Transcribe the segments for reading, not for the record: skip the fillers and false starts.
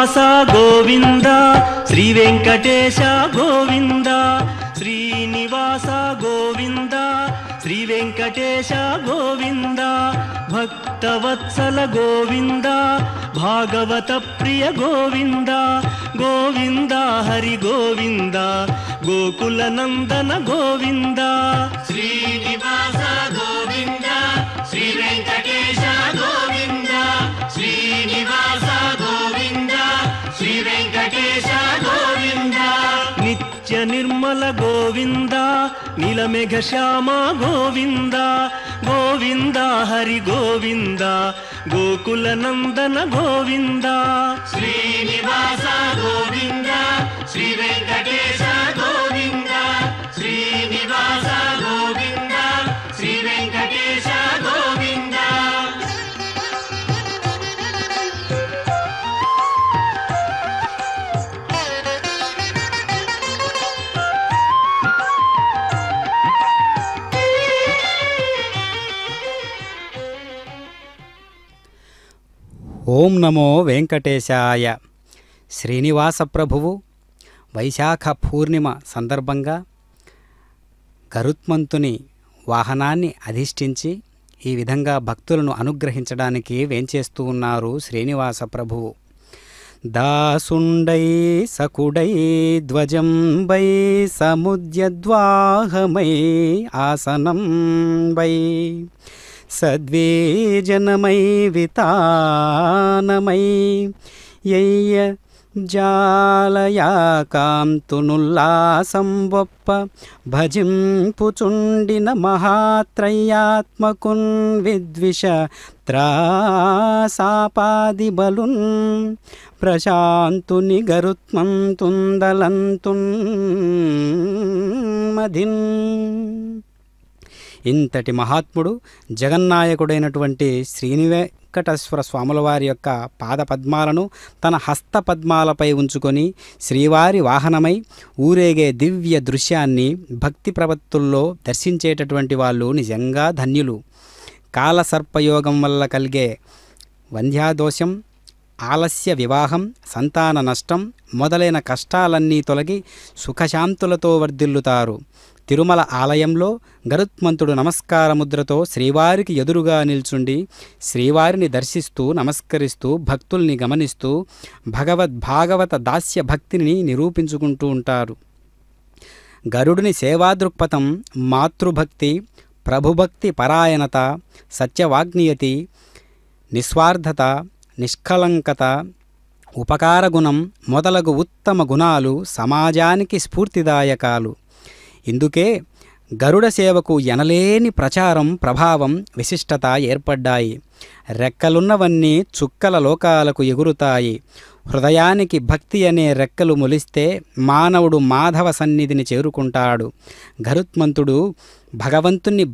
శ్రీనివాస గోవింద శ్రీ వెంకటేశ గోవింద శ్రీనివాస గోవింద శ్రీ వెంకటేశ గోవింద భక్తవత్సల గోవింద భాగవత ప్రియ గోవింద గోవింద హరి గోవింద గోకుల నందన గోవింద శ్రీనివాస గోవింద శ్రీ వెంకటేశ గోవింద శ్రీనివాస గోవింద శ్రీ వెంకటేశ గోవింద నిత్య నిర్మల గోవింద నీలమేఘ శ్యామ గోవింద గోవింద హరి గోవింద గోకుల నందన గోవింద శ్రీనివాస గోవింద శ్రీ వెంకటేశ గోవింద శ్రీనివాస గోవింద శ్రీ వెంకటేశ గోవింద ఓం నమో వెంకటేశాయ. శ్రీనివాస ప్రభువు వైశాఖ పూర్ణిమ సందర్భంగా గరుత్మంతుని వాహనాన్ని అధిష్ఠించి ఈ విధంగా భక్తులను అనుగ్రహించడానికి వేంచేస్తూ ఉన్నారు శ్రీనివాస ప్రభువు. దాసుండై సకుడై ధ్వజంబై సముద్యద్వాహమై ఆసనం వై సద్వేజనమై వితానమై యయ్య జాలయాకాంతునుల్లాసం వొప్ప భజింపుచుండిన మహాత్రయాత్మకున్ విద్విష త్రాసాపాది బలున్ ప్రశాంతుని గరుత్మంతుందలంతున్ మధిన్. ఇంతటి మహాత్ముడు జగన్నాయకుడైనటువంటి శ్రీనివేంకటేశ్వర స్వాముల వారి యొక్క పాదపద్మాలను తన హస్తపద్మాలపై ఉంచుకొని శ్రీవారి వాహనమై ఊరేగే దివ్య దృశ్యాన్ని భక్తి ప్రవత్తుల్లో దర్శించేటటువంటి వాళ్ళు నిజంగా ధన్యులు. కాలసర్పయోగం వల్ల కలిగే వంధ్యాదోషం, ఆలస్య వివాహం, సంతాన నష్టం మొదలైన కష్టాలన్నీ తొలగి సుఖశాంతులతో వర్ధిల్లుతారు. తిరుమల ఆలయంలో గరుత్మంతుడు నమస్కారముద్రతో శ్రీవారికి ఎదురుగా నిల్చుండి శ్రీవారిని దర్శిస్తూ నమస్కరిస్తూ భక్తుల్ని గమనిస్తూ భాగవత దాస్య భక్తిని నిరూపించుకుంటూ ఉంటారు. గరుడుని సేవాదృక్పథం మాతృభక్తి, ప్రభుభక్తి పరాయణత, సత్యవాగ్నియతి, నిస్వార్థత, నిష్కళంకత, ఉపకారగుణం మొదలగు ఉత్తమ గుణాలు సమాజానికి స్ఫూర్తిదాయకాలు. ఇందుకే గరుడ సేవకు ఎనలేని ప్రచారం, ప్రభావం, విశిష్టత ఏర్పడ్డాయి. రెక్కలున్నవన్నీ చుక్కల లోకాలకు ఎగురుతాయి. హృదయానికి భక్తి అనే రెక్కలు మొలిస్తే మానవుడు మాధవ సన్నిధిని చేరుకుంటాడు. గరుత్మంతుడు భగవంతుని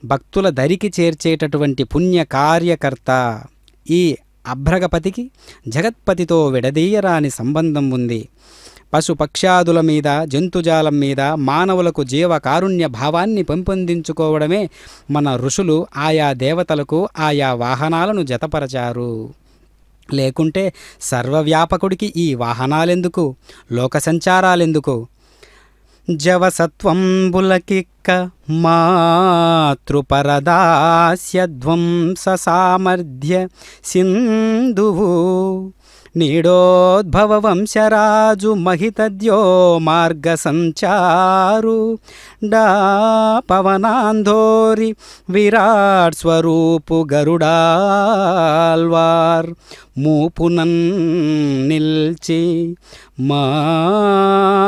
భక్తుల దరికి చేర్చేటటువంటి పుణ్య కార్యకర్త. ఈ అభ్రగపతికి జగత్పతితో విడదీయరాని సంబంధం ఉంది. పశుపక్ష్యాదుల మీద, జంతుజాలం మీద మానవులకు జీవకారుణ్య భావాన్ని పెంపొందించుకోవడమే మన ఋషులు ఆయా దేవతలకు ఆయా వాహనాలను జతపరచారు. లేకుంటే సర్వవ్యాపకుడికి ఈ వాహనాలెందుకు, లోక సంచారాలెందుకు? జవసత్వంబులకిక్క మాతృపరదాస్యధ్వంస సామర్థ్య సింధువు నీడోద్భవ వంశరాజు మహితద్యో మార్గ సంచారు డా పవనాంధోరి విరాట్ స్వరూపు గరుడాల్వార్ మూపునన్ నిల్చి మా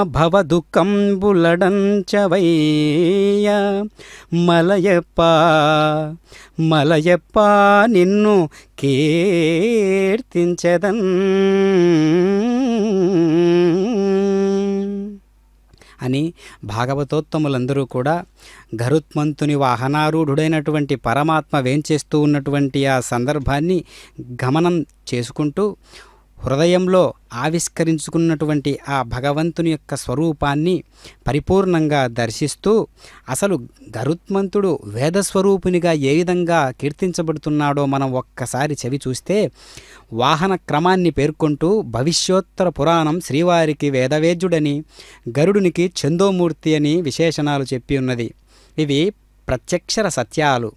భవ దుఃఖంబులడంచవయ్య మలయప్ప నిన్ను కీర్తించెదన్ అని భాగవతోత్తములందరూ కూడా గరుత్మంతుని వాహనారూఢుడైనటువంటి పరమాత్మ వేంచేస్తూ ఉన్నటువంటి ఆ సందర్భాన్ని గమనం చేసుకుంటూ హృదయంలో ఆవిష్కరించుకున్నటువంటి ఆ భగవంతుని యొక్క స్వరూపాన్ని పరిపూర్ణంగా దర్శిస్తూ అసలు గరుత్మంతుడు వేదస్వరూపునిగా ఏ విధంగా కీర్తించబడుతున్నాడో మనం ఒక్కసారి చెవి చూస్తే వాహన క్రమాన్ని పేర్కొంటూ భవిష్యోత్తర పురాణం శ్రీవారికి వేదవేద్యుడని గరుడునికి ఛందోమూర్తి అని విశేషణాలు చెప్పి ఉన్నది. ఇవి ప్రత్యక్షర సత్యాలు.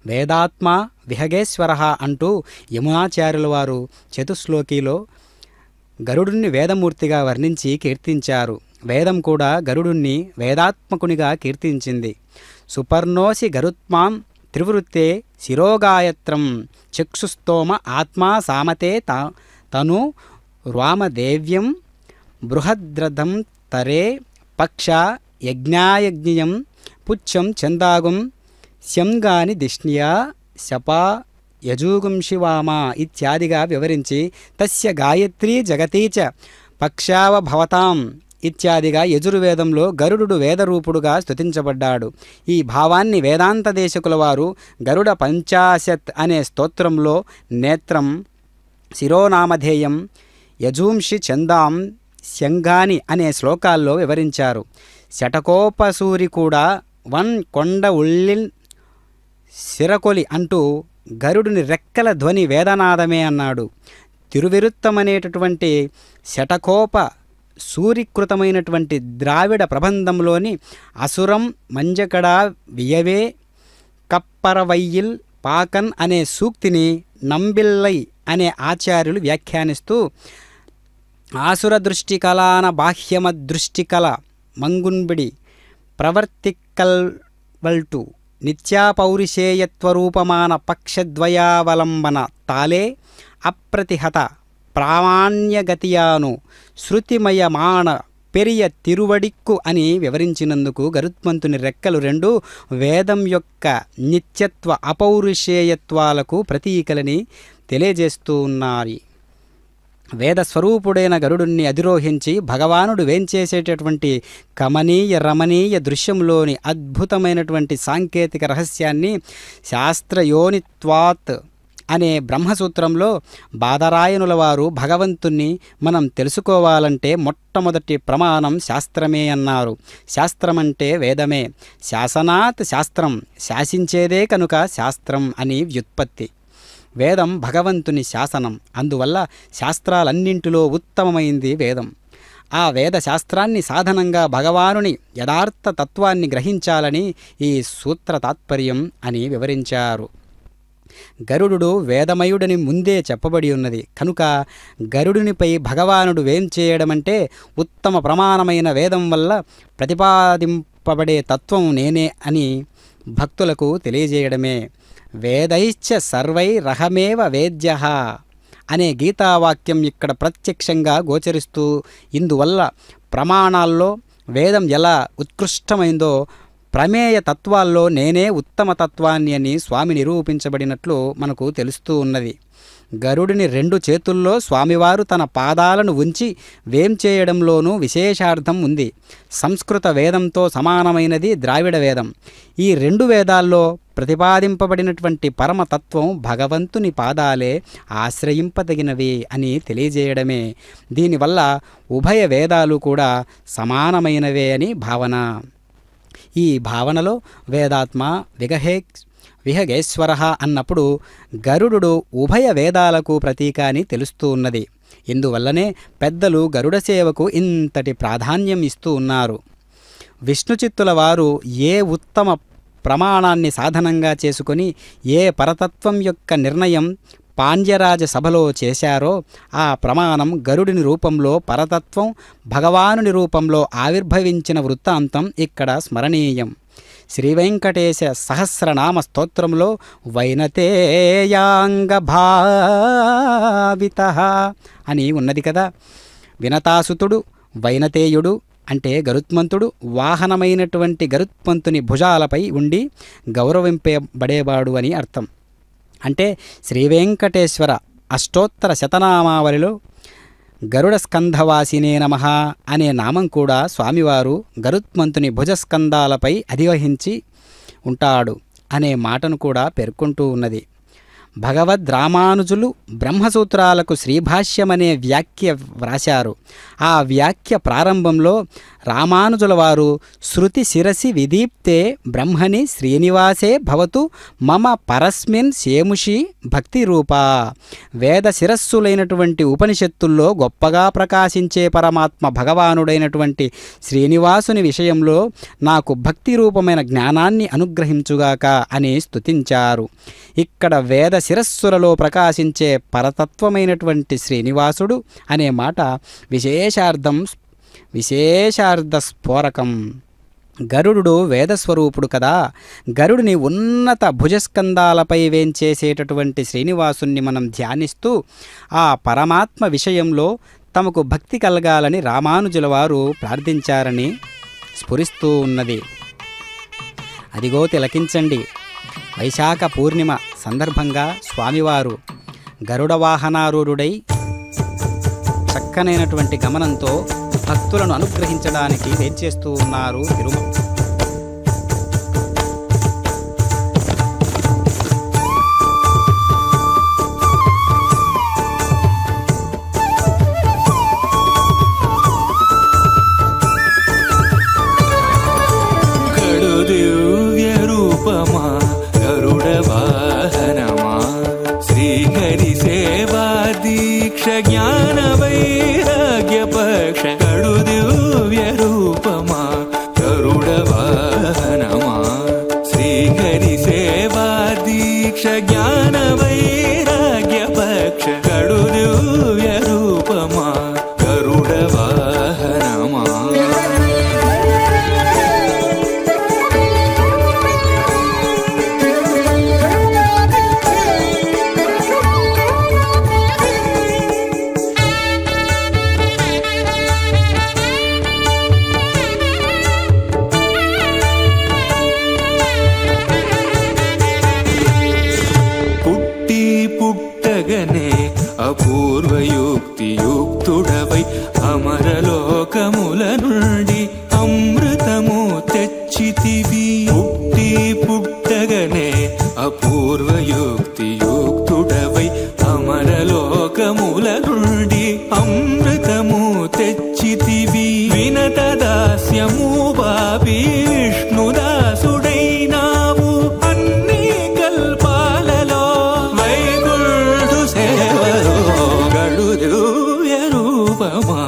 వేదాత్మ విహగేశ్వర అంటూ యమునాచార్యుల వారు చతుశ్లోకిలో గరుడుని వేదమూర్తిగా వర్ణించి కీర్తించారు. వేదం కూడా గరుడుని వేదాత్మకునిగా కీర్తించింది. సుపర్ణోసి గరుత్మాం త్రివృత్తే శిరోగాయత్రం చక్షుస్తోమ ఆత్మా సామతే తను రామదేవ్యం బృహద్రథం తరే పక్ష యజ్ఞాయజ్ఞయం పుచ్చం చందాగం శంగాని దిష్ణ్యా శపా యజూగుం శివామా ఇత్యాదిగా వివరించి తస్య గాయత్రీ జగతీ చ పక్షావభవతాం ఇత్యాదిగా యజుర్వేదంలో గరుడు వేదరూపుడుగా స్తుతించబడ్డాడు. ఈ భావాన్ని వేదాంత దేశకుల వారు గరుడ పంచాశత్ అనే స్తోత్రంలో నేత్రం శిరోనామధేయం యజూంషి చందాం శంగాని అనే శ్లోకాల్లో వివరించారు. శటకోపసూరి కూడా వన్ కొండ ఉళ్ళిన్ సిరకొలి అంటూ గరుడుని రెక్కల ధ్వని వేదనాదమే అన్నాడు. తిరువిరుత్తమనేటటువంటి శటకోప సూరీకృతమైనటువంటి ద్రావిడ ప్రబంధంలోని అసురం మంజకడా వియవే కప్పరవయ్యిల్ పాకన్ అనే సూక్తిని నంబిల్లై అనే ఆచార్యులు వ్యాఖ్యానిస్తూ ఆసుర దృష్టికలాన బాహ్యమ దృష్టికల మంగున్బిడి ప్రవర్తికల్వల్టు నిత్యాపౌరిషేయత్వరూపమాన పక్షద్వయావలంబన తాలే అప్రతిహత ప్రామాణ్యగతియాను శృతిమయమాణ పెరియ తిరువడిక్కు అని వివరించినందుకు గరుత్మంతుని రెక్కలు రెండు వేదం యొక్క నిత్యత్వ అపౌరుషేయత్వాలకు ప్రతీకలని తెలియజేస్తూ ఉన్నాయి. వేదస్వరూపుడైన గరుడుని అధిరోహించి భగవానుడు వేంచేసేటటువంటి కమనీయ రమణీయ దృశ్యంలోని అద్భుతమైనటువంటి సాంకేతిక రహస్యాన్ని శాస్త్రయోనిత్వాత్ అనే బ్రహ్మసూత్రంలో బాదరాయనుల వారు భగవంతుణ్ణి మనం తెలుసుకోవాలంటే మొట్టమొదటి ప్రమాణం శాస్త్రమే అన్నారు. శాస్త్రమంటే వేదమే. శాసనాత్ శాస్త్రం, శాసించేదే కనుక శాస్త్రం అని వ్యుత్పత్తి. వేదం భగవంతుని శాసనం. అందువల్ల శాస్త్రాలన్నింటిలో ఉత్తమమైంది వేదం. ఆ వేద శాస్త్రాన్ని సాధనంగా భగవానుని యథార్థ తత్వాన్ని గ్రహించాలని ఈ సూత్ర తాత్పర్యం అని వివరించారు. గరుడు వేదమయుడని ముందే చెప్పబడి ఉన్నది కనుక గరుడునిపై భగవానుడు వేంచేయడమంటే ఉత్తమ ప్రమాణమైన వేదం వల్ల ప్రతిపాదింపబడే తత్వం నేనే అని భక్తులకు తెలియజేయడమే. వేదైశ్చ సర్వైరహమేవ వేద్యః అనే గీతావాక్యం ఇక్కడ ప్రత్యక్షంగా గోచరిస్తూ ఇందువల్ల ప్రమాణాల్లో వేదం ఎలా ఉత్కృష్టమైందో ప్రమేయ తత్వాల్లో నేనే ఉత్తమ తత్వాన్ని అని స్వామి నిరూపించబడినట్లు మనకు తెలుస్తూ ఉన్నది. గరుడిని రెండు చేతుల్లో స్వామివారు తన పాదాలను ఉంచి వేంచేయడంలోనూ విశేషార్థం ఉంది. సంస్కృత వేదంతో సమానమైనది ద్రావిడ వేదం. ఈ రెండు వేదాల్లో ప్రతిపాదింపబడినటువంటి పరమతత్వం భగవంతుని పాదాలే ఆశ్రయింపదగినవి అని తెలియజేయడమే. దీనివల్ల ఉభయ వేదాలు కూడా సమానమైనవే అని భావన. ఈ భావనలో వేదాత్మ విహగేశ్వర అన్నప్పుడు గరుడు ఉభయ వేదాలకు ప్రతీక అని తెలుస్తూ ఉన్నది. ఇందువల్లనే పెద్దలు గరుడ సేవకు ఇంతటి ప్రాధాన్యం ఇస్తూ ఉన్నారు. విష్ణుచిత్తుల వారు ఏ ఉత్తమ ప్రమాణాన్ని సాధనంగా చేసుకొని ఏ పరతత్వం యొక్క నిర్ణయం పాండ్యరాజ సభలో చేశారో ఆ ప్రమాణం గరుడిని రూపంలో పరతత్వం భగవానుని రూపంలో ఆవిర్భవించిన వృత్తాంతం ఇక్కడ స్మరణీయం. శ్రీవెంకటేశ సహస్రనామ స్తోత్రంలో వైనతేయాంగభావితః అని ఉన్నది కదా. వినతాసుతుడు వైనతేయుడు అంటే గరుత్మంతుడు వాహనమైనటువంటి గరుత్మంతుని భుజాలపై ఉండి గౌరవింపబడేవాడు అని అర్థం. అంటే శ్రీవెంకటేశ్వర అష్టోత్తర శతనామావళిలో గరుడ స్కంధవాసినే నమః అనే నామం కూడా స్వామివారు గరుత్మంతుని భుజస్కంధాలపై అధివహించి ఉంటాడు అనే మాటను కూడా పేర్కొంటూ ఉన్నది. భగవద్ రామానుజులు బ్రహ్మసూత్రాలకు శ్రీభాష్యమనే వ్యాఖ్య వ్రాశారు. ఆ వ్యాఖ్య ప్రారంభంలో రామానుజుల వారు శృతి శిరసి విదీప్తే బ్రహ్మణి శ్రీనివాసే భవతు మమ పరస్మిన్ సేముషి భక్తి రూపా, వేద శిరస్సులైనటువంటి ఉపనిషత్తుల్లో గొప్పగా ప్రకాశించే పరమాత్మ భగవానుడైనటువంటి శ్రీనివాసుని విషయంలో నాకు భక్తి రూపమైన జ్ఞానాన్ని అనుగ్రహించుగాక అని స్తుతించారు. ఇక్కడ వేద శిరస్సులలో ప్రకాశించే పరతత్వమైనటువంటి శ్రీనివాసుడు అనే మాట విశేషార్థ స్ఫోరకం. గరుడు వేదస్వరూపుడు కదా. గరుడిని ఉన్నత భుజస్కందాలపై వేంచేసేటటువంటి శ్రీనివాసుని మనం ధ్యానిస్తూ ఆ పరమాత్మ విషయంలో తమకు భక్తి కలగాలని రామానుజుల వారు ప్రార్థించారని స్ఫురిస్తూ ఉన్నది. అదిగో తిలకించండి, వైశాఖ పూర్ణిమ సందర్భంగా స్వామివారు గరుడ వాహనారూఢుడై చక్కనైనటువంటి గమనంతో భక్తులను అనుగ్రహించడానికి వేంచేస్తూ ఉన్నారు తిరుమల. దివ్య రూపమా గరుడ వాహనమా, శ్రీహరి సేవా దీక్ష జ్ఞాన వైరాగ్య పక్ష. కడు దివ్య రూపమా గరుడ వాహనమా, శ్రీహరి సేవా దీక్ష జ్ఞాన వైరాగ్య పక్ష. కడు దివ్య రూపమా గరుడ వాహనమా. పుట్టగనే అపూర్వయుక్తియుక్తుడవై అమరలోకముల నుండి అమృతము తెచ్చితివి. పుట్టగనే అపూర్వయుక్తియుక్తుడవై అమరలోకముల నుండి అమృతము తెచ్చితివి. వినత దాస్యము బాపి విష్ణుదాసుడైనావు అన్ని కల్పాలలో. వైకుంఠు సేవలో గడు దివ్య రూపమా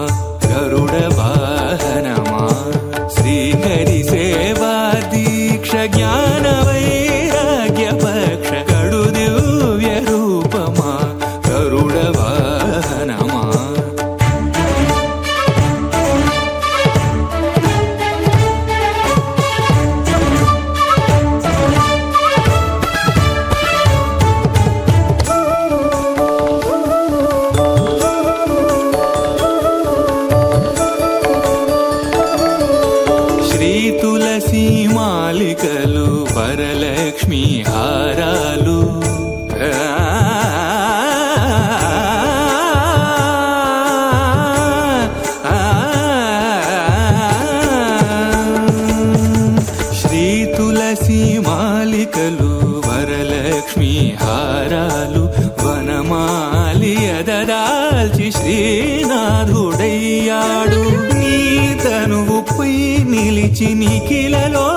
గరుడ వాహనమా, శ్రీహరి సేవా దీక్ష జ్ఞాన వైరాగ్య పక్ష. గడు దివ్య రూపమా గరుడ వాహనమా. శ్రీ తులసి మాలికలు వరలక్ష్మి హారాలు, శ్రీ తులసి మాలికలు వరలక్ష్మి హారాలు, వనమాలి ఎదరాల్చి శ్రీనాథుడయ్యాడు. నీ తనువుపై నిలిచి నిఖిలలో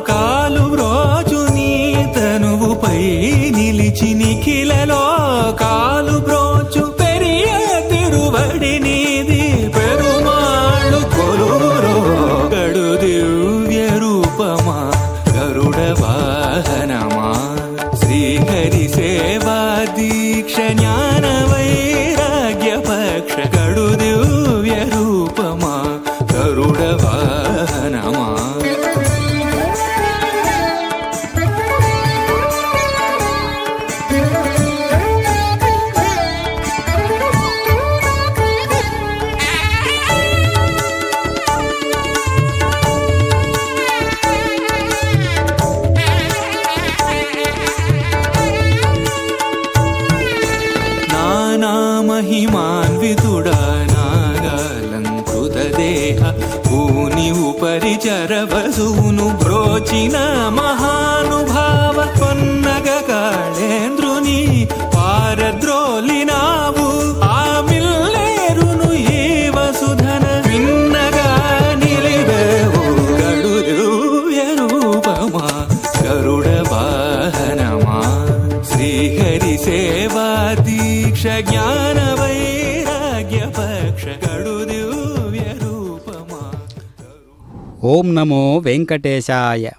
కాలు బ్రోచు, నీ తనువుపై నిలిచి నిఖిలలో కాలు బ్రోచు. పెరియ తిరువడి నీది పెరుమాళ్ళు కొలురో. గడు దివ్య రూపమా గరుడ వాహనమా, శ్రీహరి సేవా దీక్ష జ్ఞాన వైరాగ్య పక్ష. గడు దివ్య రూపమా గరుడ వాహనమా. వసువును బ్రోచిన మహానుభావ కొన్నగ కాళేంద్రుని పారద్రోలినావు ఆ మిల్లేరును ఈ వసుధన విన్నగా నిలివేవు గరుడ రూపమా గరుడ వాహనమా శ్రీహరి సేవా దీక్ష జ్ఞాన వైరాగ్య పక్ష గడుదివ్య రూపమా. ఓం నమో వెంకటేశాయ.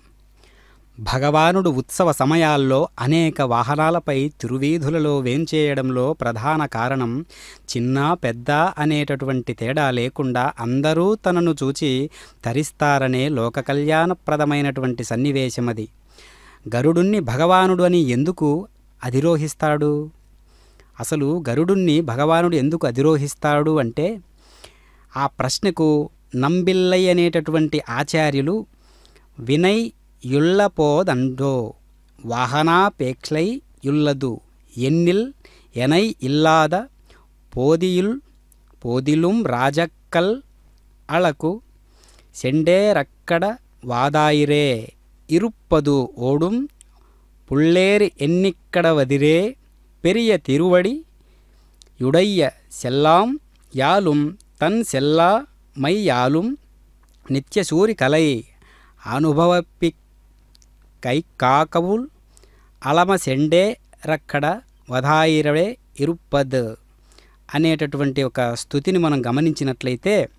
భగవానుడు ఉత్సవ సమయాల్లో అనేక వాహనాలపై తిరువీధులలో వేంచేయడంలో ప్రధాన కారణం చిన్న పెద్ద అనేటటువంటి తేడా లేకుండా అందరూ తనను చూచి తరిస్తారనే లోక కళ్యాణప్రదమైనటువంటి సన్నివేశమది. గరుడుణ్ణి భగవానుడు అని ఎందుకు అధిరోహిస్తాడు? అసలు గరుడుణ్ణి భగవానుడు ఎందుకు అధిరోహిస్తాడు అంటే ఆ ప్రశ్నకు నంబిల్లై అనేటటువంటి ఆచార్యులు వినై యుళ్ళపోదండో వాహనాపేక్షై యుల్లదు ఎన్నిల్ ఎనై ఇల్లాద పోదిలుం రాజక్కల్ అళకు సెండేరక్కడ వాదాయిరే ఇరుప్పదు ఓడుం పుళ్ళేరి ఎన్నిక్కడ వదిరే పెరియ తిరువడి యుడయ్య సెల్లాం యాలుం తన్ సెల్లా మై యాలుం నిత్యసూరి కలై అనుభవప్పి కై కాకవుల్ అలమ సెండే రక్కడ వధాయిరవే ఇరుప్పద్ అనేటటువంటి ఒక స్థుతిని మనం గమనించినట్లయితే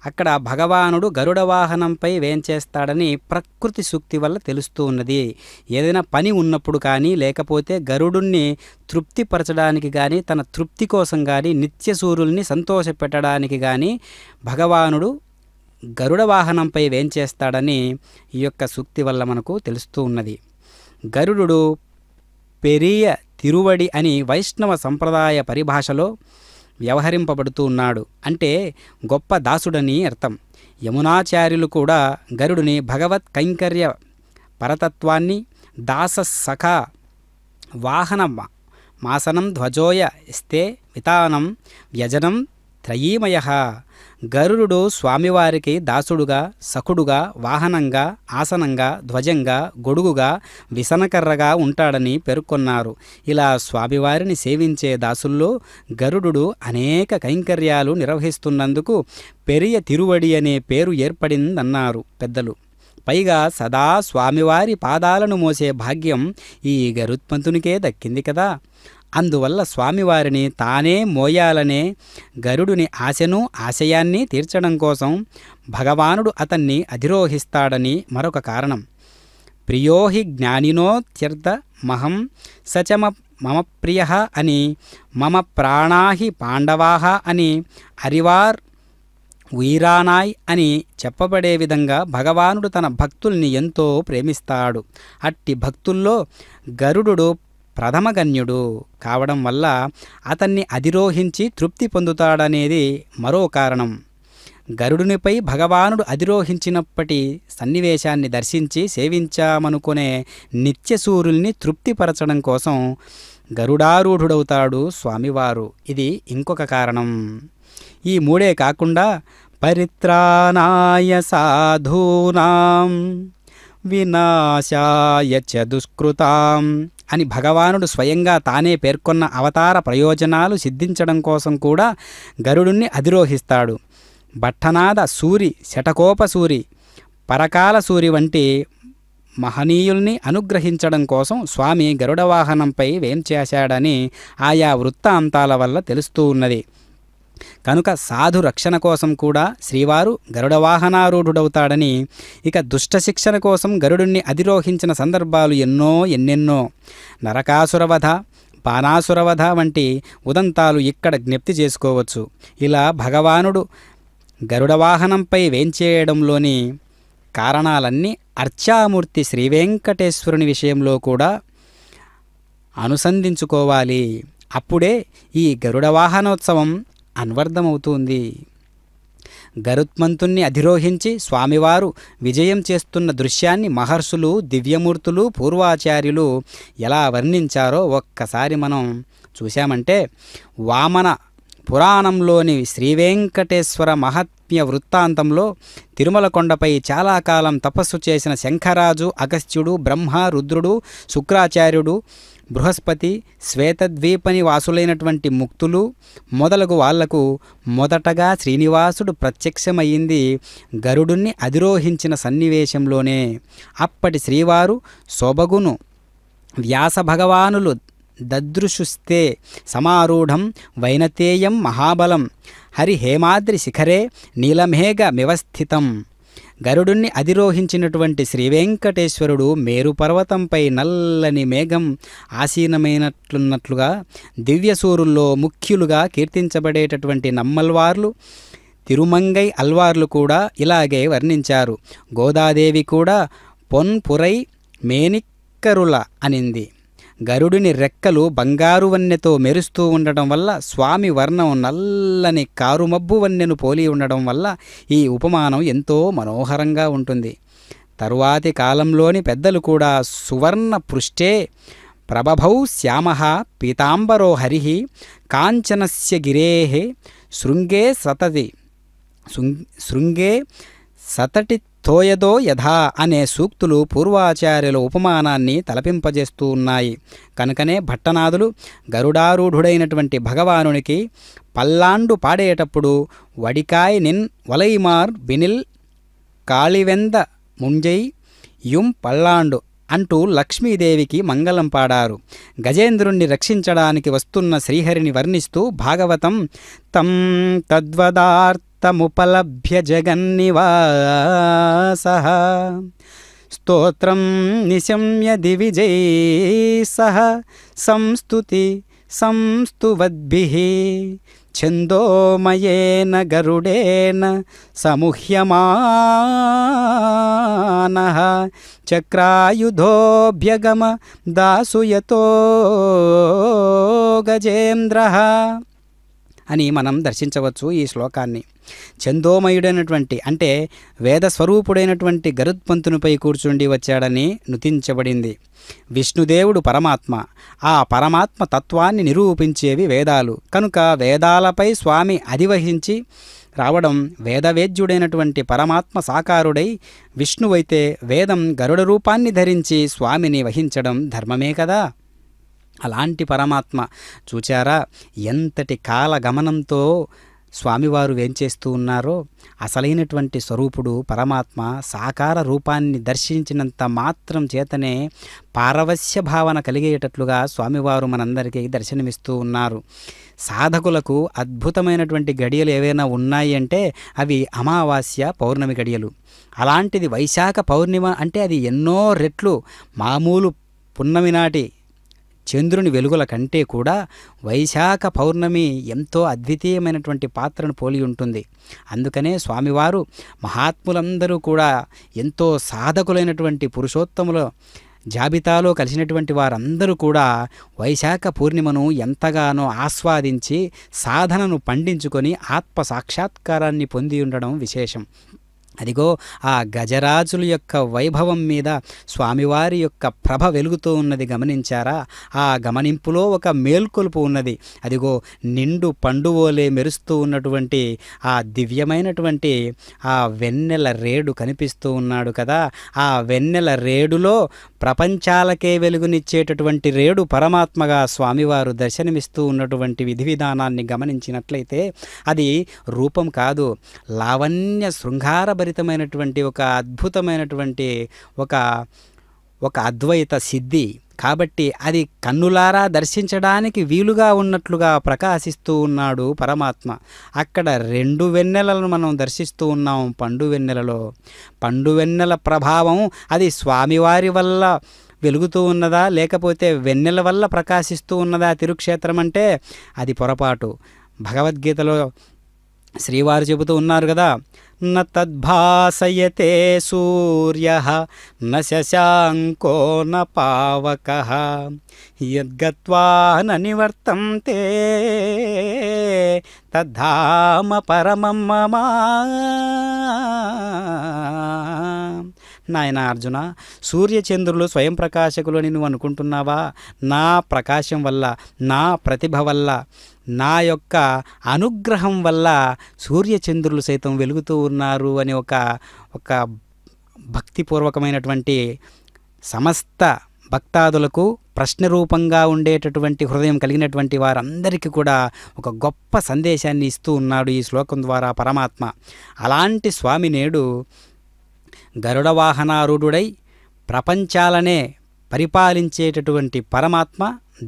అక్కడ భగవానుడు గరుడ వాహనంపై వేంచేస్తాడని ప్రకృతి సూక్తి వల్ల తెలుస్తూ ఉన్నది. ఏదైనా పని ఉన్నప్పుడు కానీ లేకపోతే గరుడుణ్ణి తృప్తిపరచడానికి కానీ తన తృప్తి కోసం కానీ నిత్యసూరుల్ని సంతోషపెట్టడానికి కానీ భగవానుడు గరుడ వాహనంపై వేంచేస్తాడని ఈ యొక్క సూక్తి వల్ల మనకు తెలుస్తూ ఉన్నది. గరుడు పెరియ తిరువడి అని వైష్ణవ సంప్రదాయ పరిభాషలో వ్యవహరింపబడుతూ ఉన్నాడు. అంటే గొప్ప దాసుడని అర్థం. యమునాచార్యులు కూడా గరుడుని భగవత్ కైంకర్య పరతత్వాన్ని దాస సఖా వాహన మాసనం ధ్వజోయ ఇస్తే వితానం వ్యజనం త్రయీమయ. గరుడు స్వామివారికి దాసుడుగా సఖుడుగా వాహనంగా ఆసనంగా ధ్వజంగా గొడుగుగా విసనకర్రగా ఉంటాడని పేర్కొన్నారు. ఇలా స్వామివారిని సేవించే దాసుల్లో గరుడు అనేక కైంకర్యాలు నిర్వహిస్తున్నందుకు పెరియ తిరువడి అనే పేరు ఏర్పడిందన్నారు పెద్దలు. పైగా సదా స్వామివారి పాదాలను మోసే భాగ్యం ఈ గరుత్మంతునికే దక్కింది కదా. అందువల్ల స్వామివారిని తానే మోయాలనే గరుడుని ఆశను ఆశయాన్ని తీర్చడం కోసం భగవానుడు అతన్ని అధిరోహిస్తాడని మరొక కారణం. ప్రియోహి జ్ఞానినోత్యర్థ మహం సచమ మమ ప్రియ అని మమ ప్రాణాహి పాండవాహ అని అరివార్ వీరానాయ్ అని చెప్పబడే విధంగా భగవానుడు తన భక్తుల్ని ఎంతో ప్రేమిస్తాడు. అట్టి భక్తుల్లో గరుడు ప్రథమగణ్యుడు కావడం వల్ల అతన్ని అధిరోహించి తృప్తి పొందుతాడనేది మరో కారణం. గరుడునిపై భగవానుడు అధిరోహించినప్పటి సన్నివేశాన్ని దర్శించి సేవించామనుకునే నిత్యసూరుల్ని తృప్తిపరచడం కోసం గరుడారూఢుడవుతాడు స్వామివారు. ఇది ఇంకొక కారణం. ఈ మూడే కాకుండా పరిత్రాణాయ సాధూనాం వినాశాయ చ దుష్కృతాం అని భగవానుడు స్వయంగా తానే పేర్కొన్న అవతార ప్రయోజనాలు సిద్ధించడం కోసం కూడా గరుడుని అధిరోహిస్తాడు. భట్టనాద సూరి, శటకోపసూరి, పరకాల సూరి వంటి మహనీయుల్ని అనుగ్రహించడం కోసం స్వామి గరుడ వాహనంపై వేంచేశాడని ఆయా వృత్తాంతాల వల్ల తెలుస్తూ ఉన్నది. కనుక సాధు రక్షణ కోసం కూడా శ్రీవారు గరుడ వాహనారూఢుడవుతాడని, ఇక దుష్ట శిక్షణ కోసం గరుడుణ్ణి అధిరోహించిన సందర్భాలు ఎన్నెన్నో. నరకాసురవధ, బాణాసురవధ వంటి ఉదంతాలు ఇక్కడ జ్ఞప్తి చేసుకోవచ్చు. ఇలా భగవానుడు గరుడ వాహనంపై వేంచేయడంలోని కారణాలన్నీ అర్చామూర్తి శ్రీవెంకటేశ్వరుని విషయంలో కూడా అనుసంధించుకోవాలి. అప్పుడే ఈ గరుడ వాహనోత్సవం అన్వర్థమవుతుంది. గరుత్మంతుణ్ణి అధిరోహించి స్వామివారు విజయం చేస్తున్న దృశ్యాన్ని మహర్షులు, దివ్యమూర్తులు, పూర్వాచార్యులు ఎలా వర్ణించారో ఒక్కసారి మనం చూశామంటే వామన పురాణంలోని శ్రీవెంకటేశ్వర మహత్ మహాత్మ్య వృత్తాంతంలో తిరుమల కొండపై చాలా కాలం తపస్సు చేసిన శంఖరాజు, అగస్త్యుడు, బ్రహ్మ, రుద్రుడు, శుక్రాచార్యుడు, బృహస్పతి, శ్వేతద్వీపని వాసులైనటువంటి ముక్తులు మొదలగు వాళ్లకు మొదటగా శ్రీనివాసుడు ప్రత్యక్షమయ్యింది గరుడుని అధిరోహించిన సన్నివేశంలోనే. అప్పటి శ్రీవారు సొబగును వ్యాస భగవానులు దదృశుస్తే సమారూఢం వైనతేయం మహాబలం హరిహేమాద్రి శిఖరే నీలమేఘ మివస్థితం. గరుడుణ్ణి అధిరోహించినటువంటి శ్రీవెంకటేశ్వరుడు మేరుపర్వతంపై నల్లని మేఘం ఆసీనమైనట్లున్నట్లుగా దివ్యసూరుల్లో ముఖ్యులుగా కీర్తించబడేటటువంటి నమ్మల్వార్లు, తిరుమంగై అల్వార్లు కూడా ఇలాగే వర్ణించారు. గోదాదేవి కూడా పొన్పురై మేనిక్కరుల అనింది. గరుడుని రెక్కలు బంగారు వన్నెతో మెరుస్తూ ఉండటం వల్ల, స్వామి వర్ణం నల్లని కారుమబ్బు వన్నెను పోలి ఉండడం వల్ల ఈ ఉపమానం ఎంతో మనోహరంగా ఉంటుంది. తరువాతి కాలంలోని పెద్దలు కూడా సువర్ణ పృష్ఠే ప్రభభౌ శ్యామః పీతాంబరో హరిః కాంచనస్య గిరేః శృంగే సతటి తోయదో యథా అనే సూక్తులు పూర్వాచార్యుల ఉపమానాన్ని తలపింపజేస్తూ ఉన్నాయి. కనుకనే భట్టనాథులు గరుడారూఢుడైనటువంటి భగవానునికి పల్లాండు పాడేటప్పుడు వడికాయ్ నిన్ వలైమార్ బినిల్ కాళివెంద ముంజై యుం పల్లాండు అంటూ లక్ష్మీదేవికి మంగళం పాడారు. గజేంద్రుణ్ణి రక్షించడానికి వస్తున్న శ్రీహరిని వర్ణిస్తూ భాగవతం తం తద్వదార్థముపలభ్య జగన్నివాసః స్తోత్రం నిశమ్య దివిజై సహ సంస్తువద్భిః ఛందోమయేన గరుడేన సముహ్యమానః చక్రాయుధోభ్యగమ దాసుయతో గజేంద్రః అని మనం దర్శించవచ్చు ఈ శ్లోకాన్ని. చందోమయుడైనటువంటి అంటే వేదస్వరూపుడైనటువంటి గరుత్మంతునిపై కూర్చుండి వచ్చాడని నుతించబడింది. విష్ణుదేవుడు పరమాత్మ. ఆ పరమాత్మ తత్వాన్ని నిరూపించేవి వేదాలు. కనుక వేదాలపై స్వామి అధివహించి రావడం, వేదవేద్యుడైనటువంటి పరమాత్మ సాకారుడై విష్ణువైతే వేదం గరుడ రూపాన్ని ధరించి స్వామిని వహించడం ధర్మమే కదా. అలాంటి పరమాత్మ చూచారా ఎంతటి కాలగమనంతో స్వామివారు వేంచేస్తూ ఉన్నారో. అసలైనటువంటి స్వరూపుడు పరమాత్మ సాకార రూపాన్ని దర్శించినంత మాత్రం చేతనే పారవస్య భావన కలిగేటట్లుగా స్వామివారు మనందరికీ దర్శనమిస్తూ ఉన్నారు. సాధకులకు అద్భుతమైనటువంటి గడియలు ఏవైనా ఉన్నాయి అంటే అవి అమావాస్య, పౌర్ణమి గడియలు. అలాంటిది వైశాఖ పౌర్ణిమ అంటే అది ఎన్నో రెట్లు మామూలు పున్నమి నాటి చంద్రుని వెలుగుల కంటే కూడా వైశాఖ పౌర్ణమి ఎంతో అద్వితీయమైనటువంటి పాత్రను పోలి ఉంటుంది. అందుకనే స్వామివారు మహాత్ములందరూ కూడా ఎంతో సాధకులైనటువంటి పురుషోత్తముల జాబితాలో కలిసినటువంటి వారందరూ కూడా వైశాఖ పూర్ణిమను ఎంతగానో ఆస్వాదించి సాధనను పండించుకొని ఆత్మ సాక్షాత్కారాన్ని పొంది ఉండడం విశేషం. అదిగో ఆ గజరాజుల యొక్క వైభవం మీద స్వామివారి యొక్క ప్రభ వెలుగుతూ ఉన్నది గమనించారా? ఆ గమనింపులో ఒక మేల్కొలుపు ఉన్నది. అదిగో నిండు పండువోలే మెరుస్తూ ఉన్నటువంటి ఆ దివ్యమైనటువంటి ఆ వెన్నెల రేడు కనిపిస్తూ ఉన్నాడు కదా. ఆ వెన్నెల రేడులో ప్రపంచాలకే వెలుగునిచ్చేటటువంటి రేడు పరమాత్మగా స్వామివారు దర్శనమిస్తూ ఉన్నటువంటి విధి విధానాన్ని గమనించినట్లయితే అది రూపం కాదు, లావణ్య శృంగారభరితమైనటువంటి ఒక అద్భుతమైనటువంటి ఒక అద్వైత సిద్ధి. కాబట్టి అది కన్నులారా దర్శించడానికి వీలుగా ఉన్నట్లుగా ప్రకాశిస్తూ ఉన్నాడు పరమాత్మ. అక్కడ రెండు వెన్నెలను మనం దర్శిస్తూ ఉన్నాం. పండు వెన్నెలలో పండు వెన్నెల ప్రభావం అది స్వామివారి వల్ల వెలుగుతూ ఉన్నదా లేకపోతే వెన్నెల వల్ల ప్రకాశిస్తూ ఉన్నదా తిరుక్షేత్రం అంటే అది పొరపాటు. భగవద్గీతలో శ్రీవారు చెబుతూ ఉన్నారు కదా, న తద్భాసయతే సూర్యః న శశాంకో న పావకః యద్గత్వా న నివర్తంతే తద్ధామ పరమం మమ. నాయన అర్జున, సూర్యచంద్రులు స్వయం ప్రకాశకులు అని నువ్వు అనుకుంటున్నావా? నా ప్రకాశం వల్ల, నా ప్రతిభ వల్ల నా యొక్క అనుగ్రహం వల్ల సూర్యచంద్రులు సైతం వెలుగుతూ ఉన్నారు అని ఒక భక్తిపూర్వకమైనటువంటి సమస్త భక్తాదులకు ప్రశ్న రూపంగా ఉండేటటువంటి హృదయం కలిగినటువంటి వారందరికీ కూడా ఒక గొప్ప సందేశాన్ని ఇస్తూ ఉన్నాడు ఈ శ్లోకం ద్వారా పరమాత్మ. అలాంటి స్వామి నేడు గరుడ వాహనారూఢుడై ప్రపంచాలనే పరిపాలించేటటువంటి పరమాత్మ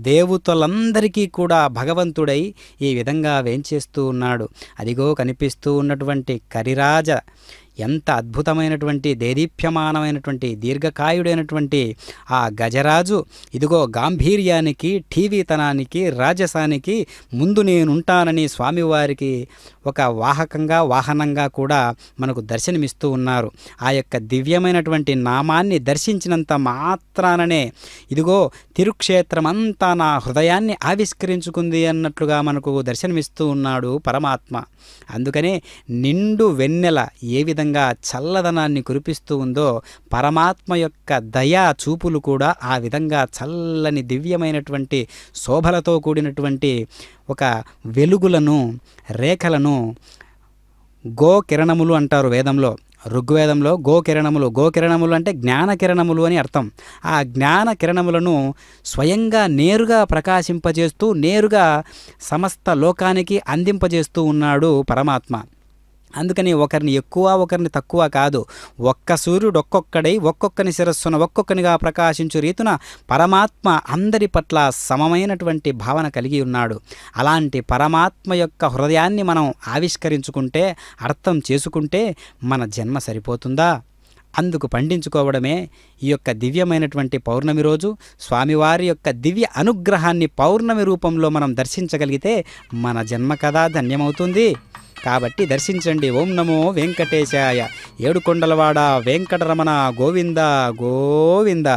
దేవతలందరికీ కూడా భగవంతుడై ఈ విధంగా వేంచేస్తూ ఉన్నాడు. అదిగో కనిపిస్తూ ఉన్నటువంటి కరిరాజ ఎంత అద్భుతమైనటువంటి దేదీప్యమానమైనటువంటి దీర్ఘకాయుడైనటువంటి ఆ గజరాజు ఇదిగో గాంభీర్యానికి, ఠీవీతనానికి, రాజసానికి ముందు నేనుంటానని స్వామివారికి ఒక వాహనంగా కూడా మనకు దర్శనమిస్తూ ఉన్నారు. ఆ యొక్క దివ్యమైనటువంటి నామాన్ని దర్శించినంత మాత్రాననే ఇదిగో తిరుక్షేత్రమంతా నా హృదయాన్ని ఆవిష్కరించుకుంది అన్నట్లుగా మనకు దర్శనమిస్తూ ఉన్నాడు పరమాత్మ. అందుకనే నిండు వెన్నెల ఏ విధంగా చల్లదనాన్ని కురిపిస్తూ ఉందో పరమాత్మ యొక్క దయా చూపులు కూడా ఆ విధంగా చల్లని దివ్యమైనటువంటి శోభలతో కూడినటువంటి ఒక వెలుగులను, రేఖలను గోకిరణములు అంటారు వేదంలో. ఋగ్వేదంలో గోకిరణములు అంటే జ్ఞానకిరణములు అని అర్థం. ఆ జ్ఞాన కిరణములను స్వయంగా నేరుగా ప్రకాశింపజేస్తూ నేరుగా సమస్త లోకానికి అందింపజేస్తూ ఉన్నాడు పరమాత్మ. అందుకని ఒకరిని ఎక్కువ ఒకరిని తక్కువ కాదు, ఒక్క సూర్యుడు ఒక్కొక్కడై ఒక్కొక్కని శిరస్సున ఒక్కొక్కనిగా ప్రకాశించు రీతున పరమాత్మ అందరి పట్ల సమమైనటువంటి భావన కలిగి ఉన్నాడు. అలాంటి పరమాత్మ యొక్క హృదయాన్ని మనం ఆవిష్కరించుకుంటే, అర్థం చేసుకుంటే మన జన్మ సరిపోతుందా? అందుకు పండించుకోవడమే ఈ యొక్క దివ్యమైనటువంటి పౌర్ణమి రోజు. స్వామివారి యొక్క దివ్య అనుగ్రహాన్ని పౌర్ణమి రూపంలో మనం దర్శించగలిగితే మన జన్మ కదా ధన్యమవుతుంది. కాబట్టి దర్శించండి. ఓం నమో వెంకటేశాయ. ఏడుకొండలవాడ వెంకటరమణ గోవింద గోవింద.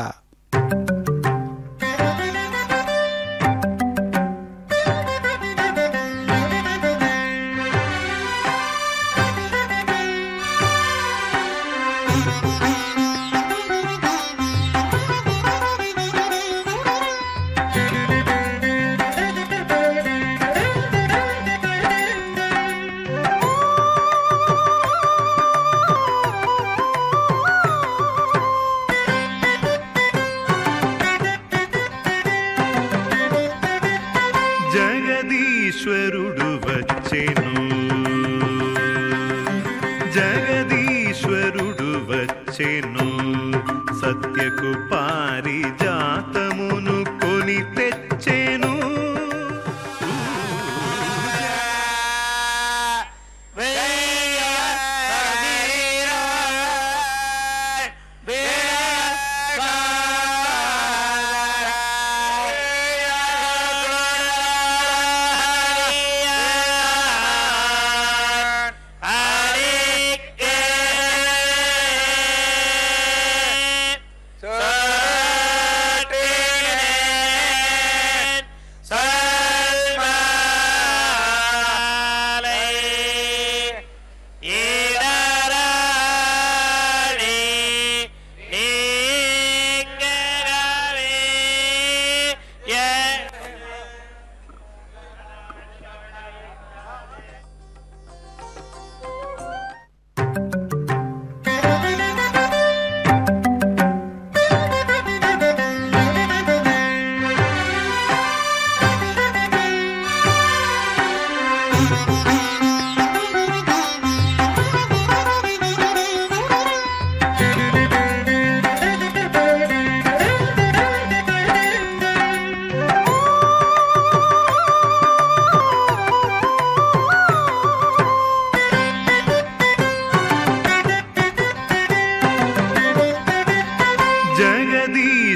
జగదీశ్వరుడు వచ్చెను, జగదీశ్వరుడు వచ్చెను, సత్యకు పారిజాతమును కొని తెచ్చెను.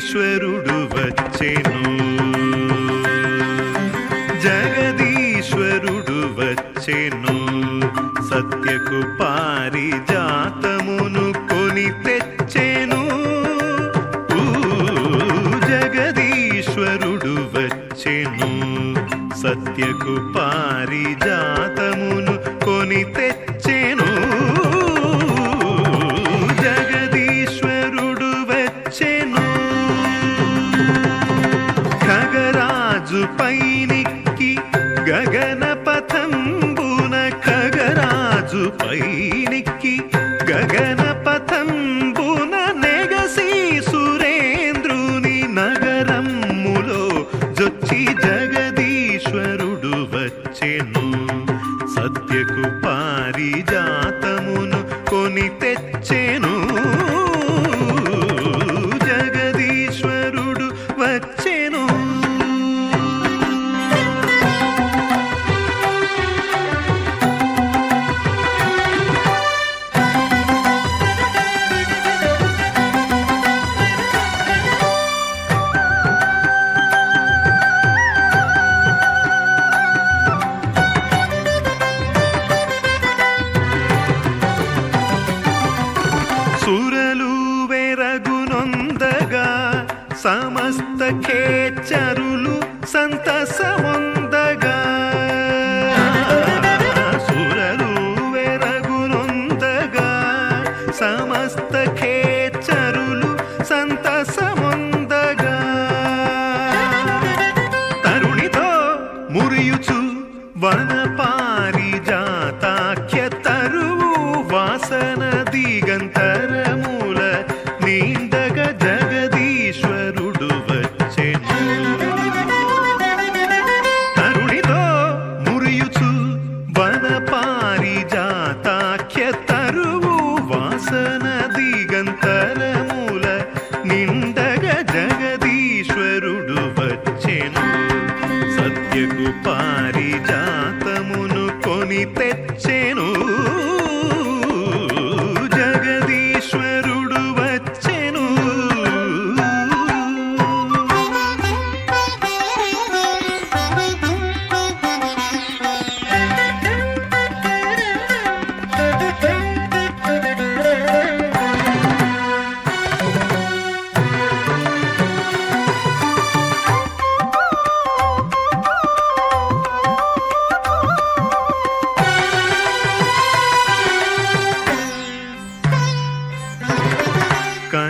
జగదీశ్వరుడు వచ్చెను, జగదీశ్వరుడు వచ్చెను, సత్యకు పారిజాతమును కొని తెచ్చెను. జగదీశ్వరుడు వచ్చెను, సత్యకు పారిజాతమును కొని తెచ్చెను. జగదీశ్వరుడు వచ్చెను, ఖగరాజు పైనికి గగ సమస్త ఖేచరులు సంతసమొందగా సురలు వెరగునొందగా సమస్త ఖేచరులు సంతసమొందగా తరుణితో మురియుచు వన పారిజాతాఖ్య తరువు వాసన దిగంతరముల నీందగ జగదీశ్వరుడు వచ్చెను తరుణితో మురియుచు వన పారిజాతాఖ్య తరువు వాసన దిగంతరముల నిందగ జగదీశ్వరుడు వచ్చెను సత్యకు పారిజాతమును కొని తెచ్చెను జగదీశ్వరుడు వచ్చెను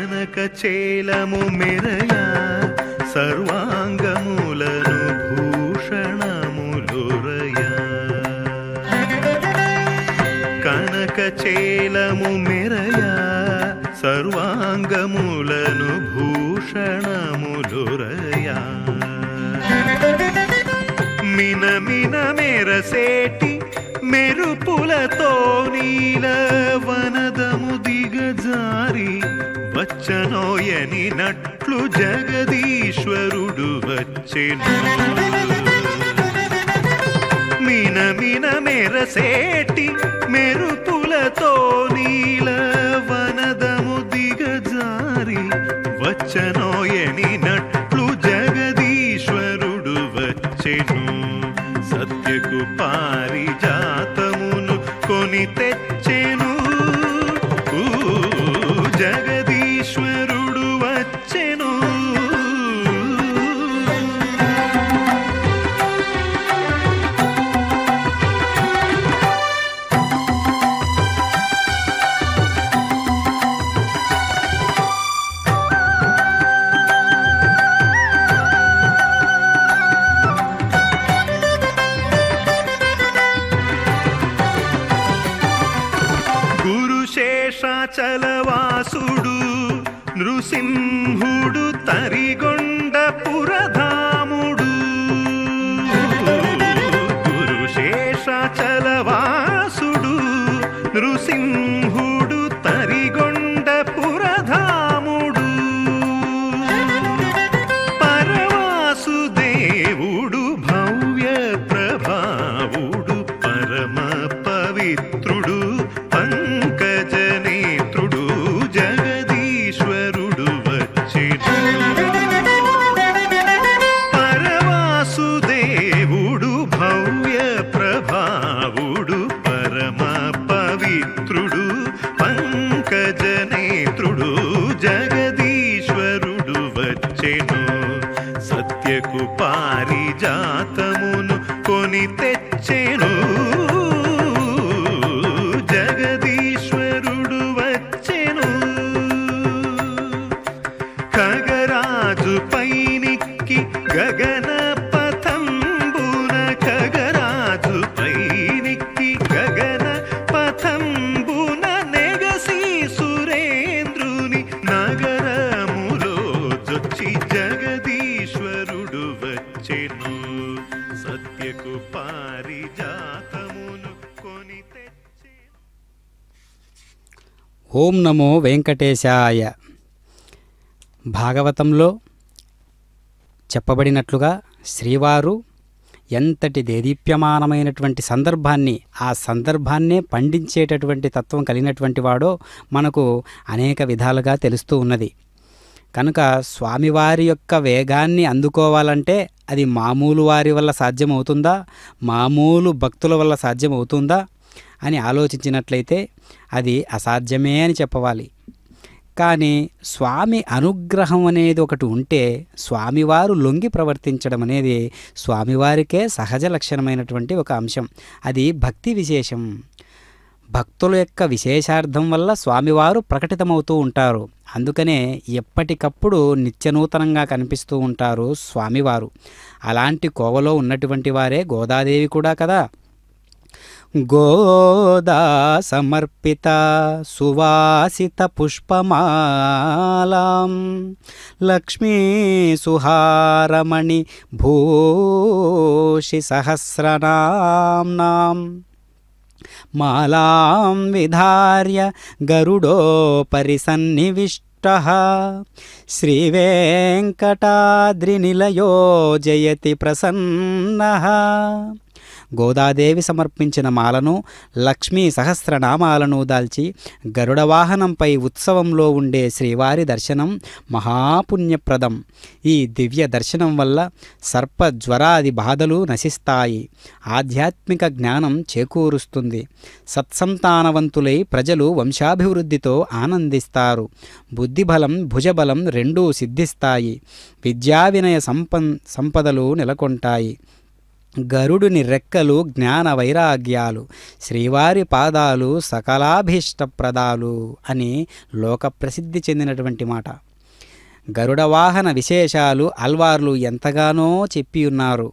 కనకచేలము మెరయ సర్వాంగములను భూషణములురయ కనకచేలము మెరయ సర్వాంగములను భూషణములురయ మినమిన మెరసేటి మెరుపులతో నీల వనదము దిగజారి వచ్చనోయని నట్లు జగదీశ్వరుడు వచ్చెను మినమిన మెరసేటి మెరుపులతో నీల వనదము దిగజారి వచ్చనోయని నట్లు జగదీశ్వరుడు వచ్చెను సత్యకు పారిజాతమును కొని తెచ్చెను జగదీశ్వరుడు వచ్చెను శేషాచలవాసుడు నృసింహుడు తరిగొండ పురధాముడు గురు శేషాచలవాసుడు నృసింహుడు తరిగొండ పురధాముడు పరవాసుదేవుడు భవ్య ప్రభావుడు పరమ పవిత్రుడు పంకజనేత్రుడు జగదీశ్వరుడు వచ్చెను పరవాసుదేవుడు భవ్య ప్రభావుడు పరమ పవిత్రుడు పంకజనేత్రుడు జగదీశ్వరుడు వచ్చెను సత్యకు పారిజాతమును కొని తెచ్చెను జగదీశ్వరుడు వచ్చెను ఖగరాజు పైనిక్కి గగన పథంబున ఖగరాజు పైనిక్కి గగన పథంబున నెగసి సురేంద్రుని నగరములో జొచ్చి జగదీశ్వరుడు వచ్చెను సత్యకు పారిజాతమును కొని తెచ్చెను ఓం నమో వెంకటేశాయ. భాగవతంలో చెప్పబడినట్లుగా శ్రీవారు ఎంతటి దేదీప్యమానమైనటువంటి సందర్భాన్ని, ఆ సందర్భాన్నే పండించేటటువంటి తత్వం కలిగినటువంటి వాడో మనకు అనేక విధాలుగా తెలుస్తూ ఉన్నది. కనుక స్వామివారి యొక్క వేగాన్ని అందుకోవాలంటే అది మామూలు వారి వల్ల సాధ్యమవుతుందా, మామూలు భక్తుల వల్ల సాధ్యమవుతుందా అని ఆలోచించినట్లయితే అది అసాధ్యమే అని చెప్పవాలి. కానీ స్వామి అనుగ్రహం అనేది ఒకటి ఉంటే స్వామివారు లొంగి ప్రవర్తించడం అనేది స్వామివారికే సహజ లక్షణమైనటువంటి ఒక అంశం. అది భక్తి విశేషం. భక్తుల యొక్క విశేషార్థం వల్ల స్వామివారు ప్రకటితమవుతూ ఉంటారు. అందుకనే ఎప్పటికప్పుడు నిత్యనూతనంగా కనిపిస్తూ ఉంటారు స్వామివారు. అలాంటి కోవలో ఉన్నటువంటి వారే గోదాదేవి కూడా కదా. గోదా సమర్పిత సువాసిత పుష్పమాలాం లక్ష్మీ సుహారమణి భూషి సహస్రనామ్నాం మాలాం విధార్య గరుడోపరి సన్నివిష్టః శ్రీవేంకటాద్రినిలయో జయతి ప్రసన్నః. గోదాదేవి సమర్పించిన మాలను, లక్ష్మీ సహస్రనామాలను దాల్చి గరుడ వాహనంపై ఉత్సవంలో ఉండే శ్రీవారి దర్శనం మహాపుణ్యప్రదం. ఈ దివ్య దర్శనం వల్ల సర్పజ్వరాది బాధలు నశిస్తాయి. ఆధ్యాత్మిక జ్ఞానం చేకూరుస్తుంది. సత్సంతానవంతులై ప్రజలు వంశాభివృద్ధితో ఆనందిస్తారు. బుద్ధిబలం భుజబలం రెండూ సిద్ధిస్తాయి. విద్యా వినయ సంపదలు నెలకొంటాయి. గరుడుని రెక్కలు జ్ఞాన వైరాగ్యాలు, శ్రీవారి పాదాలు సకలాభీష్టప్రదాలు అని లోకప్రసిద్ధి చెందినటువంటి మాట. గరుడ వాహన విశేషాలు అల్వార్లు ఎంతగానో చెప్పి ఉన్నారు.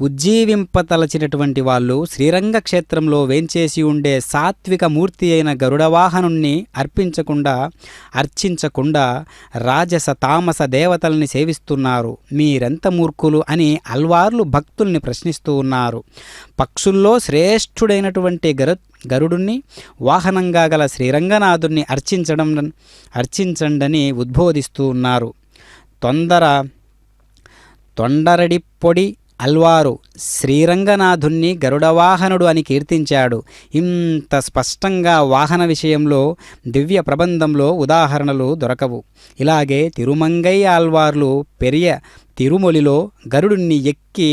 ఉజ్జీవింపతలచినటువంటి వాళ్ళు శ్రీరంగ క్షేత్రంలో వేంచేసి ఉండే సాత్విక మూర్తి అయిన గరుడవాహనుణ్ణి అర్చించకుండా రాజస తామస దేవతల్ని సేవిస్తున్నారు. మీరెంత మూర్ఖులు అని అల్వార్లు భక్తుల్ని ప్రశ్నిస్తూ ఉన్నారు. పక్షుల్లో శ్రేష్ఠుడైనటువంటి గరుడుని వాహనంగా గల శ్రీరంగనాథుణ్ణి అర్చించండని ఉద్బోధిస్తూ ఉన్నారు. తొండరడిప్పొడి అల్వారు శ్రీరంగనాథుణ్ణి గరుడవాహనుడు అని కీర్తించాడు. ఇంత స్పష్టంగా వాహన విషయంలో దివ్య ప్రబంధంలో ఉదాహరణలు దొరకవు. ఇలాగే తిరుమంగై ఆల్వార్లు పెరియ తిరుమొలిలో గరుడుని ఎక్కి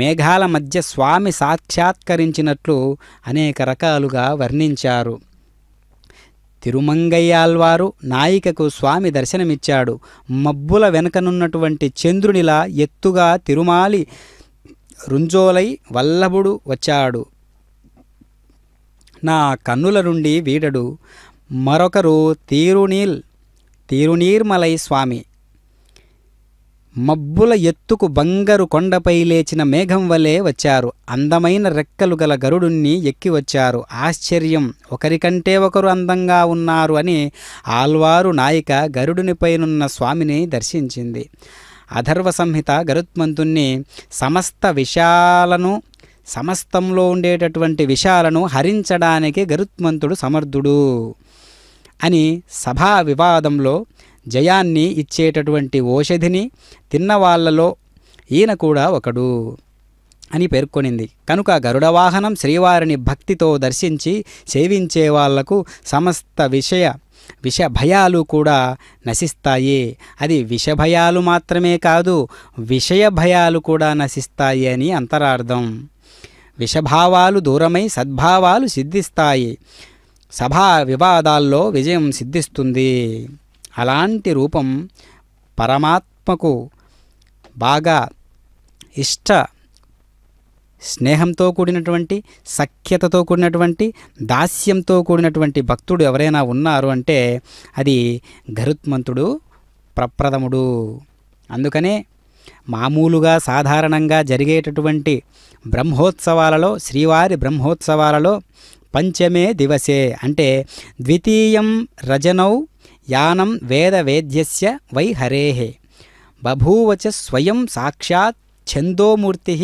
మేఘాల మధ్య స్వామి సాక్షాత్కరించినట్లు అనేక రకాలుగా వర్ణించారు. తిరుమంగయ్యాల్వారు నాయికకు స్వామి దర్శనమిచ్చాడు. మబ్బుల వెనుకనున్నటువంటి చంద్రునిలా ఎత్తుగా తిరుమాలి రుంజోలై వల్లభుడు వచ్చాడు. నా కన్నుల నుండి వీడడు. మరొకరు తీరునీర్మలై స్వామి మబ్బుల ఎత్తుకు బంగారు కొండపై లేచిన మేఘం వలె వచ్చారు. అందమైన రెక్కలు గల గరుడుణ్ణి ఎక్కి వచ్చారు. ఆశ్చర్యం, ఒకరికంటే ఒకరు అందంగా ఉన్నారు అని ఆల్వారు నాయిక గరుడునిపైనున్న స్వామిని దర్శించింది. అథర్వ సంహిత గరుత్మంతుణ్ణి సమస్తంలో ఉండేటటువంటి విషాలను హరించడానికి గరుత్మంతుడు సమర్థుడు అని సభా వివాదంలో జయాన్ని ఇచ్చేటటువంటి ఓషధిని తిన్నవాళ్లలో ఈయన కూడా ఒకడు అని పేర్కొనింది. కనుక గరుడవాహనం శ్రీవారిని భక్తితో దర్శించి సేవించే వాళ్లకు సమస్త విష భయాలు కూడా నశిస్తాయి. అది విషభయాలు మాత్రమే కాదు, విషయ భయాలు కూడా నశిస్తాయి అని అంతరార్థం. విషభావాలు దూరమై సద్భావాలు సిద్ధిస్తాయి. సభా వివాదాల్లో విజయం సిద్ధిస్తుంది. అలాంటి రూపం పరమాత్మకు బాగా స్నేహంతో కూడినటువంటి, సఖ్యతతో కూడినటువంటి, దాస్యంతో కూడినటువంటి భక్తుడు ఎవరైనా ఉన్నారు అంటే అది గరుత్మంతుడు ప్రప్రథముడు. అందుకనే మామూలుగా సాధారణంగా జరిగేటటువంటి బ్రహ్మోత్సవాలలో, శ్రీవారి బ్రహ్మోత్సవాలలో పంచమే దివసే అంటే ద్వితీయం రజనౌ యానం వేదవేద్యస్య వై హరేః బభూవచ స్వయం సాక్షాత్ ఛందోమూర్తి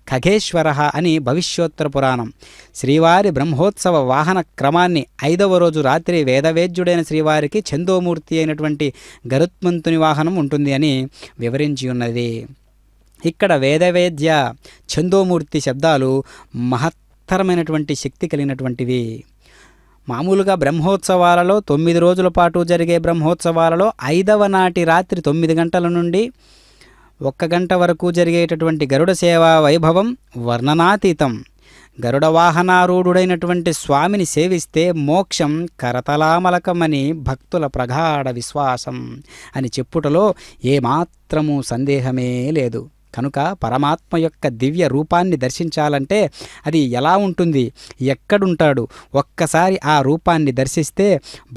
ఖగేశ్వర అని భవిష్యోత్తర పురాణం. శ్రీవారి బ్రహ్మోత్సవ వాహన క్రమాన్ని 5వ రోజు రాత్రి వేదవేద్యుడైన శ్రీవారికి ఛందోమూర్తి అయినటువంటి గరుత్మంతుని వాహనం ఉంటుంది అని వివరించి ఉన్నది. ఇక్కడ వేదవేద్య ఛందోమూర్తి శబ్దాలు మహత్తరమైనటువంటి శక్తి కలిగినటువంటివి. మామూలుగా బ్రహ్మోత్సవాలలో 9 రోజుల పాటు జరిగే బ్రహ్మోత్సవాలలో 5వ నాటి రాత్రి 9 గంటల నుండి 1 గంట వరకు జరిగేటటువంటి గరుడ సేవా వైభవం వర్ణనాతీతం. గరుడ వాహనారూఢుడైనటువంటి స్వామిని సేవిస్తే మోక్షం కరతలామలకమని భక్తుల ప్రగాఢ విశ్వాసం అని చెప్పుటలో ఏమాత్రము సందేహమే లేదు. కనుక పరమాత్మ యొక్క దివ్య రూపాన్ని దర్శించాలంటే అది ఎలా ఉంటుంది, ఎక్కడుంటాడు, ఒక్కసారి ఆ రూపాన్ని దర్శిస్తే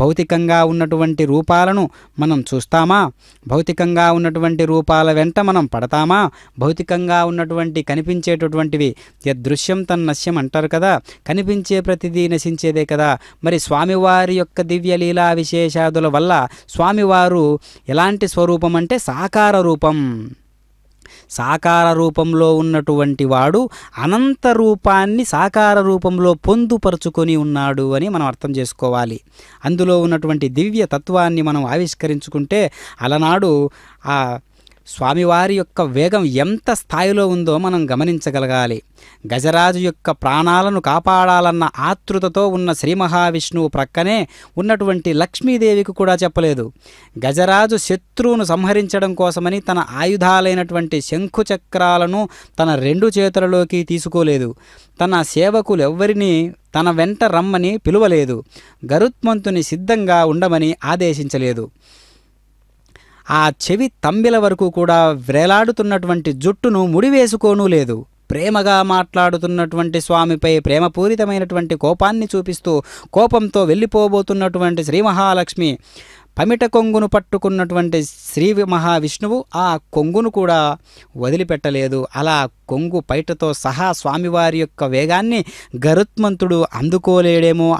భౌతికంగా ఉన్నటువంటి రూపాలను మనం చూస్తామా, భౌతికంగా ఉన్నటువంటి రూపాల వెంట మనం పడతామా, భౌతికంగా ఉన్నటువంటి కనిపించేటటువంటివి యదృశ్యం తన్నశ్యం అంటారు కదా, కనిపించే ప్రతిదీ నశించేదే కదా. మరి స్వామివారి యొక్క దివ్య లీలా విశేషాదుల వల్ల స్వామివారు ఎలాంటి స్వరూపం అంటే సాకార రూపం. సాకార రూపంలో ఉన్నటువంటి వాడు అనంత రూపాన్ని సాకార రూపంలో పొందుపరుచుకొని ఉన్నాడు అని మనం అర్థం చేసుకోవాలి. అందులో ఉన్నటువంటి దివ్య తత్వాన్ని మనం ఆవిష్కరించుకుంటే అలనాడు ఆ స్వామివారి యొక్క వేగం ఎంత స్థాయిలో ఉందో మనం గమనించగలగాలి. గజరాజు యొక్క ప్రాణాలను కాపాడాలన్న ఆతృతతో ఉన్న శ్రీ మహావిష్ణువు ప్రక్కనే ఉన్నటువంటి లక్ష్మీదేవికి కూడా చెప్పలేదు. గజరాజు శత్రువును సంహరించడం కోసమని తన ఆయుధాలైనటువంటి శంఖుచక్రాలను తన 2 చేతులలోకి తీసుకోలేదు. తన సేవకులెవ్వరినీ తన వెంట రమ్మని పిలువలేదు. గరుత్మంతుని సిద్ధంగా ఉండమని ఆదేశించలేదు. ఆ చెవి తంబిల వరకు కూడా వ్రేలాడుతున్నటువంటి జుట్టును ముడివేసుకోనూ లేదు. ప్రేమగా మాట్లాడుతున్నటువంటి స్వామిపై ప్రేమపూరితమైనటువంటి కోపాన్ని చూపిస్తూ కోపంతో వెళ్ళిపోబోతున్నటువంటి శ్రీ మహాలక్ష్మి పమిట కొంగును పట్టుకున్నటువంటి శ్రీ మహావిష్ణువు ఆ కొంగును కూడా వదిలిపెట్టలేదు. అలా కొంగు పైటతో సహా స్వామివారి యొక్క వేగాన్ని గరుత్మంతుడు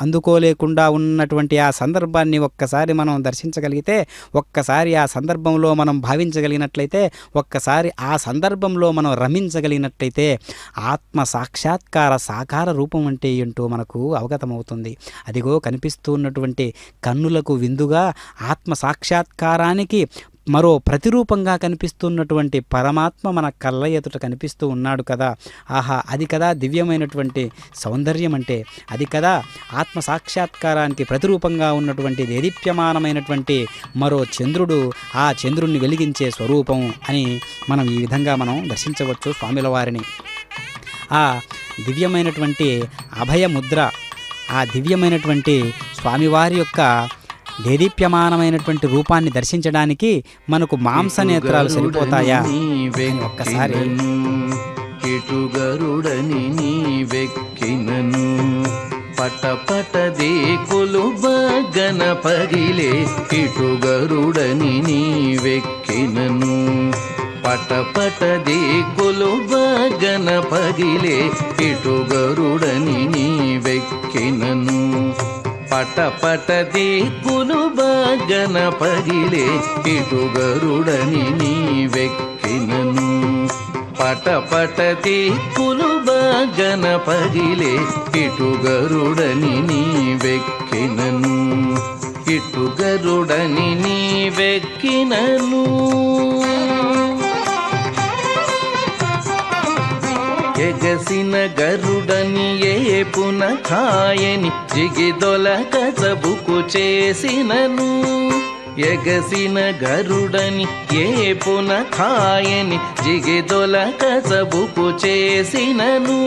అందుకోలేకుండా ఉన్నటువంటి ఆ సందర్భాన్ని ఒక్కసారి మనం దర్శించగలిగితే, ఒక్కసారి ఆ సందర్భంలో మనం భావించగలిగినట్లయితే, ఒక్కసారి ఆ సందర్భంలో మనం రమించగలిగినట్లయితే ఆత్మ సాక్షాత్కార సాకార రూపం అంటే ఏంటో మనకు అవగతమవుతుంది. అదిగో కనిపిస్తూ ఉన్నటువంటి కన్నులకు విందుగా ఆత్మ సాక్షాత్కారానికి మరో ప్రతిరూపంగా కనిపిస్తున్నటువంటి పరమాత్మ మన కళ్ళ ఎదుట కనిపిస్తూ ఉన్నాడు కదా. ఆహా, అది కదా దివ్యమైనటువంటి సౌందర్యం అంటే, అది కదా ఆత్మ సాక్షాత్కారానికి ప్రతిరూపంగా ఉన్నటువంటి దేదీప్యమానమైనటువంటి మరో చంద్రుడు, ఆ చంద్రుణ్ణి వెలిగించే స్వరూపం అని మనం ఈ విధంగా మనం దర్శించవచ్చు స్వామిల వారిని. ఆ దివ్యమైనటువంటి అభయముద్ర, ఆ దివ్యమైనటువంటి స్వామివారి యొక్క దేదీప్యమానమైనటువంటి రూపాన్ని దర్శించడానికి మనకు మాంసనేత్రాలు సరిపోతాయా? ఒక్కసారి కిటుగరుడని నీవెక్కినను పటపట దేకులు బగన పగిలే కిటుగరుడని నీవెక్కినను పటపట దేకులు బగన పగిలే కిటుగరుడని నీవెక్కినను పటపట దిక్కులు బగన పగిలే కిటుగరుడని నీవెక్కినను పటపట దిక్కులు బగన పగిలే కిటుగరుడని నీవెక్కినను కిటుగరుడని నీవెక్కినను ఎగసిన గరుడని ఏపున ఖాయని జిగిదొలక చబుకు చేసినను ఎగసిన గరుడని ఏపున ఖాయని జిగిదొలక చబుకు చేసినను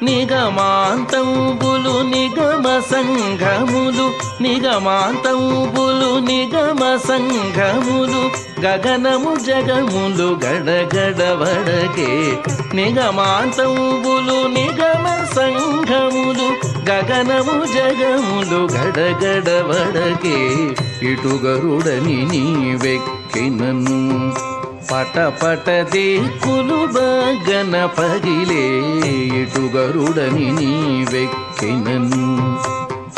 నిగమాంతంబులు నిగమ సంఘములు నిగమాంతంబులు నిగమ సంఘములు గగనము జగములు గడగడవడకే నిగమాంతంబులు నిగమ సంఘములు గగనము జగములు గడగడవడకే ఇటుగరుడని నీవెక్కినను పటపట దిక్కులు బగన పగిలే ఇటుగరుడని నీవెక్కినను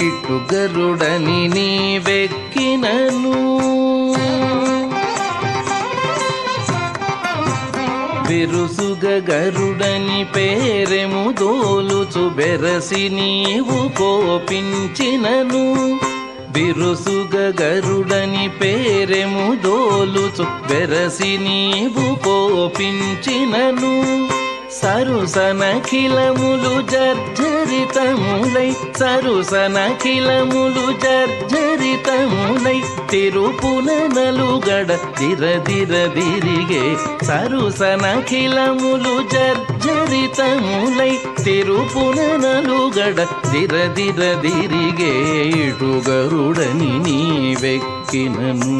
ఇటుగరుడని నీవెక్కినను బిరుసుగ గరుడని పేరెము దోలుచు బెరసి నీవు కోపించినను బిరుసుగ గరుడని పేరెము దోలుచు బెరసి నీవు కోపించినను సరుసనఖిలములు జర్జరితములై సరుసనఖిలములు జర్జరితములై తిరుపున నలుగడ దిరదిరదిరిగే సరుసనఖిలములు జర్జరితములై తిరుపున నలుగడ దిరదిరదిరిగే ఇటు గరుడని నీవెక్కినను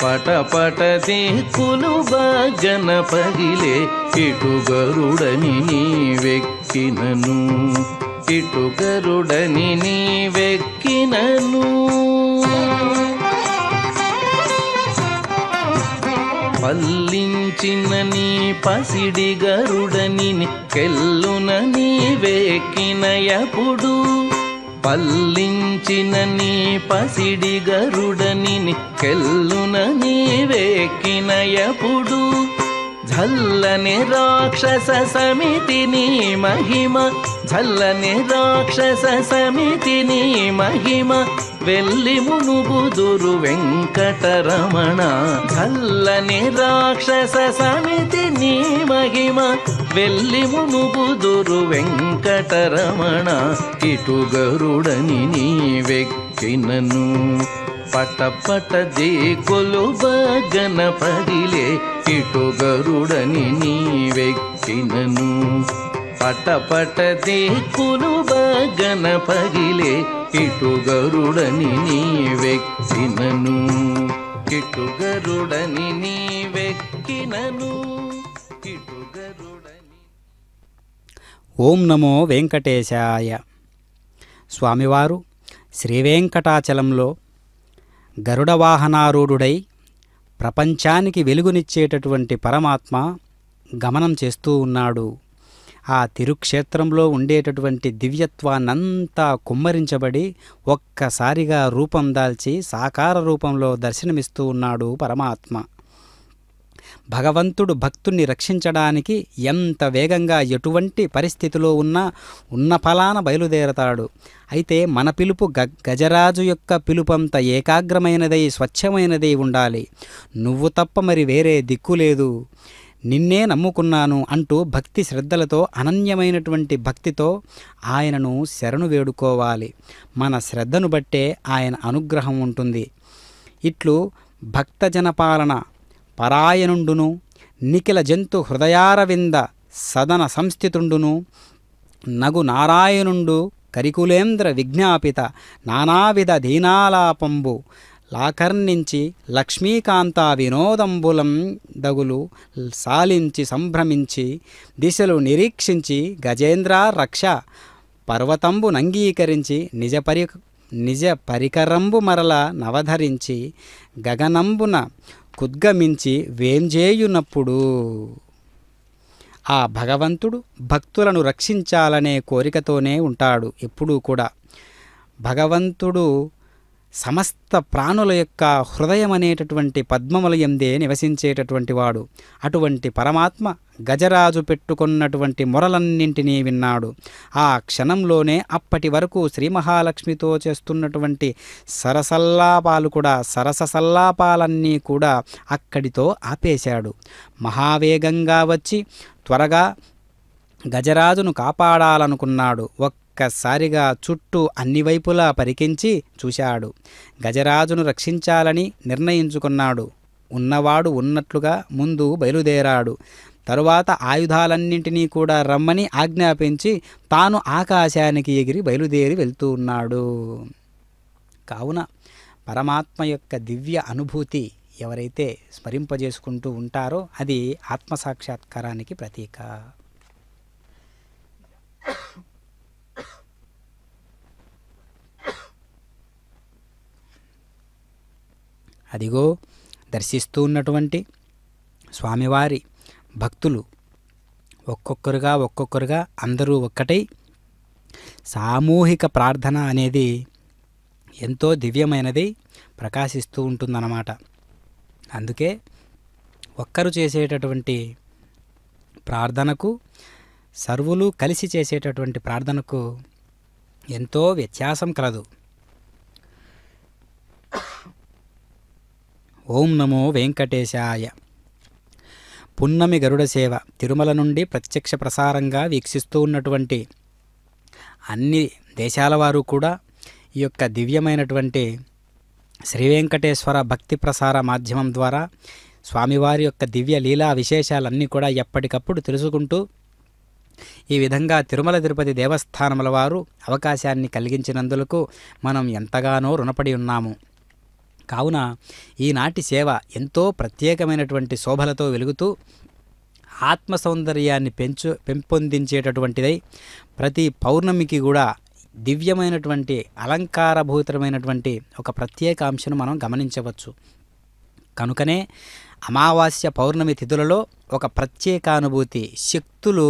పటపట దిక్కులు బాగన పగిలే ఇటు గరుడని నీవెక్కినను ఇటు గరుడని నీవెక్కినను పల్లించిన నీ పసిడి గరుడని కెల్లున నీవెక్కినయపుడు పల్లించిన నీ పసిడి గరుడని కెల్లున నీవెక్కినయపుడు झल्लने राक्षस समिति नी महिम झल्लने राक्षस समिति नी महिम వెల్లి మునుగుదురు వెంకటరమణ झल्लने రాక్షస సమితి నీ మహిమ వెల్లి మునుగుదురు వెంకటరమణ ఇటు గరుడని నీవెక్కినను పటపట దిక్కులు బాగన పగిలే ఇటు గరుడని నీవెక్కినను పటపట దిక్కులు బాగన పగిలే ఇటు గరుడని నీవెక్కినను ఇటు గరుడని నీవెక్కినను ఇటు గరుడని. ఓం నమో వెంకటేశాయ. స్వామివారు శ్రీవేంకటాచలంలో గరుడవాహనారూఢుడై ప్రపంచానికి వెలుగునిచ్చేటటువంటి పరమాత్మ గమనం చేస్తూ ఉన్నాడు. ఆ తిరుక్షేత్రంలో ఉండేటటువంటి దివ్యత్వాన్నంతా కుమ్మరించబడి ఒక్కసారిగా రూపం దాల్చి సాకార రూపంలో దర్శనమిస్తూ ఉన్నాడు పరమాత్మ. భగవంతుడు భక్తుణ్ణి రక్షించడానికి ఎంత వేగంగా ఎటువంటి పరిస్థితిలో ఉన్నా ఉన్న ఫలాన బయలుదేరతాడు. అయితే మన పిలుపు గజరాజు యొక్క పిలుపంత ఏకాగ్రమైనదై స్వచ్ఛమైనదై ఉండాలి. నువ్వు తప్ప మరి వేరే దిక్కు లేదు, నిన్నే నమ్ముకున్నాను అంటూ భక్తి శ్రద్ధలతో అనన్యమైనటువంటి భక్తితో ఆయనను శరణు వేడుకోవాలి. మన శ్రద్ధను బట్టే ఆయన అనుగ్రహం ఉంటుంది. ఇట్లు భక్తజనపాలన పరాయణుండును నిఖిల జంతు హృదయారవింద సదన సంస్థితుండును నగు నారాయణుండు కరికులేంద్ర విజ్ఞాపిత నానావిధ దీనాలాపంబు లాకర్నించి లక్ష్మీకాంత వినోదంబులం దగులు సాలించి సంభ్రమించి దిశలు నిరీక్షించి గజేంద్ర రక్ష పర్వతంబు నంగీకరించి నిజ పరికరంబు మరల నవధరించి గగనంబున కుద్గమించి వేంజేయునప్పుడు ఆ భగవంతుడు భక్తులను రక్షించాలనే కోరికతోనే ఉంటాడు ఎప్పుడూ కూడా. భగవంతుడు సమస్త ప్రాణుల యొక్క హృదయం అనేటటువంటి పద్మములయందే నివసించేటటువంటి వాడు. అటువంటి పరమాత్మ గజరాజు పెట్టుకున్నటువంటి మొరలన్నింటినీ విన్నాడు. ఆ క్షణంలోనే అప్పటి వరకు శ్రీ మహాలక్ష్మితో చేస్తున్నటువంటి సరసల్లాపాలు కూడా సరసల్లాపాలన్నీ కూడా అక్కడితో ఆపేశాడు. మహావేగంగా వచ్చి త్వరగా గజరాజును కాపాడాలనుకున్నాడు. ఒక్కసారిగా చుట్టూ అన్ని వైపులా పరికించి చూశాడు. గజరాజును రక్షించాలని నిర్ణయించుకున్నాడు. ఉన్నవాడు ఉన్నట్లుగా ముందు బయలుదేరాడు. తరువాత ఆయుధాలన్నింటినీ కూడా రమ్మని ఆజ్ఞాపించి తాను ఆకాశానికి ఎగిరి బయలుదేరి వెళ్తూ ఉన్నాడు. కావున పరమాత్మ యొక్క దివ్య అనుభూతి ఎవరైతే స్మరింపజేసుకుంటూ ఉంటారో అది ఆత్మసాక్షాత్కారానికి ప్రతీక. అదిగో దర్శిస్తూ ఉన్నటువంటి స్వామివారి భక్తులు ఒక్కొక్కరుగా అందరూ ఒక్కటై సామూహిక ప్రార్థన అనేది ఎంతో దివ్యమైనది ప్రకాశిస్తూ ఉంటుందన్నమాట. అందుకే ఒక్కరు చేసేటటువంటి ప్రార్థనకు సర్వులు కలిసి చేసేటటువంటి ప్రార్థనకు ఎంతో వ్యత్యాసం కలదు. ఓం నమో వెంకటేశాయ. పున్నమి గరుడ సేవ తిరుమల నుండి ప్రత్యక్ష ప్రసారంగా వీక్షిస్తూ ఉన్నటువంటి అన్ని దేశాల వారు కూడా ఈ యొక్క దివ్యమైనటువంటి శ్రీ వెంకటేశ్వర భక్తి ప్రసార మాధ్యమం ద్వారా స్వామివారి యొక్క దివ్య లీలా విశేషాలన్నీ కూడా ఎప్పటికప్పుడు తెలుసుకుంటూ ఈ విధంగా తిరుమల తిరుపతి దేవస్థానముల వారు అవకాశాన్ని కలిగించినందులకు మనం ఎంతగానో రుణపడి ఉన్నాము. కావున ఈనాటి సేవ ఎంతో ప్రత్యేకమైనటువంటి శోభలతో వెలుగుతూ ఆత్మ సౌందర్యాన్ని పెంపొందించేటటువంటిదై ప్రతి పౌర్ణమికి కూడా దివ్యమైనటువంటి అలంకారభూతమైనటువంటి ఒక ప్రత్యేక అంశను మనం గమనించవచ్చు. కనుకనే అమావాస్య పౌర్ణమి తిథులలో ఒక ప్రత్యేకానుభూతి, శక్తులు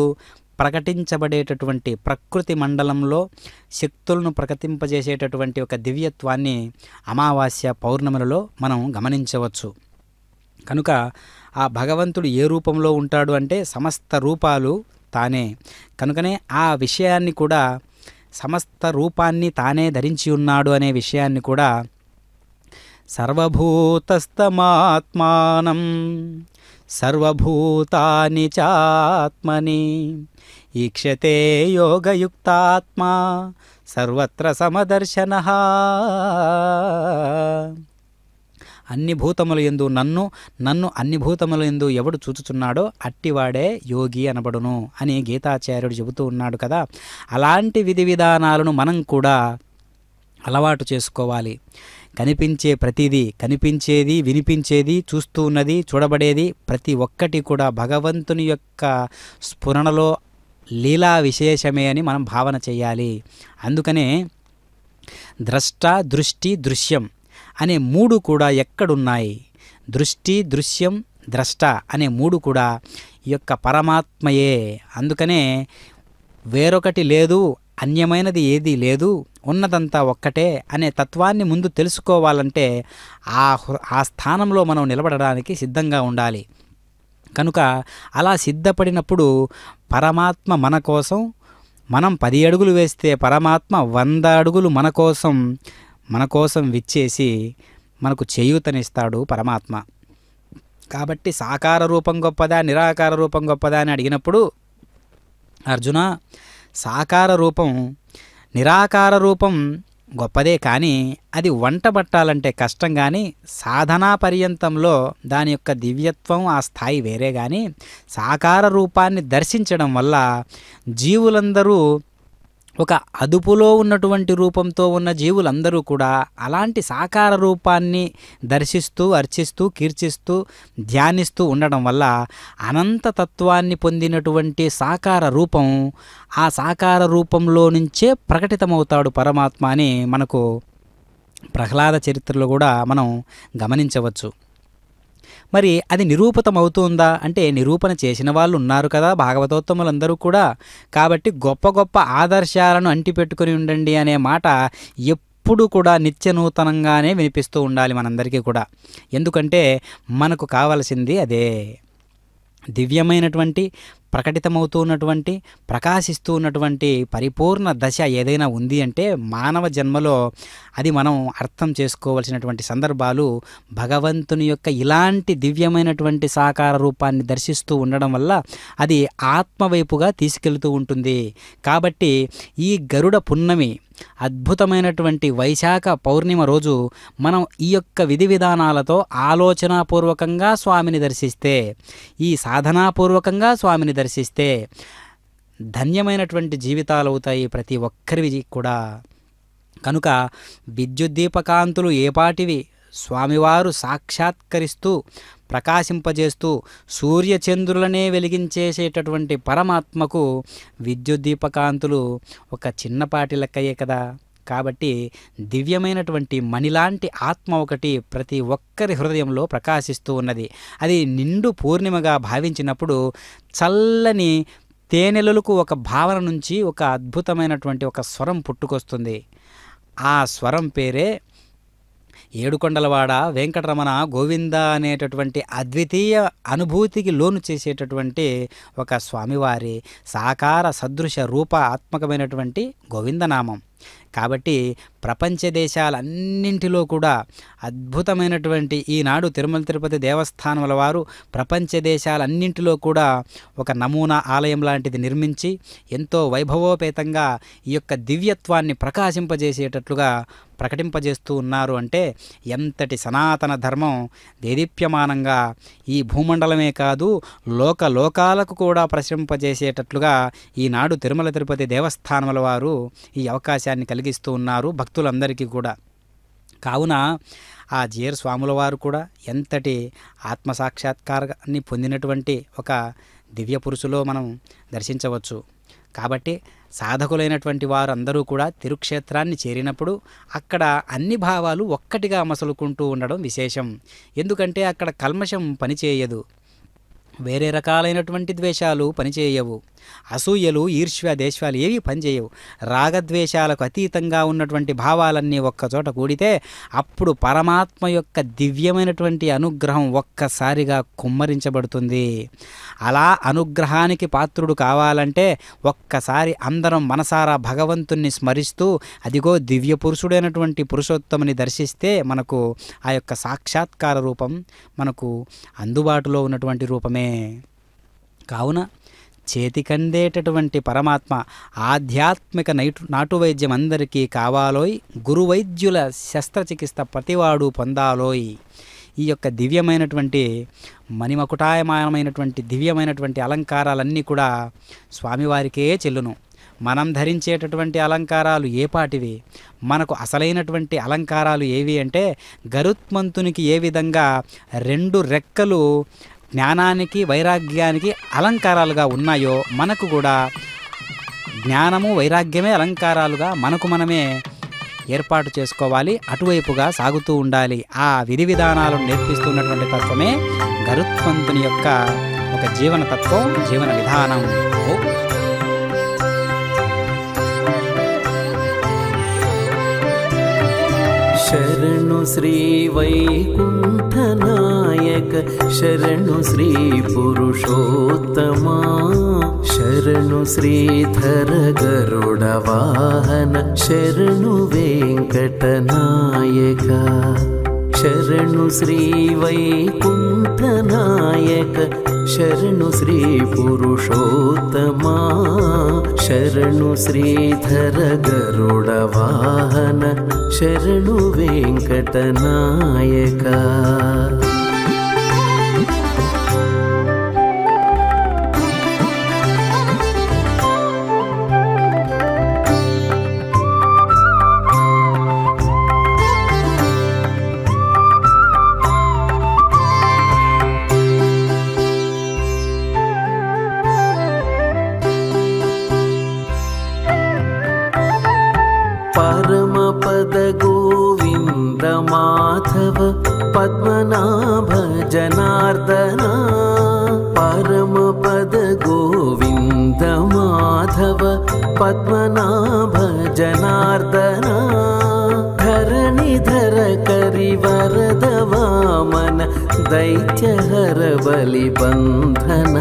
ప్రకటించబడేటటువంటి ప్రకృతి మండలంలో శక్తులను ప్రకటింపజేసేటటువంటి ఒక దివ్యత్వాన్ని అమావాస్య పౌర్ణములలో మనం గమనించవచ్చు. కనుక ఆ భగవంతుడు ఏ రూపంలో ఉంటాడు అంటే సమస్త రూపాలు తానే. కనుకనే ఆ విషయాన్ని కూడా సమస్త రూపాన్ని తానే ధరించి ఉన్నాడు అనే విషయాన్ని కూడా సర్వభూతస్తమాత్మానం సర్వభూతాని చాత్మని ఈక్షతే యోగయుక్తాత్మా సర్వత్ర సమదర్శనః. అన్ని భూతముల యందు నన్ను అన్ని భూతముల యందు ఎవడు చూచుచున్నాడో అట్టివాడే యోగి అనబడును అని గీతాచార్యుడు చెబుతూ ఉన్నాడు కదా. అలాంటి విధి విధానాలను మనం కూడా అలవాటు చేసుకోవాలి. కనిపించే ప్రతిదీ, కనిపించేది, వినిపించేది, చూస్తూ ఉన్నది, చూడబడేది ప్రతి ఒక్కటి కూడా భగవంతుని యొక్క స్ఫురణలో లీలా విశేషమే అని మనం భావన చేయాలి. అందుకనే ద్రష్ట, దృష్టి, దృశ్యం అనే మూడు కూడా ఎక్కడున్నాయి? దృష్టి, దృశ్యం, ద్రష్ట అనే మూడు కూడా ఈ యొక్క పరమాత్మయే. అందుకనే వేరొకటి లేదు, అన్యమైనది ఏదీ లేదు, ఉన్నదంతా ఒక్కటే అనే తత్వాన్ని ముందు తెలుసుకోవాలంటే ఆ స్థానంలో మనం నిలబడడానికి సిద్ధంగా ఉండాలి. కనుక అలా సిద్ధపడినప్పుడు పరమాత్మ మన కోసం, మనం 10 అడుగులు వేస్తే పరమాత్మ 100 అడుగులు మన కోసం విచ్చేసి మనకు చేయూతనిస్తాడు పరమాత్మ. కాబట్టి సాకార రూపం గొప్పదా, నిరాకార రూపం గొప్పదా అని అడిగినప్పుడు అర్జున, సాకార రూపం, నిరాకార రూపం గొప్పదే, కానీ అది వంట పట్టాలంటే కష్టం. కానీ సాధనా పర్యంతంలో దాని యొక్క దివ్యత్వం, ఆ స్థాయి వేరే. కానీ సాకార రూపాన్ని దర్శించడం వల్ల జీవులందరూ ఒక అదుపులో ఉన్నటువంటి రూపంతో ఉన్న జీవులందరూ కూడా అలాంటి సాకార రూపాన్ని దర్శిస్తూ, అర్చిస్తూ, కీర్చిస్తూ, ధ్యానిస్తూ ఉండడం వల్ల అనంత తత్వాన్ని పొందినటువంటి సాకార రూపం, ఆ సాకార రూపంలో నుంచే ప్రకటితమవుతాడు పరమాత్మ అని మనకు ప్రహ్లాద చరిత్రలో కూడా మనం గమనించవచ్చు. మరి అది నిరూపితమవుతుందా అంటే నిరూపణ చేసిన వాళ్ళు ఉన్నారు కదా భాగవతోత్తములందరూ కూడా. కాబట్టి గొప్ప గొప్ప ఆదర్శాలను అంటిపెట్టుకుని ఉండండి అనే మాట ఎప్పుడు కూడా నిత్య నూతనంగానే వినిపిస్తూ ఉండాలి మనందరికీ కూడా. ఎందుకంటే మనకు కావలసింది అదే, దివ్యమైనటువంటి, ప్రకటితమవుతూ ఉన్నటువంటి, ప్రకాశిస్తూ ఉన్నటువంటి పరిపూర్ణ దశ ఏదైనా ఉంది అంటే మానవ జన్మలో అది మనం అర్థం చేసుకోవాల్సినటువంటి సందర్భాలు భగవంతుని యొక్క ఇలాంటి దివ్యమైనటువంటి సాకార రూపాన్ని దర్శిస్తూ ఉండడం వల్ల అది ఆత్మవైపుగా తీసుకెళ్తూ ఉంటుంది. కాబట్టి ఈ గరుడ పున్నమి అద్భుతమైనటువంటి వైశాఖ పౌర్ణిమ రోజు మనం ఈ యొక్క విధి విధానాలతో ఆలోచనాపూర్వకంగా స్వామిని దర్శిస్తే, ఈ సాధనాపూర్వకంగా స్వామిని దర్శిస్తే ధన్యమైనటువంటి జీవితాలు అవుతాయి ప్రతి ఒక్కరివి కూడా. కనుక విద్యుద్దీపకాంతులు ఏపాటివి స్వామివారు సాక్షాత్కరిస్తూ ప్రకాశింపజేస్తూ సూర్యచంద్రులనే వెలిగించేసేటటువంటి పరమాత్మకు విద్యుద్దీపకాంతులు ఒక చిన్నపాటి లెక్కయే కదా. కాబట్టి దివ్యమైనటువంటి మణిలాంటి ఆత్మ ఒకటి ప్రతి ఒక్కరి హృదయంలో ప్రకాశిస్తూ ఉన్నది. అది నిండు పూర్ణిమగా భావించినప్పుడు చల్లని తేనెలలకు ఒక భావన నుంచి ఒక అద్భుతమైనటువంటి ఒక స్వరం పుట్టుకొస్తుంది. ఆ స్వరం పేరే ఏడుకొండలవాడ వెంకటరమణ గోవింద అనేటటువంటి అద్వితీయ అనుభూతికి లోను చేసేటటువంటి ఒక స్వామివారి సాకార సదృశ రూప ఆత్మకమైనటువంటి గోవిందనామం. కాబట్టి ప్రపంచ దేశాలన్నింటిలో కూడా అద్భుతమైనటువంటి ఈనాడు తిరుమల తిరుపతి దేవస్థానముల వారు ప్రపంచ దేశాలన్నింటిలో కూడా ఒక నమూనా ఆలయం లాంటిది నిర్మించి ఎంతో వైభవోపేతంగా ఈ యొక్క దివ్యత్వాన్ని ప్రకాశింపజేసేటట్లుగా ప్రకటింపజేస్తూ ఉన్నారు. అంటే ఎంతటి సనాతన ధర్మం దేదీప్యమానంగా ఈ భూమండలమే కాదు లోకాలకు కూడా ప్రశంపజేసేటట్లుగా ఈనాడు తిరుమల తిరుపతి దేవస్థానముల వారు ఈ అవకాశాన్ని కలిగిస్తూ ఉన్నారు భక్తులందరికీ కూడా. కావున ఆ జీయర్ స్వాముల వారు కూడా ఎంతటి ఆత్మసాక్షాత్కారాన్ని పొందినటువంటి ఒక దివ్య పురుషులో మనం దర్శించవచ్చు. కాబట్టి సాధకులైనటువంటి వారు అందరూ కూడా తిరుక్షేత్రాన్ని చేరినప్పుడు అక్కడ అన్ని భావాలు ఒక్కటిగా మసలుకుంటూ ఉండడం విశేషం. ఎందుకంటే అక్కడ కల్మషం పనిచేయదు, వేరే రకాలైనటువంటి ద్వేషాలు పనిచేయవు, అసూయలు ఈర్ష్య దేశ్వాలు ఏవి పనిచేయవు. రాగద్వేషాలకు అతీతంగా ఉన్నటువంటి భావాలన్నీ ఒక్కచోట కూడితే అప్పుడు పరమాత్మ యొక్క దివ్యమైనటువంటి అనుగ్రహం ఒక్కసారిగా కుమ్మరించబడుతుంది. అలా అనుగ్రహానికి పాత్రుడు కావాలంటే ఒక్కసారి అందరం మనసారా భగవంతుణ్ణి స్మరిస్తూ అదిగో దివ్య పురుషుడైనటువంటి పురుషోత్తముని దర్శిస్తే మనకు ఆ యొక్క సాక్షాత్కార రూపం మనకు అందుబాటులో ఉన్నటువంటి రూపమే. కావున చేతికందేటటువంటి పరమాత్మ ఆధ్యాత్మిక నాటు వైద్యం అందరికీ కావాలోయ్, గురువైద్యుల శస్త్రచికిత్స ప్రతివాడు పొందాలోయ్. ఈ యొక్క దివ్యమైనటువంటి మణిమకుటాయమానమైనటువంటి దివ్యమైనటువంటి అలంకారాలన్నీ కూడా స్వామివారికే చెల్లును. మనం ధరించేటటువంటి అలంకారాలు ఏపాటివి? మనకు అసలైనటువంటి అలంకారాలు ఏవి అంటే గరుత్మంతునికి ఏ విధంగా 2 రెక్కలు జ్ఞానానికి వైరాగ్యానికి అలంకారాలుగా ఉన్నాయో మనకు కూడా జ్ఞానము వైరాగ్యమే అలంకారాలుగా మనకు మనమే ఏర్పాటు చేసుకోవాలి, అటువైపుగా సాగుతూ ఉండాలి. ఆ విధి విధానాలను నేర్పిస్తున్నటువంటి తత్వమే గరుత్మంతుని యొక్క ఒక జీవన తత్వం, జీవన విధానం. శరణు శ్రీ వైకుంఠనాయక, శరణు శ్రీ పురుషోత్తమా, శరణు శ్రీధర గరుడ వాహన, శరణు వెంకటనాయక. శరణు శ్రీ వైకుంఠనాయక, శరణు శ్రీ పురుషోత్తమా, శరణు శ్రీధర గరుడ వాహన, శరణు వెంకటనాయక. పరమపద గోవింద మాధవ పద్మనాభ జనార్దన, పరమపద గోవింద మాధవ పద్మనాభ జనార్దన, ధరణిధర కరివరద వామన దైత్యహర బలిబంధన,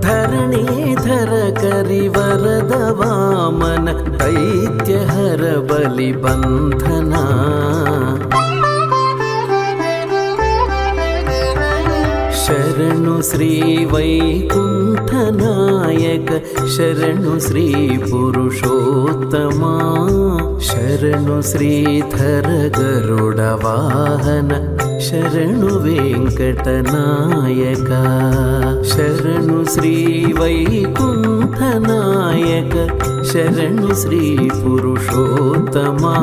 ధరణిధర కరివరద వామన దైత్యహర బలిబంధన. శరణు శ్రీ వైకుంఠనాయక, శరణు శ్రీ పురుషోత్తమా, శరణు శ్రీధర గరుడ వాహన, శరణు వెంకటనాయక. శరణు శ్రీ వైకుంఠనాయక, శరణు శ్రీ పురుషోత్తమా.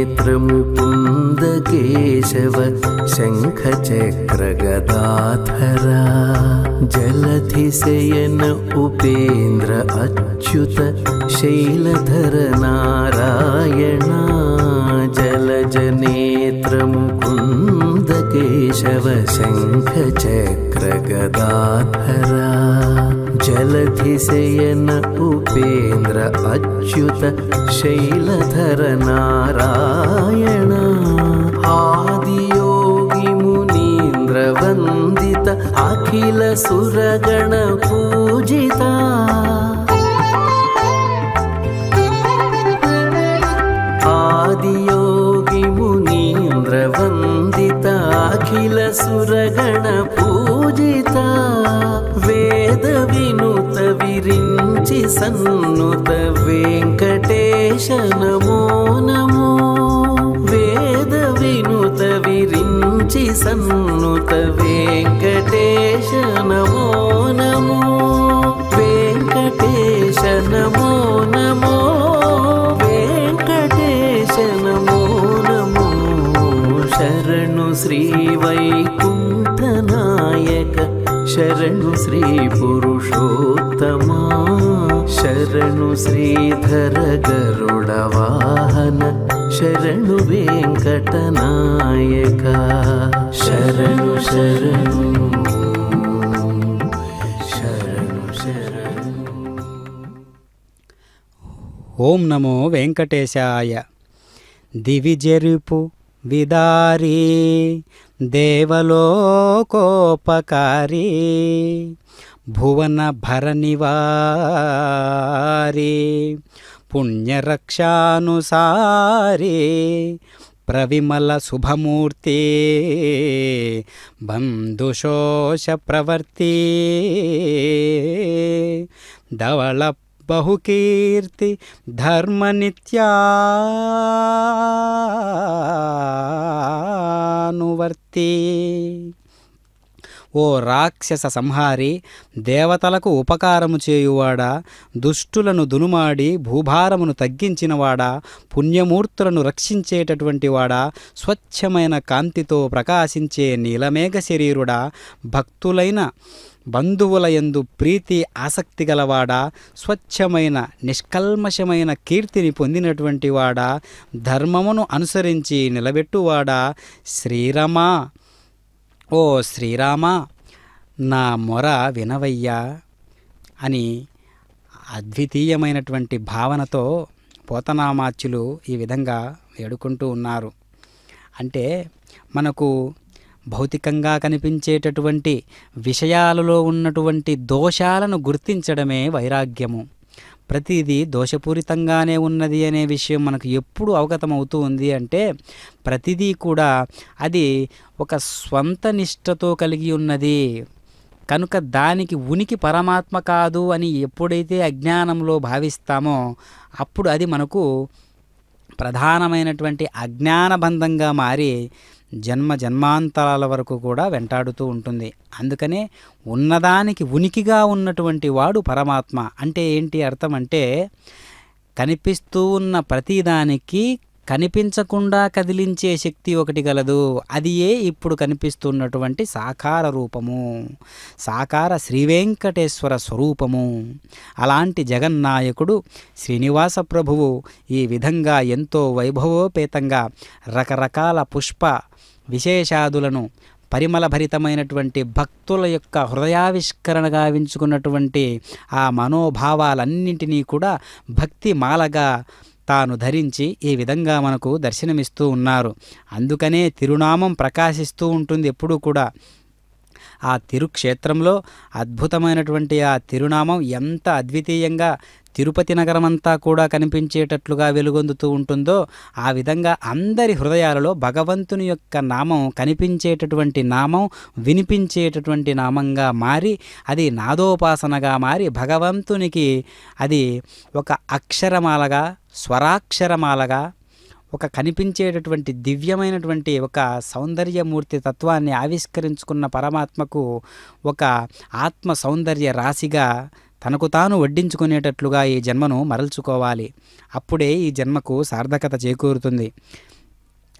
జలజనేత్రముకుంద కేశవ శంఖచక్రగదాధర, జలధిశయన ఉపేంద్ర అచ్యుత శైలధర నారాయణ. జలజనేత్రముకుంద केशव शङ्खचक्रगदाधरा जलधिशयन उपेन्द्र अच्युत शैलधर नारायण आदियोगी मुनीन्द्र वन्दित अखिल सुरगण पूजिता आदियोगी मुनीन्द्र वन्दित अखिल सुरगण पूजिता वेद विनुत विरिञ्चि सन्नुत वेङ्कटेश नमो नमो वेद विनुत विरिञ्चि सन्नुत वेङ्कटेश नमो नमो वेङ्कटेश नमो नमो वेङ्कटेश नमो नमो शरणु श्री वैकुण्ठनायक शरणु श्री पुरुषोत्तमा शरणु श्रीधर गरुडवाहन शरणु वेङ्कटनायक शरणु शरणु शरणु शरणु ఓం నమో వెంకటేశాయ. దివిజెరుపు విదారీ దేవలోకోపకారీ భువన భరనివారీ పుణ్యరక్షానుసారీ ప్రవిమల శుభమూర్తి బంధుశోష ప్రవర్తి ధవళ బహుకీర్తి ధర్మనిత్యానువర్తి. ఓ రాక్షస సంహారి, దేవతలకు ఉపకారము చేయువాడా, దుష్టులను దునుమాడి భూభారమును తగ్గించినవాడా, పుణ్యమూర్తులను రక్షించేటటువంటి వాడా, స్వచ్ఛమైన కాంతితో ప్రకాశించే నీలమేఘ శరీరుడా, భక్తులైన బంధువులయందు ప్రీతి ఆసక్తి గలవాడా, స్వచ్ఛమైన నిష్కల్మషమైన కీర్తిని పొందినటువంటి వాడా, ధర్మమును అనుసరించి నిలబెట్టువాడా, శ్రీరామా ఓ శ్రీరామ నా మొర వినవయ్యా అని అద్వితీయమైనటువంటి భావనతో పోతనామాచ్యులు ఈ విధంగా వేడుకుంటూ ఉన్నారు. అంటే మనకు భౌతికంగా కనిపించేటటువంటి విషయాలలో ఉన్నటువంటి దోషాలను గుర్తించడమే వైరాగ్యము. ప్రతిదీ దోషపూరితంగానే ఉన్నది అనే విషయం మనకు ఎప్పుడు అవగతమవుతూ ఉంది అంటే ప్రతిదీ కూడా అది ఒక స్వంత నిష్టతో కలిగి ఉన్నది కనుక దానికి ఉనికి పరమాత్మ కాదు అని ఎప్పుడైతే అజ్ఞానంలో భావిస్తామో అప్పుడు అది మనకు ప్రధానమైనటువంటి అజ్ఞానబంధంగా మారి జన్మ జన్మాంతరాల వరకు కూడా వెంటాడుతూ ఉంటుంది. అందుకనే ఉన్నదానికి ఉనికిగా ఉన్నటువంటి వాడు పరమాత్మ. అంటే ఏంటి అర్థం అంటే కనిపిస్తూ ఉన్న ప్రతిదానికి కనిపించకుండా కదిలించే శక్తి ఒకటి గలదు. అదియే ఇప్పుడు కనిపిస్తున్నటువంటి సాకార రూపము, సాకార శ్రీవెంకటేశ్వర స్వరూపము. అలాంటి జగన్నాయకుడు శ్రీనివాస ప్రభువు ఈ విధంగా ఎంతో వైభవోపేతంగా రకరకాల పుష్ప విశేషాదులను పరిమళభరితమైనటువంటి భక్తుల యొక్క హృదయావిష్కరణ గావించుకున్నటువంటి ఆ మనోభావాలన్నింటినీ కూడా భక్తి మాలగా తాను ధరించి ఈ విధంగా మనకు దర్శనమిస్తూ ఉన్నారు. అందుకనే తిరునామం ప్రకాశిస్తూ ఉంటుంది ఎప్పుడూ కూడా. ఆ తిరుక్షేత్రంలో అద్భుతమైనటువంటి ఆ తిరునామం ఎంత అద్వితీయంగా తిరుపతి నగరమంతా కూడా కనిపించేటట్లుగా వెలుగొందుతూ ఉంటుందో ఆ విధంగా అందరి హృదయాలలో భగవంతుని యొక్క నామం కనిపించేటటువంటి నామం, వినిపించేటటువంటి నామంగా మారి అది నాదోపాసనగా మారి భగవంతునికి అది ఒక అక్షరమాలగా, స్వరాక్షరమాలగా, ఒక కనిపించేటటువంటి దివ్యమైనటువంటి ఒక సౌందర్యమూర్తి తత్వాన్ని ఆవిష్కరించుకున్న పరమాత్మకు ఒక ఆత్మ సౌందర్య రాశిగా తనకు తాను వడ్డించుకునేటట్లుగా ఈ జన్మను మరల్చుకోవాలి. అప్పుడే ఈ జన్మకు సార్థకత చేకూరుతుంది.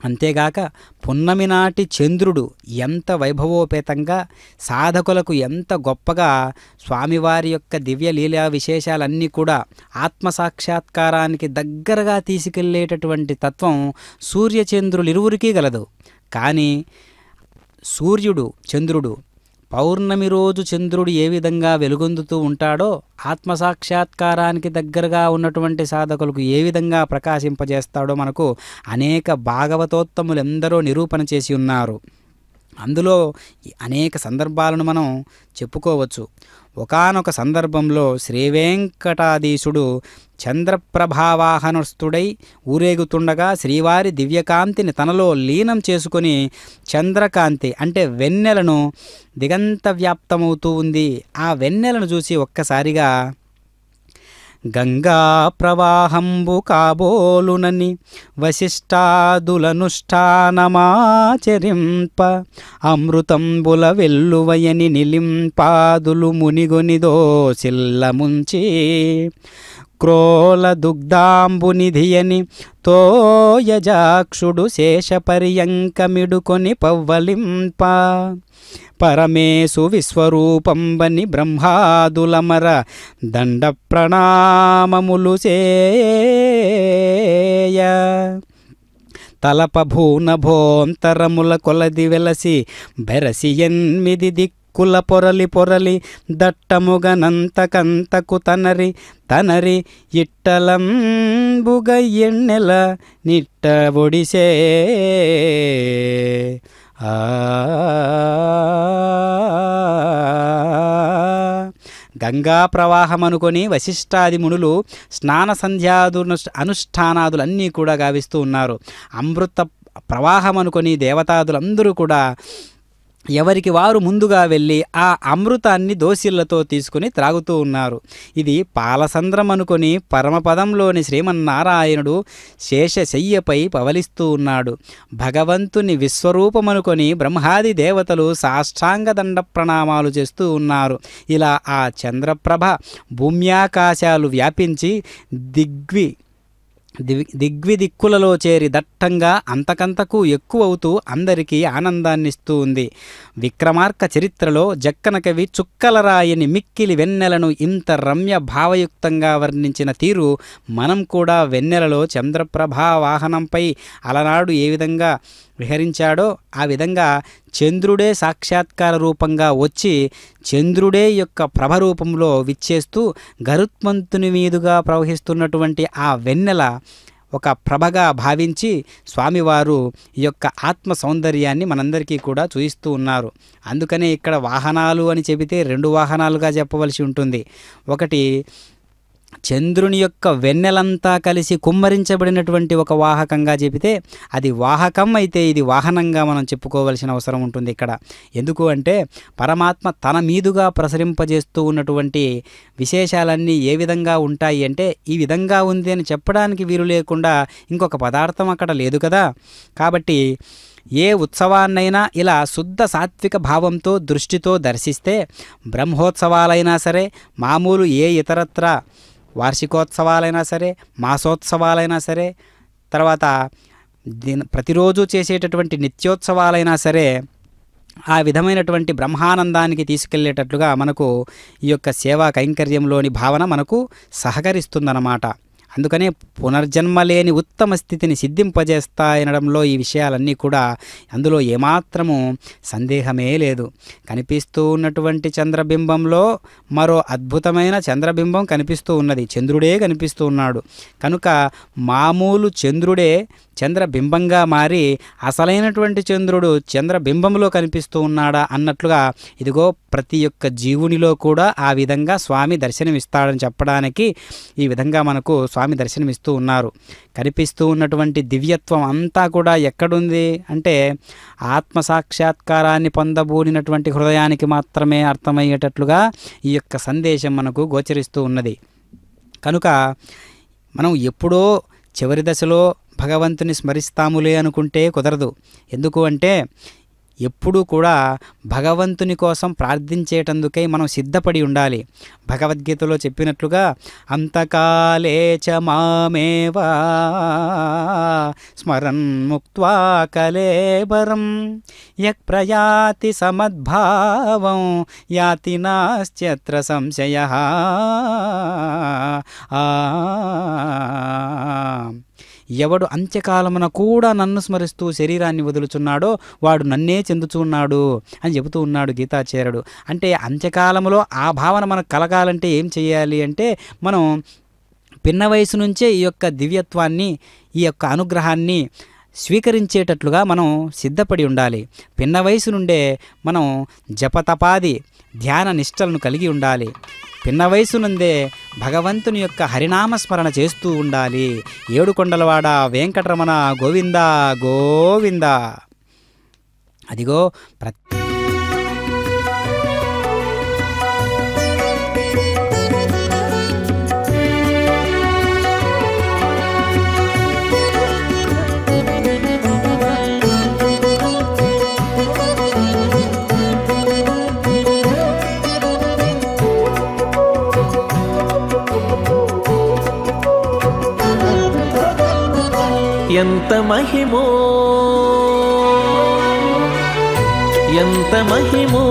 అంతేగాక పున్నమి నాటి చంద్రుడు ఎంత వైభవోపేతంగా సాధకులకు ఎంత గొప్పగా స్వామివారి యొక్క దివ్య లీలా విశేషాలన్నీ కూడా ఆత్మసాక్షాత్కారానికి దగ్గరగా తీసుకెళ్లేటటువంటి తత్వం సూర్యచంద్రులు ఇరువురికీ గలదు. కానీ సూర్యుడు, చంద్రుడు, పౌర్ణమి రోజు చంద్రుడు ఏ విధంగా వెలుగొందుతూ ఉంటాడో ఆత్మసాక్షాత్కారానికి దగ్గరగా ఉన్నటువంటి సాధకులకు ఏ విధంగా ప్రకాశింపజేస్తాడో మనకు అనేక భాగవతోత్తములు ఎందరో నిరూపణ చేసి ఉన్నారు. అందులో అనేక సందర్భాలను మనం చెప్పుకోవచ్చు. ఒకానొక సందర్భంలో శ్రీవేంకటాధీశుడు చంద్రప్రభావాహనస్థుడై ఊరేగుతుండగా శ్రీవారి దివ్యకాంతిని తనలో లీనం చేసుకొని చంద్రకాంతి అంటే వెన్నెలను దిగంత వ్యాప్తమవుతూ ఉంది. ఆ వెన్నెలను చూసి ఒక్కసారిగా గంగా ప్రవాహంబు కాబోలునని వశిష్టాదులనుష్ఠానమాచరింప అమృతంబుల వెల్లువయని నిలింపాదులు మునిగొనిదో సిల్లముంచి క్రోల దుగ్ధాంబునిధియని తోయజాక్షుడు శేషపర్యంకమిడుకొని పవ్వలింప పరమేశు విశ్వరూపంబని బ్రహ్మాదులమర దండ ప్రణామములు సేయ తలపభూనభోంతరముల కొలది వెలసి బెరసి 8 దిక్కుల పొరలి పొరలి దట్టముగనంతకంతకు తనరి ఇట్టలంబుగ ఎన్నెల నిట్ట ఒడిసే గంగా ప్రవాహం అనుకొని వశిష్ఠాది మునులు స్నాన సంధ్యాదు అనుష్ఠానాదులన్నీ కూడా గావిస్తూ ఉన్నారు. అమృత ప్రవాహం అనుకొని దేవతాదులందరూ కూడా ఎవరికి వారు ముందుగా వెళ్ళి ఆ అమృతాన్ని దోసిళ్లతో తీసుకుని త్రాగుతూ ఉన్నారు. ఇది పాలసంద్రం అనుకొని పరమపదంలోని శ్రీమన్నారాయణుడు శేషశయ్యపై పవలిస్తూ ఉన్నాడు. భగవంతుని విశ్వరూపమనుకొని బ్రహ్మాది దేవతలు సాష్టాంగ దండ ప్రణామాలు చేస్తూ ఉన్నారు. ఇలా ఆ చంద్రప్రభ భూమ్యాకాశాలు వ్యాపించి దిక్కులలో చేరి దట్టంగా అంతకంతకు ఎక్కువవుతూ అందరికీ ఆనందాన్నిస్తూ ఉంది. విక్రమార్క చరిత్రలో జక్కన కవి చుక్కలరాయని మిక్కిలి వెన్నెలను ఇంత రమ్య భావయుక్తంగా వర్ణించిన తీరు మనం కూడా వెన్నెలలో చంద్రప్రభా వాహనంపై అలనాడు ఏ విధంగా విహరించాడో ఆ విధంగా చంద్రుడే సాక్షాత్కార రూపంగా వచ్చి చంద్రుడే యొక్క ప్రభరూపంలో విచ్చేస్తూ గరుత్మంతుని మీదుగా ప్రవహిస్తున్నటువంటి ఆ వెన్నెల ఒక ప్రభగా భావించి స్వామివారు ఈ యొక్క ఆత్మ సౌందర్యాన్ని మనందరికీ కూడా చూయిస్తూ ఉన్నారు. అందుకనే ఇక్కడ వాహనాలు అని చెబితే 2 వాహనాలుగా చెప్పవలసి ఉంటుంది. ఒకటి చంద్రుని యొక్క వెన్నెలంతా కలిసి కుమ్మరించబడినటువంటి ఒక వాహకంగా చెబితే అది వాహకం అయితే, ఇది వాహనంగా మనం చెప్పుకోవలసిన అవసరం ఉంటుంది ఇక్కడ. ఎందుకు అంటే పరమాత్మ తన మీదుగా ప్రసరింపజేస్తూ ఉన్నటువంటి విశేషాలన్నీ ఏ విధంగా ఉంటాయి అంటే ఈ విధంగా ఉంది అని చెప్పడానికి వీలు లేకుండా ఇంకొక పదార్థం అక్కడ లేదు కదా. కాబట్టి ఏ ఉత్సవాన్నైనా ఇలా శుద్ధ సాత్విక భావంతో దృష్టితో దర్శిస్తే బ్రహ్మోత్సవాలైనా సరే, మామూలు ఏ ఇతరత్ర వార్షికోత్సవాలైనా సరే, మాసోత్సవాలైనా సరే, తర్వాత ప్రతిరోజు చేసేటటువంటి నిత్యోత్సవాలైనా సరే ఆ విధమైనటువంటి బ్రహ్మానందానికి తీసుకెళ్లేటట్లుగా మనకు ఈ యొక్క సేవా కైంకర్యంలోని భావన మనకు సహకరిస్తుందన్నమాట. అందుకనే పునర్జన్మ లేని ఉత్తమ స్థితిని సిద్ధింపజేస్తాయనడంలో ఈ విషయాలన్నీ కూడా అందులో ఏమాత్రము సందేహమే లేదు. కనిపిస్తూ ఉన్నటువంటి చంద్రబింబంలో మరో అద్భుతమైన చంద్రబింబం కనిపిస్తూ ఉన్నది. చంద్రుడే కనిపిస్తూ ఉన్నాడు. కనుక మామూలు చంద్రుడే చంద్రబింబంగా మారి అసలైనటువంటి చంద్రుడు చంద్రబింబంలో కనిపిస్తూ ఉన్నాడా అన్నట్లుగా ఇదిగో ప్రతి ఒక్క జీవునిలో కూడా ఆ విధంగా స్వామి దర్శనమిస్తాడని చెప్పడానికి ఈ విధంగా మనకు స్వామి దర్శనమిస్తూ ఉన్నారు. కనిపిస్తూ ఉన్నటువంటి దివ్యత్వం అంతా కూడా ఎక్కడుంది అంటే ఆత్మసాక్షాత్కారాన్ని పొందబూనినటువంటి హృదయానికి మాత్రమే అర్థమయ్యేటట్లుగా ఈ యొక్క సందేశం మనకు గోచరిస్తూ ఉన్నది. కనుక మనం ఎప్పుడో చివరి దశలో భగవంతుని స్మరిస్తాములే అనుకుంటే కుదరదు. ఎందుకు అంటే ఎప్పుడూ కూడా భగవంతుని కోసం ప్రార్థించేటందుకై మనం సిద్ధపడి ఉండాలి. భగవద్గీతలో చెప్పినట్లుగా అంతకాలే చ మామేవా స్మరన్ ముక్త్వా కలేబరం యక్ ప్రయాతి సమద్భావం యాతి నాస్త్యత్ర సంశయః. ఎవడు అంత్యకాలమున కూడా నన్ను స్మరిస్తూ శరీరాన్ని వదులుచున్నాడో వాడు నన్నే చెందుచున్నాడు అని చెబుతూ ఉన్నాడు గీతాచార్యుడు. అంటే అంత్యకాలములో ఆ భావన మనకు కలగాలంటే ఏం చేయాలి అంటే మనం పిన్న వయసు నుంచే ఈ యొక్క దివ్యత్వాన్ని, ఈ యొక్క అనుగ్రహాన్ని స్వీకరించేటట్లుగా మనం సిద్ధపడి ఉండాలి. పిన్న వయసు నుండే మనం జపతపాది ధ్యాన నిష్టలను కలిగి ఉండాలి. పిన్న వయసు నుండే భగవంతుని యొక్క హరినామస్మరణ చేస్తూ ఉండాలి. ఏడుకొండలవాడ వెంకటరమణ గోవింద గోవింద. అదిగో ఎంత మహిమో ఎంత మహిమో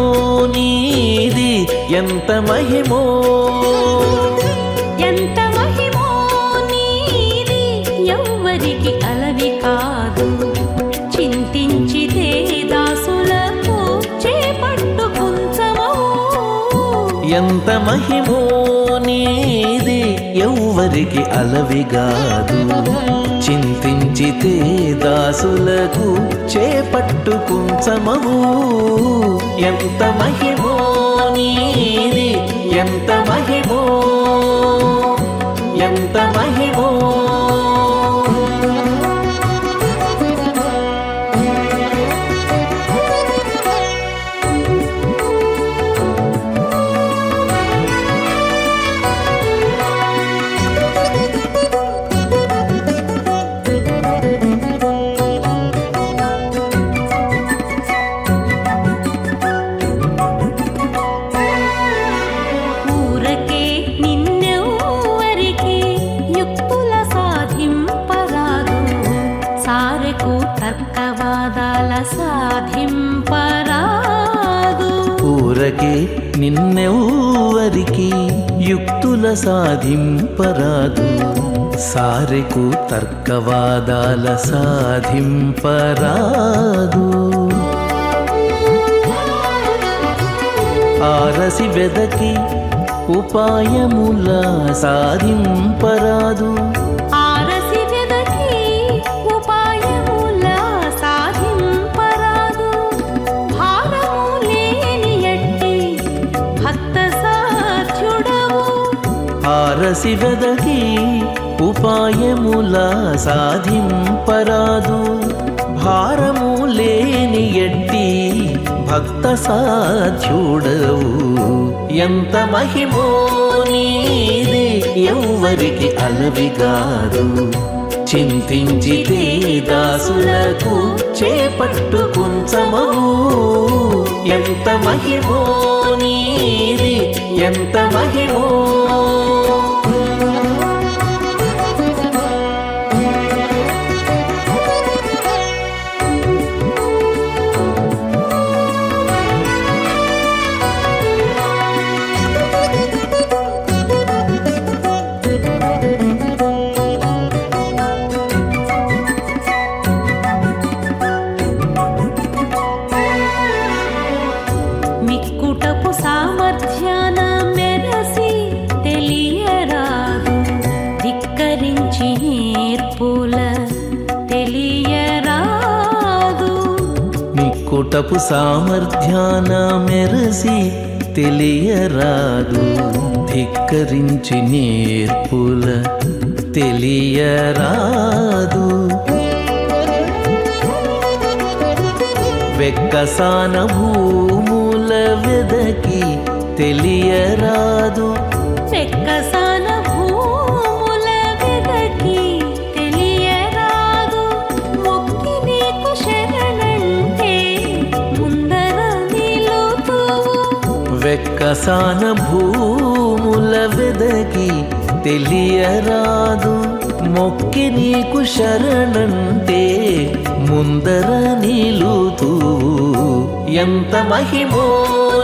నీది, ఎంత మహిమో ఎంత మహిమో నీది, ఎవ్వరికి అలవి కాదు. చింతించితే దాసులకు చేపట్టు కుంచమో. ఎంత మహిమో నీది, ఎవ్వరికి అలవిగాదు. చింతించితే దాసులకు చేపట్టు కుంచమవు. ఎంత మహిమో నీది, ఎంత మహిమో ఎంత మహిమో. ఊరకే నిన్నెవ్వరికి యుక్తుల సాధింపరాదు. సారెకు తర్కవాదాల సాధింపరాదు. ఆరసి వెదకి ఉపాయముల సాధింపరాదు. ఆరసి వెదకి ఉపాయముల సాధింపరాదు. భారము లేని ఎట్టి భక్త సాధ్యుడవు. ఎంత మహిమో నీది, ఎవ్వరికి అలవిగాదు. చింతించితే దాసులకు చేపట్టు కుంచమవు. ఎంత మహిమో నీది, ఎంత మహిమో. కుటపు సామర్థ్యాన మెరసి తెలియరాదు. ధిక్కరించి నేర్పుల తెలియరాదు. వెక్కసాన భూముల వెదకి తెలియరాదు. వెక్కసాన భూముల వెదకి తెలియరాదు. మొక్కి నీకు శరణంటే ముందర నిలుతువు. వెక్కసాన భూముల వెదకి తెలియరాదు. మొక్కి నీకు శరణంటే ముందర నిలుతువు. ఎంత మహిమో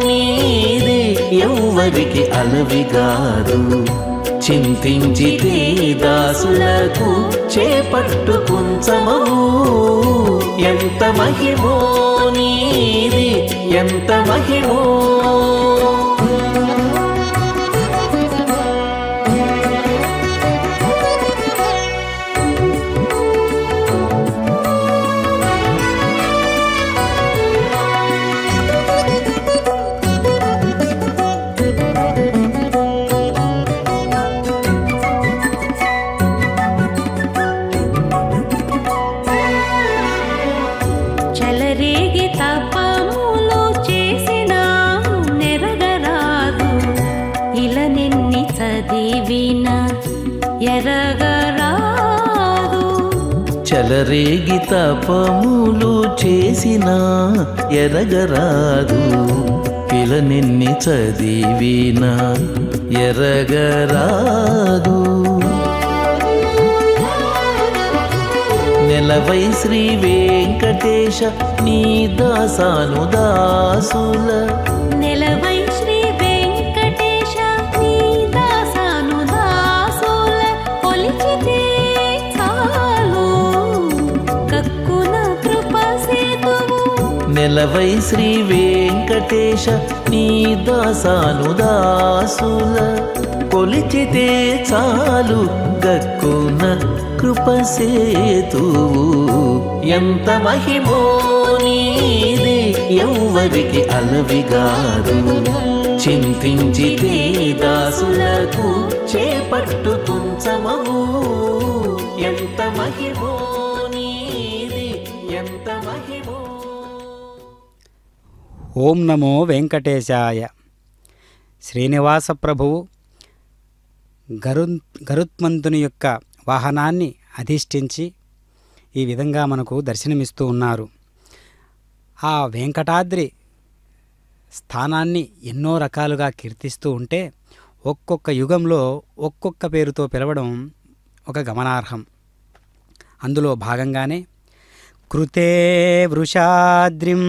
నీది, ఎవ్వరికి అలవిగాదు. చింతించితే దాసులకు చేపట్టు కుంచమవు ఎంత మహిమో నీది ఎంత మహిమో చలరేగి తపములు చేసిన నెరగరాదు ఇలా నిన్ని చదివిన ఎరగరాదు చలరేగి తపములు చేసిన ఎరగరాదు ఇలా నిన్ని చదివిన ఎరగరాదు నెలవై శ్రీ వెంకటేశ నీ దాసాను దాసుల నెలవై శ్రీ వెంకటేశ నీ దాసాను దాసుల కొలిచితే చాలు కక్కున కృప సేతువు నెలవై శ్రీ వెంకటేశ నీ దాసాను దాసుల కొలిచితే చాలు గక్కున కృపసేతువు ఎంత మహిమో నీది ఎవ్వరికి అలవిగాదు చింతించితే దాసులకు చేపట్టు కుంచమవు ఎంత మహిమో నీది ఎంత మహిమో. ఓం నమో వెంకటేశాయ. శ్రీనివాస ప్రభువు గరుత్మంతుని యొక్క వాహనాన్ని అధిష్ఠించి ఈ విధంగా మనకు దర్శనమిస్తూ ఉన్నారు. ఆ వెంకటాద్రి స్థానాన్ని ఎన్నో రకాలుగా కీర్తిస్తూ ఉంటే ఒక్కొక్క యుగంలో ఒక్కొక్క పేరుతో పిలవడం ఒక గమనార్హం. అందులో భాగంగానే కృతే వృషాద్రిం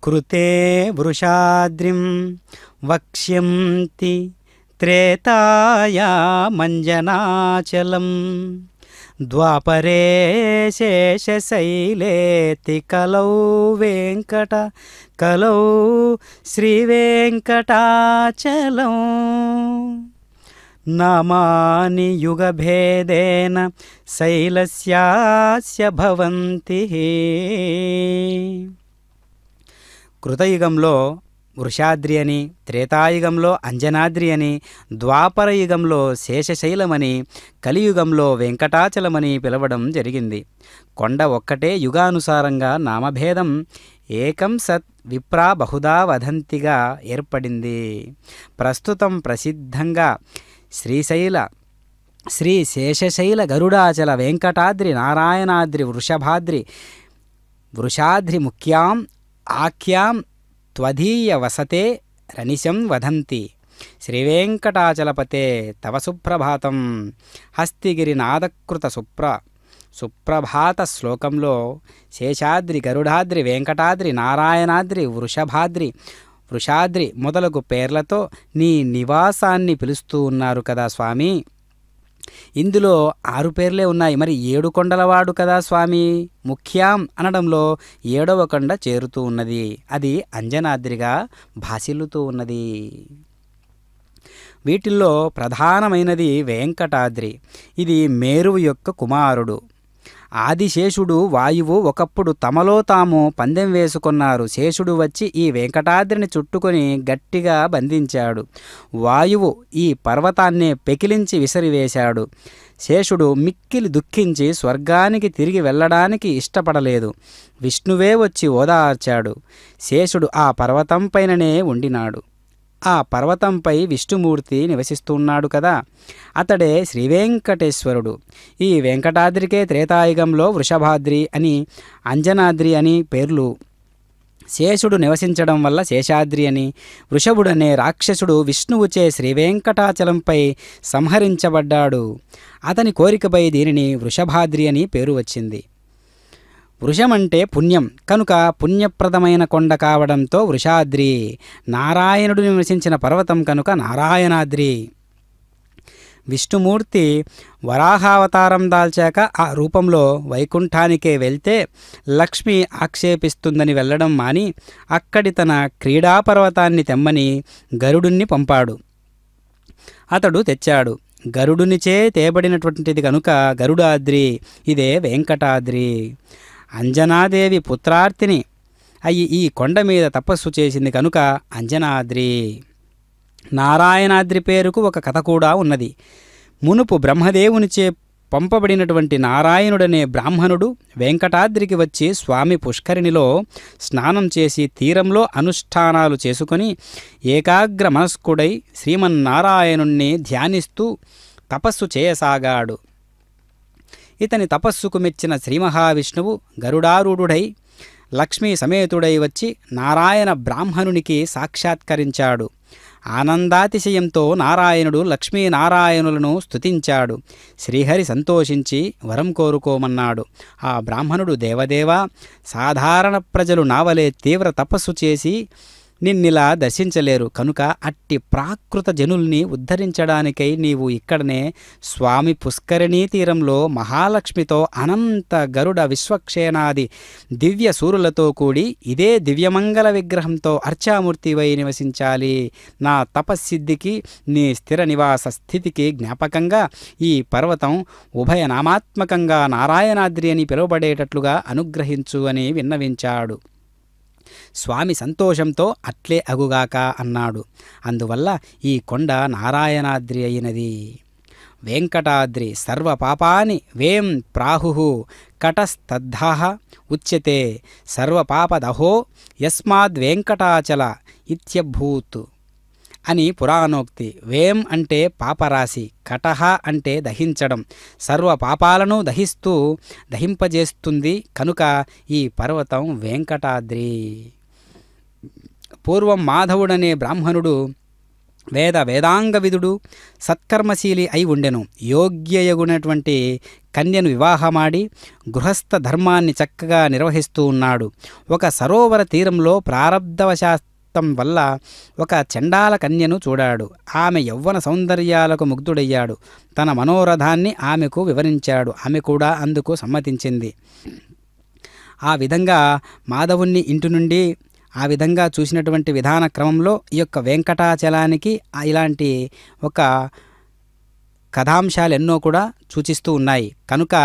కృతే వృషాద్రిం వక్ష్యంతి త్రేతాయామంజనాచలం ద్వాపరే శేషశైలేతి కలౌ శ్రీవేంకటాచలం నామాని యుగభేదేన శైలస్యాస్య భవంతి. కృతయుగంలో వృషాద్రి అని, త్రేతాయుగంలో అంజనాద్రి అని, ద్వాపర యుగంలో శేషశైలమని, కలియుగంలో వెంకటాచలమని పిలవడం జరిగింది. కొండ ఒక్కటే యుగానుసారంగా నామభేదం ఏకం సత్ విప్రా బహుదా వదంతిగా ఏర్పడింది. ప్రస్తుతం ప్రసిద్ధంగా శ్రీ శేషశైల గరుడాచల వెంకటాద్రి నారాయణాద్రి వృషాద్రి ముఖ్యాం ఆఖ్యాం త్వదీయ వసతే రనిశం వదంతి. శ్రీవేంకటాచలపతే తవ సుప్రభాతం. హస్తిగిరినాదకృత సుప్రభాత శ్లోకంలో శేషాద్రి, గరుడాద్రి, వెంకటాద్రి, నారాయణాద్రి, వృషాద్రి మొదలగు పేర్లతో నీ నివాసాన్ని పిలుస్తూ ఉన్నారు కదా స్వామి. ఇందులో 6 పేర్లే ఉన్నాయి. మరి 7 కొండలవాడు కదా స్వామి. ముఖ్యాం అనడంలో 7వ కొండ చేరుతూ ఉన్నది. అది అంజనాద్రిగా భాసిల్లుతూ ఉన్నది. వీటిల్లో ప్రధానమైనది వెంకటాద్రి. ఇది మేరువు యొక్క కుమారుడు. ఆదిశేషుడు, వాయువు ఒకప్పుడు తమలో తాము పందెం వేసుకున్నారు. శేషుడు వచ్చి ఈ వెంకటాద్రిని చుట్టుకొని గట్టిగా బంధించాడు. వాయువు ఈ పర్వతాన్నే పెకిలించి విసిరివేశాడు. శేషుడు మిక్కిలి దుఃఖించి స్వర్గానికి తిరిగి వెళ్ళడానికి ఇష్టపడలేదు. విష్ణువే వచ్చి ఓదార్చాడు. శేషుడు ఆ పర్వతంపైననే ఉండినాడు. ఆ పర్వతంపై విష్ణుమూర్తి నివసిస్తున్నాడు కదా, అతడే శ్రీవేంకటేశ్వరుడు. ఈ వెంకటాద్రికే త్రేతాయుగంలో వృషభాద్రి అని, అంజనాద్రి అని పేర్లు. శేషుడు నివసించడం వల్ల శేషాద్రి అని, వృషభుడనే రాక్షసుడు విష్ణువుచే శ్రీవేంకటాచలంపై సంహరించబడ్డాడు. అతని కోరికపై దీనిని వృషభాద్రి అని పేరు వచ్చింది. వృషమంటే పుణ్యం కనుక పుణ్యప్రదమైన కొండ కావడంతో వృషాద్రి. నారాయణుడు నివసించిన పర్వతం కనుక నారాయణాద్రి. విష్ణుమూర్తి వరాహావతారం దాల్చాక ఆ రూపంలో వైకుంఠానికే వెళ్తే లక్ష్మి ఆక్షేపిస్తుందని వెళ్ళడం మాని అక్కడి తన క్రీడాపర్వతాన్ని తెమ్మని గరుడుని పంపాడు. అతడు తెచ్చాడు. గరుడునిచే తేబడినటువంటిది కనుక గరుడాద్రి. ఇదే వెంకటాద్రి. అంజనాదేవి పుత్రార్తిని అయి ఈ కొండ మీద తపస్సు చేసింది కనుక అంజనాద్రి. నారాయణాద్రి పేరుకు ఒక కథ కూడా ఉన్నది. మునుపు బ్రహ్మదేవునిచే పంపబడినటువంటి నారాయణుడనే బ్రాహ్మణుడు వెంకటాద్రికి వచ్చి స్వామి పుష్కరిణిలో స్నానం చేసి తీరంలో అనుష్ఠానాలు చేసుకొని ఏకాగ్ర మనస్కుడై శ్రీమన్నారాయణుణ్ణి ధ్యానిస్తూ తపస్సు చేయసాగాడు. ఇతని తపస్సుకు మెచ్చిన శ్రీ మహావిష్ణువు గరుడారూఢుడై లక్ష్మీ సమేతుడై వచ్చి నారాయణ బ్రాహ్మణునికి సాక్షాత్కరించాడు. ఆనందాతిశయంతో నారాయణుడు లక్ష్మీనారాయణులను స్తుతించాడు. శ్రీహరి సంతోషించి వరం కోరుకోమన్నాడు. ఆ బ్రాహ్మణుడు దేవదేవా, సాధారణ ప్రజలు నావలే తీవ్ర తపస్సు చేసి నిన్నిలా దర్శించలేరు కనుక అట్టి ప్రాకృత జనుల్ని ఉద్ధరించడానికై నీవు ఇక్కడనే స్వామి పుష్కరిణీ తీరంలో మహాలక్ష్మితో అనంత గరుడ విశ్వక్షేణాది దివ్య సూరులతో కూడి ఇదే దివ్యమంగళ విగ్రహంతో అర్చామూర్తివై నివసించాలి. నా తపస్సిద్ధికి నీ స్థిర నివాస స్థితికి జ్ఞాపకంగా ఈ పర్వతం ఉభయనామాత్మకంగా నారాయణాద్రి అని పిలువబడేటట్లుగా అనుగ్రహించు అని విన్నవించాడు. స్వామి సంతోషంతో అట్లే అగుగాక అన్నాడు. అందువల్ల ఈ కొండ నారాయణాద్రి అయినది. వెంకటాద్రి సర్వపాపాని వేం ప్రాహు కటస్తద్ధాః ఉచ్యతే సర్వపాపదహో యస్మాద్వేంకటాచల ఇత్యభూత్ అని పురాణోక్తి. వేం అంటే పాపరాశి, కటహ అంటే దహించడం, సర్వ పాపాలను దహింపజేస్తుంది కనుక ఈ పర్వతం వెంకటాద్రి. పూర్వం మాధవుడనే బ్రాహ్మణుడు వేదాంగ విదుడు సత్కర్మశీలి అయి ఉండెను. యోగ్యయగునటువంటి కన్యను వివాహమాడి గృహస్థ ధర్మాన్ని చక్కగా నిర్వహిస్తూ ఉన్నాడు. ఒక సరోవర తీరంలో ప్రారబ్ధవశాత్ వల్ల ఒక చండాల కన్యను చూడాడు. ఆమె యవ్వన సౌందర్యాలకు ముగ్ధుడయ్యాడు. తన మనోరథాన్ని ఆమెకు వివరించాడు. ఆమె కూడా అందుకు సమ్మతించింది. ఆ విధంగా మాధవుణ్ణి ఇంటి నుండి ఆ విధంగా చూసినటువంటి విధాన క్రమంలో ఈ యొక్క వెంకటాచలానికి ఇలాంటి ఒక కథాంశాలు ఎన్నో కూడా సూచిస్తూ ఉన్నాయి. కనుక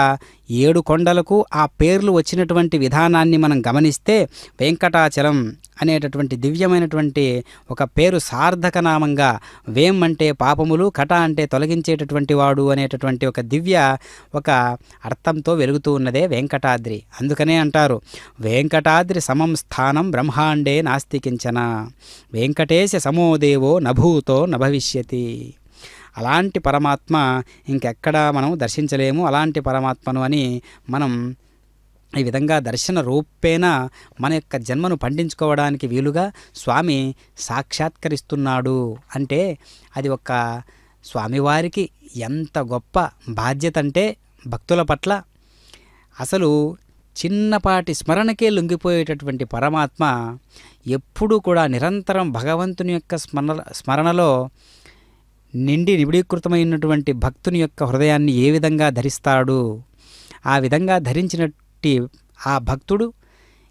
7 కొండలకు ఆ పేర్లు వచ్చినటువంటి విధానాన్ని మనం గమనిస్తే వెంకటాచలం అనేటటువంటి దివ్యమైనటువంటి ఒక పేరు సార్థక నామంగా వేం అంటే పాపములు, కట అంటే తొలగించేటటువంటి వాడు అనేటటువంటి ఒక దివ్య ఒక అర్థంతో వెలుగుతూ ఉన్నదే వెంకటాద్రి. అందుకనే అంటారు వెంకటాద్రి సమం స్థానం బ్రహ్మాండే నాస్తి కించన వెంకటేశ సమోదేవో నభూతో నభవిష్యతి. అలాంటి పరమాత్మ ఇంకెక్కడా మనం దర్శించలేము. అలాంటి పరమాత్మను అని మనం ఈ విధంగా దర్శన రూపేణ మన యొక్క జన్మను పండించుకోవడానికి వీలుగా స్వామి సాక్షాత్కరిస్తున్నాడు అంటే అది ఒక స్వామివారికి ఎంత గొప్ప బాధ్యత అంటే భక్తుల పట్ల అసలు చిన్నపాటి స్మరణకే లొంగిపోయేటటువంటి పరమాత్మ ఎప్పుడూ కూడా నిరంతరం భగవంతుని యొక్క స్మరణలో నిబిడీకృతమైనటువంటి భక్తుని యొక్క హృదయాన్ని ఏ విధంగా ధరిస్తాడు, ఆ విధంగా ధరించినట్టి ఆ భక్తుడు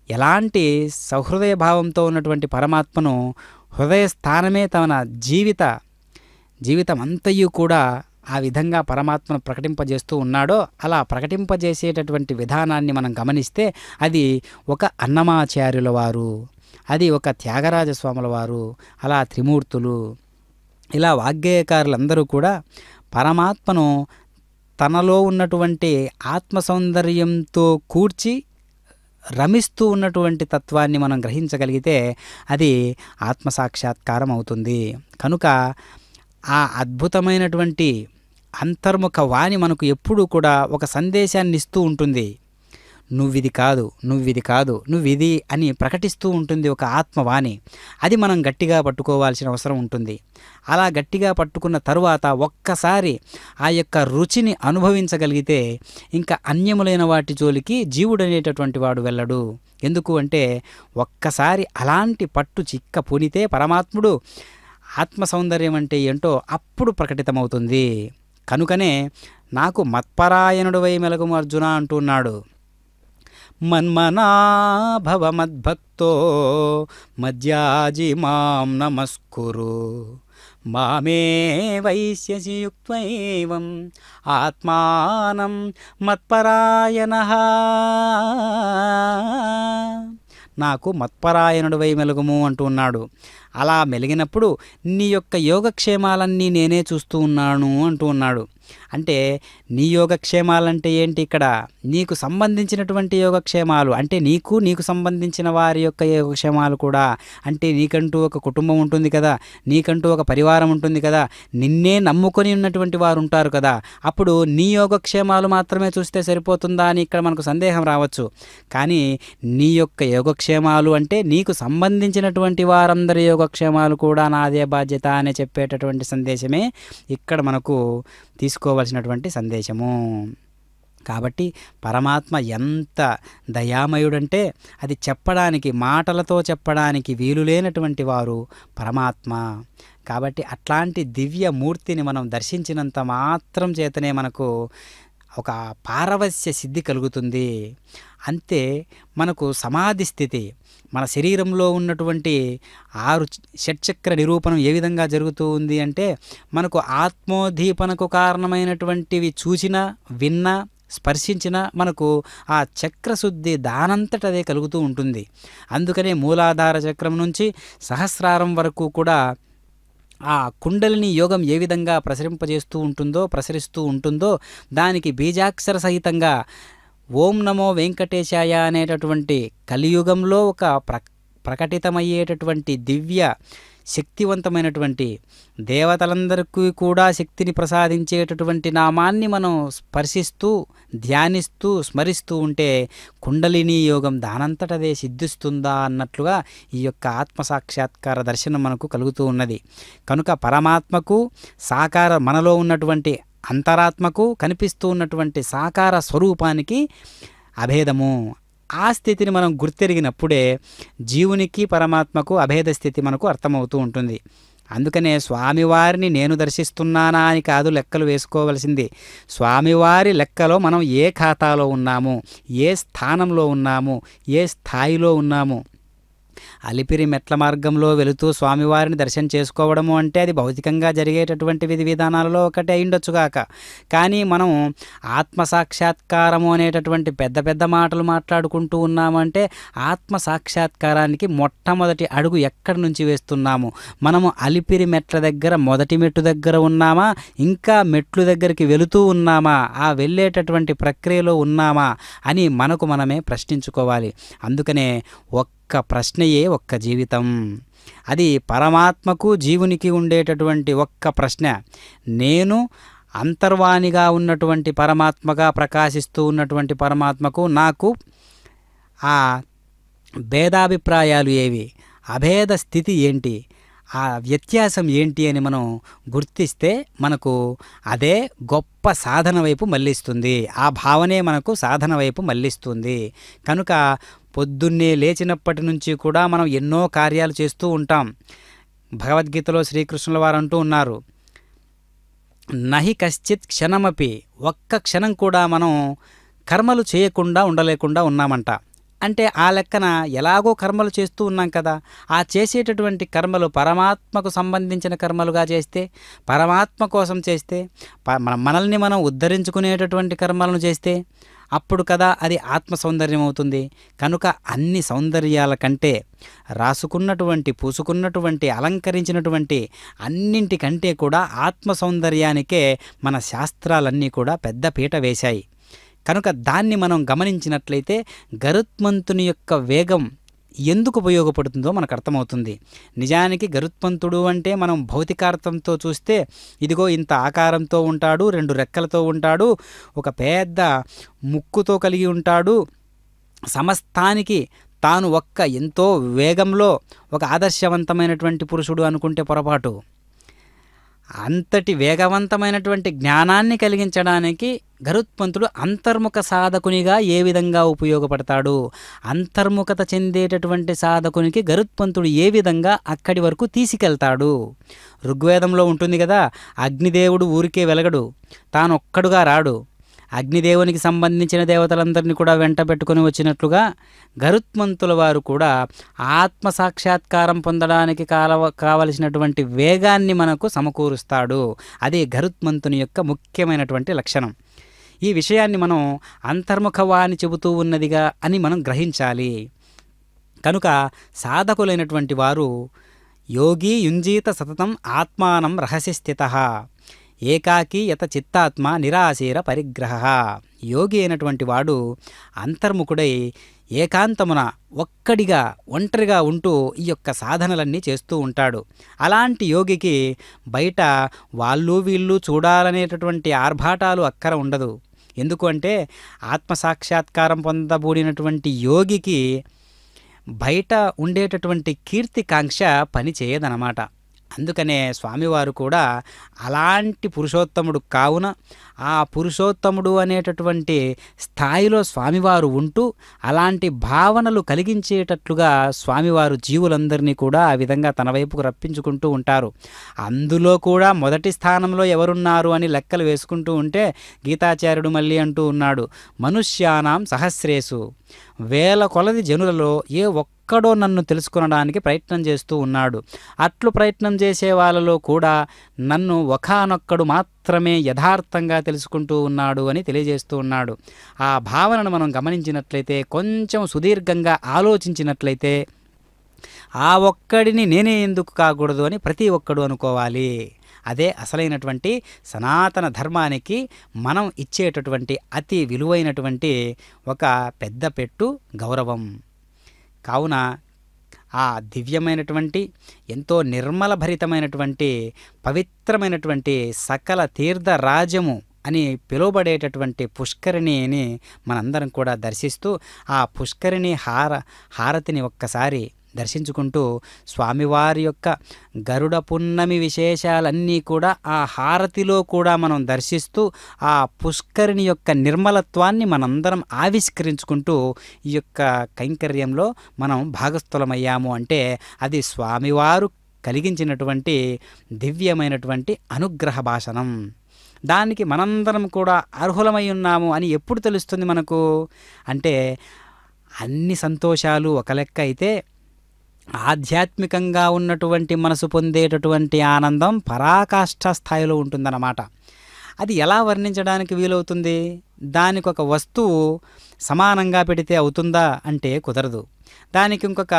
ఎలాంటి సహృదయ భావంతో ఉన్నటువంటి పరమాత్మను హృదయ స్థానమే తన జీవితమంతయు కూడా ఆ విధంగా పరమాత్మను ప్రకటింపజేస్తూ ఉన్నాడో అలా ప్రకటింపజేసేటటువంటి విధానాన్ని మనం గమనిస్తే అది ఒక అన్నమాచార్యుల వారు, అది ఒక త్యాగరాజస్వాముల వారు, అలా త్రిమూర్తులు, ఇలా వాగ్గేయకారులందరూ కూడా పరమాత్మను తనలో ఉన్నటువంటి ఆత్మ సౌందర్యంతో కూర్చి రమిస్తూ ఉన్నటువంటి తత్వాన్ని మనం గ్రహించగలిగితే అది ఆత్మసాక్షాత్కారం అవుతుంది. కనుక ఆ అద్భుతమైనటువంటి అంతర్ముఖ వాణి మనకు ఎప్పుడూ కూడా ఒక సందేశాన్ని ఇస్తూ ఉంటుంది. నువ్విది కాదు, నువ్విది కాదు, నువ్విది అని ప్రకటిస్తూ ఉంటుంది ఒక ఆత్మవాణి. అది మనం గట్టిగా పట్టుకోవాల్సిన అవసరం ఉంటుంది. అలా గట్టిగా పట్టుకున్న తరువాత ఒక్కసారి ఆ యొక్క రుచిని అనుభవించగలిగితే ఇంకా అన్యములైన వాటి జోలికి జీవుడనేటటువంటి వాడు వెళ్ళడు. ఎందుకు అంటే ఒక్కసారి అలాంటి పట్టు చిక్క పూనితే పరమాత్ముడు ఆత్మ సౌందర్యం అంటే ఏంటో అప్పుడు ప్రకటితమవుతుంది. కనుకనే నాకు మత్పరాయణుడివై మెలగుము అర్జున అంటున్నాడు. మన్మనాభవ మద్భక్తో మధ్యాజి మాం నమస్కురు మామే వైశ్యసి యుక్త్వైవం ఆత్మానం మత్పరాయణః. నాకు మత్పరాయణుడివై మెలుగుము అంటున్నాడు. అలా మెలిగినప్పుడు నీ యొక్క యోగక్షేమాలన్నీ నేనే చూస్తూ ఉన్నాను అంటూ ఉన్నాడు. అంటే నీ యోగక్షేమాలంటే ఏంటి? ఇక్కడ నీకు సంబంధించినటువంటి యోగక్షేమాలు అంటే నీకు సంబంధించిన వారి యొక్క యోగక్షేమాలు కూడా. అంటే నీకంటూ ఒక కుటుంబం ఉంటుంది కదా, నీకంటూ ఒక పరివారం ఉంటుంది కదా, నిన్నే నమ్ముకొని ఉన్నటువంటి వారు ఉంటారు కదా. అప్పుడు నీ యోగక్షేమాలు మాత్రమే చూస్తే సరిపోతుందా అని ఇక్కడ మనకు సందేహం రావచ్చు. కానీ నీ యొక్క యోగక్షేమాలు అంటే నీకు సంబంధించినటువంటి వారందరి యోగక్షేమాలు కూడా నాదే బాధ్యత అని చెప్పేటటువంటి సందేశమే ఇక్కడ మనకు తీసుకోవలసినటువంటి సందేశము. కాబట్టి పరమాత్మ ఎంత దయామయుడంటే అది చెప్పడానికి, మాటలతో చెప్పడానికి వీలు లేనటువంటి వారు పరమాత్మ. కాబట్టి అట్లాంటి దివ్యమూర్తిని మనం దర్శించినంత మాత్రం చేతనే మనకు ఒక పారవస్య సిద్ధి కలుగుతుంది. అంతే మనకు సమాధి స్థితి, మన శరీరంలో ఉన్నటువంటి 6 షట్చక్ర నిరూపణం ఏ విధంగా జరుగుతూ ఉంది అంటే మనకు ఆత్మోద్దీపనకు కారణమైనటువంటివి చూసినా విన్నా స్పర్శించిన మనకు ఆ చక్రశుద్ధి దానంతటదే కలుగుతూ ఉంటుంది. అందుకనే మూలాధార చక్రం నుంచి సహస్రారం వరకు కూడా ఆ కుండలిని యోగం ఏ విధంగా ప్రసరిస్తూ ఉంటుందో దానికి బీజాక్షర సహితంగా ఓం నమో వెంకటేశాయ అనేటటువంటి కలియుగంలో ఒక ప్రకటితమయ్యేటటువంటి దివ్య శక్తివంతమైనటువంటి దేవతలందరికీ కూడా శక్తిని ప్రసాదించేటటువంటి నామాన్ని మనం స్పర్శిస్తూ ధ్యానిస్తూ స్మరిస్తూ ఉంటే కుండలిని యోగం దానంతటదే సిద్ధిస్తుందా అన్నట్లుగా ఈ యొక్క ఆత్మసాక్షాత్కార దర్శనం మనకు కలుగుతూ ఉన్నది. కనుక పరమాత్మకు సాకార మనలో ఉన్నటువంటి అంతరాత్మకు కనిపిస్తూ ఉన్నటువంటి సాకార స్వరూపానికి అభేదము. ఆ స్థితిని మనం గుర్తెరిగినప్పుడే జీవునికి పరమాత్మకు అభేద స్థితి మనకు అర్థమవుతూ ఉంటుంది. అందుకనే స్వామివారిని నేను దర్శిస్తున్నానా అని కాదు లెక్కలు వేసుకోవలసింది. స్వామివారి లెక్కలో మనం ఏ ఖాతాలో ఉన్నాము, ఏ స్థానంలో ఉన్నాము, ఏ స్థాయిలో ఉన్నాము. అలిపిరి మెట్ల మార్గంలో వెళుతూ స్వామివారిని దర్శనం చేసుకోవడము అంటే అది భౌతికంగా జరిగేటటువంటి విధి విధానాలలో ఒకటే అయిండొచ్చుగాక. కానీ మనం ఆత్మసాక్షాత్కారము అనేటటువంటి పెద్ద పెద్ద మాటలు మాట్లాడుకుంటూ ఉన్నామంటే ఆత్మసాక్షాత్కారానికి మొట్టమొదటి అడుగు ఎక్కడి నుంచి వేస్తున్నాము? మనము అలిపిరి మెట్ల దగ్గర మొదటి మెట్టు దగ్గర ఉన్నామా, ఇంకా మెట్లు దగ్గరికి వెళుతూ ఉన్నామా, ఆ వెళ్ళేటటువంటి ప్రక్రియలో ఉన్నామా అని మనకు మనమే ప్రశ్నించుకోవాలి. అందుకనే ఒక్క ప్రశ్నయే ఒక్క జీవితం. అది పరమాత్మకు జీవునికి ఉండేటటువంటి ఒక్క ప్రశ్న. నేను అంతర్వాణిగా ఉన్నటువంటి పరమాత్మగా ప్రకాశిస్తూ ఉన్నటువంటి పరమాత్మకు నాకు ఆ భేదాభిప్రాయాలు ఏవి, అభేద స్థితి ఏంటి, ఆ వ్యత్యాసం ఏంటి అని మనం గుర్తిస్తే మనకు అదే గొప్ప సాధన వైపు మళ్ళిస్తుంది. ఆ భావనే మనకు సాధన వైపు మళ్ళిస్తుంది. కనుక పొద్దున్నే లేచినప్పటి నుంచి కూడా మనం ఎన్నో కార్యాలు చేస్తూ ఉంటాం. భగవద్గీతలో శ్రీకృష్ణుల వారు అంటూ ఉన్నారు, నహి కశ్చిత్ క్షణమపి, ఒక్క క్షణం కూడా మనం కర్మలు చేయకుండా ఉండలేకుండా ఉన్నామంట. అంటే ఆ లెక్కన ఎలాగో కర్మలు చేస్తూ ఉన్నాం కదా, ఆ చేసేటటువంటి కర్మలు పరమాత్మకు సంబంధించిన కర్మలుగా చేస్తే, పరమాత్మ కోసం చేస్తే, మనల్ని మనం ఉద్ధరించుకునేటటువంటి కర్మలను చేస్తే అప్పుడు కదా అది ఆత్మ సౌందర్యం అవుతుంది. కనుక అన్ని సౌందర్యాల కంటే రాసుకున్నటువంటి, పూసుకున్నటువంటి, అలంకరించినటువంటి అన్నింటికంటే కూడా ఆత్మ సౌందర్యానికే మన శాస్త్రాలన్నీ కూడా పెద్ద పీట వేశాయి. కనుక దాన్ని మనం గమనించినట్లయితే గరుత్మంతుని యొక్క వేగం ఎందుకు ఉపయోగపడుతుందో మనకు అర్థమవుతుంది. నిజానికి గరుత్మంతుడు అంటే మనం భౌతికార్థంతో చూస్తే ఇదిగో ఇంత ఆకారంతో ఉంటాడు, 2 రెక్కలతో ఉంటాడు, ఒక పెద్ద ముక్కుతో కలిగి ఉంటాడు, సమస్తానికి తాను ఎంతో వేగంలో ఒక ఆదర్శవంతమైనటువంటి పురుషుడు అనుకుంటే పొరపాటు. అంతటి వేగవంతమైనటువంటి జ్ఞానాన్ని కలిగించడానికి గరుత్మంతుడు అంతర్ముఖ సాధకునిగా ఏ విధంగా ఉపయోగపడతాడు, అంతర్ముఖత చెందేటటువంటి సాధకునికి గరుత్మంతుడు ఏ విధంగా అక్కడి వరకు తీసుకెళ్తాడు. ఋగ్వేదంలో ఉంటుంది కదా, అగ్నిదేవుడు ఊరికే వెలగడు, తానొక్కడుగా రాడు. అగ్నిదేవునికి సంబంధించిన దేవతలందరినీ కూడా వెంట పెట్టుకుని వచ్చినట్లుగా గరుత్మంతుల వారు కూడా ఆత్మసాక్షాత్కారం పొందడానికి కావలసినటువంటి వేగాన్ని మనకు సమకూరుస్తాడు. అది గరుత్మంతుని యొక్క ముఖ్యమైనటువంటి లక్షణం. ఈ విషయాన్ని మనం అంతర్ముఖవాణి చెబుతూ ఉన్నదిగా అని మనం గ్రహించాలి. కనుక సాధకులైనటువంటి వారు యోగి యుంజీత సతతం ఆత్మానం రహసి స్థితః ఏకాకి యత చిత్తాత్మ నిరాశీర పరిగ్రహ. యోగి అయినటువంటి వాడు అంతర్ముఖుడై ఏకాంతమున ఒంటరిగా ఉంటూ ఈ యొక్క సాధనలన్నీ చేస్తూ ఉంటాడు. అలాంటి యోగికి బయట వాళ్ళు వీళ్ళు చూడాలనేటటువంటి ఆర్భాటాలు అక్కర ఉండదు. ఎందుకు అంటే ఆత్మసాక్షాత్కారం పొందబూడినటువంటి యోగికి బయట ఉండేటటువంటి కీర్తికాంక్ష పని చేయదనమాట. అందుకనే స్వామివారు కూడా అలాంటి పురుషోత్తముడు కావున ఆ పురుషోత్తముడు అనేటటువంటి స్థాయిలో స్వామివారు ఉంటూ అలాంటి భావనలు కలిగించేటట్లుగా స్వామివారు జీవులందరినీ కూడా ఆ విధంగా తన వైపుకు రప్పించుకుంటూ ఉంటారు. అందులో కూడా మొదటి స్థానంలో ఎవరున్నారు అని లెక్కలు వేసుకుంటూ ఉంటే గీతాచార్యుడు మళ్ళీ అంటూ ఉన్నాడు, మనుష్యానాం సహస్రేసు, వేల కొలది జనులలో ఏ ఒక్కడో నన్ను తెలుసుకొనడానికి ప్రయత్నం చేస్తూ ఉన్నాడు. అట్లు ప్రయత్నం చేసే వాళ్ళలో కూడా నన్ను ఒకానొక్కడు మాత్రమే యథార్థంగా తెలుసుకుంటూ ఉన్నాడు అని తెలియజేస్తూ ఉన్నాడు. ఆ భావనను మనం గమనించినట్లయితే, కొంచెం సుదీర్ఘంగా ఆలోచించినట్లయితే, ఆ ఒక్కడిని నేనే ఎందుకు కాకూడదు అని ప్రతి ఒక్కడు అనుకోవాలి. అదే అసలైనటువంటి సనాతన ధర్మానికి మనం ఇచ్చేటటువంటి అతి విలువైనటువంటి ఒక పెద్ద పెట్టు గౌరవం. కావున ఆ దివ్యమైనటువంటి ఎంతో నిర్మలభరితమైనటువంటి పవిత్రమైనటువంటి సకల తీర్థరాజము అని పిలువబడేటటువంటి పుష్కరిణిని మనందరం కూడా దర్శిస్తూ ఆ పుష్కరిణి హారతిని ఒక్కసారి దర్శించుకుంటూ స్వామివారి యొక్క గరుడ పున్నమి విశేషాలన్నీ కూడా ఆ హారతిలో కూడా మనం దర్శిస్తూ ఆ పుష్కరిణి యొక్క నిర్మలత్వాన్ని మనందరం ఆవిష్కరించుకుంటూ ఈ యొక్క కైంకర్యంలో మనం భాగస్థులమయ్యాము అంటే అది స్వామివారు కలిగించినటువంటి దివ్యమైనటువంటి అనుగ్రహ భాషణం. దానికి మనందరం కూడా అర్హులమై ఉన్నాము అని ఎప్పుడు తెలుస్తుంది మనకు అంటే, అన్ని సంతోషాలు ఒక లెక్క అయితే ఆధ్యాత్మికంగా ఉన్నటువంటి మనసు పొందేటటువంటి ఆనందం పరాకాష్ఠ స్థాయిలో ఉంటుందన్నమాట. అది ఎలా వర్ణించడానికి వీలవుతుంది? దానికి ఒక వస్తువు సమానంగా పెడితే అవుతుందా అంటే కుదరదు. దానికి ఇంకొక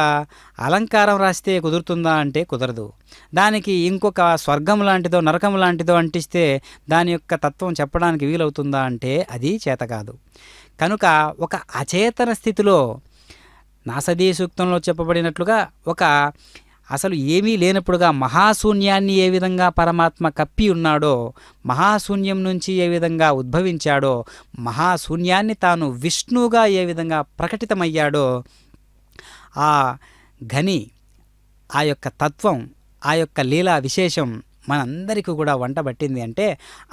అలంకారం రాస్తే కుదురుతుందా అంటే కుదరదు. దానికి ఇంకొక స్వర్గం లాంటిదో నరకం లాంటిదో అంటిస్తే దాని యొక్క తత్వం చెప్పడానికి వీలవుతుందా అంటే అది చేత కాదు. కనుక ఒక అచేతన స్థితిలో నాసదీ సూక్తంలో చెప్పబడినట్లుగా ఒక అసలు ఏమీ లేనప్పుడుగా మహాశూన్యాన్ని ఏ విధంగా పరమాత్మ కప్పి ఉన్నాడో, మహాశూన్యం నుంచి ఏ విధంగా ఉద్భవించాడో, మహాశూన్యాన్ని తాను విష్ణువుగా ఏ విధంగా ప్రకటితమయ్యాడో, ఆ గని ఆ యొక్క తత్వం ఆ యొక్క లీలా విశేషం మనందరికీ కూడా వంటబట్టింది. అంటే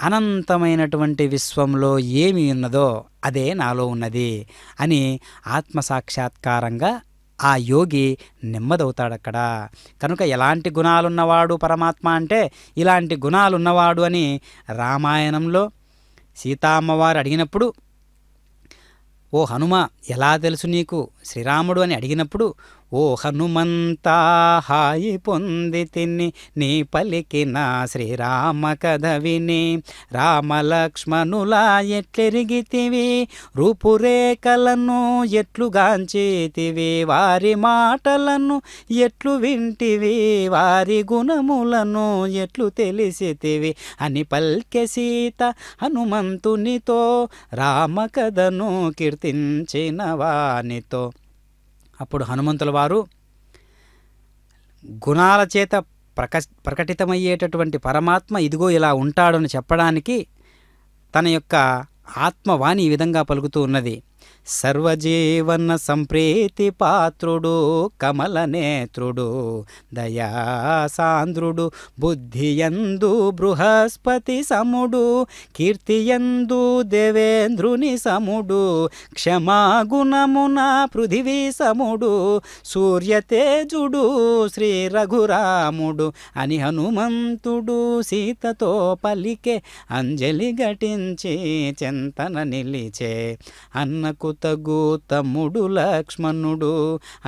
అనంతమైనటువంటి విశ్వంలో ఏమి ఉన్నదో అదే నాలో ఉన్నది అని ఆత్మసాక్షాత్కారంగా ఆ యోగి నెమ్మదవుతాడక్కడ. కనుక ఎలాంటి గుణాలున్నవాడు పరమాత్మ అంటే ఇలాంటి గుణాలున్నవాడు అని రామాయణంలో సీతామ్మవారు అడిగినప్పుడు, ఓ హనుమ ఎలా తెలుసు నీకు శ్రీరాముడు అని అడిగినప్పుడు, ఓ హనుమంతా హాయి పొంది తిని నీ పలికిన శ్రీరామ కథ విని, రామలక్ష్మణులా ఎట్లెరిగితివి, రూపురేఖలను ఎట్లుగాంచితివి, వారి మాటలను ఎట్లు వింటివి, వారి గుణములను ఎట్లు తెలిసితివి అని పల్కె సీత హనుమంతునితో, రామ కథను కీర్తించిన వానితో. అప్పుడు హనుమంతుల వారు గుణాల చేత ప్రకటితమయ్యేటటువంటి పరమాత్మ ఇదిగో ఇలా ఉంటాడని చెప్పడానికి తన యొక్క ఆత్మవాణి ఈ విధంగా పలుకుతూ ఉన్నది. సర్వజీవన సంప్రీతి పాత్రుడు కమలనేత్రుడు దయాసాంద్రుడు బుద్ధియందు బృహస్పతి సముడు కీర్తియందు దేవేంద్రుని సముడు క్షమాగుణమున పృథివీ సముడు సూర్యతేజుడు శ్రీ రఘురాముడు అని హనుమంతుడు సీతతో పలికే అంజలి ఘటించి చింతన నిలిచే అన్నకు తగు తమ్ముడు లక్ష్మణుడు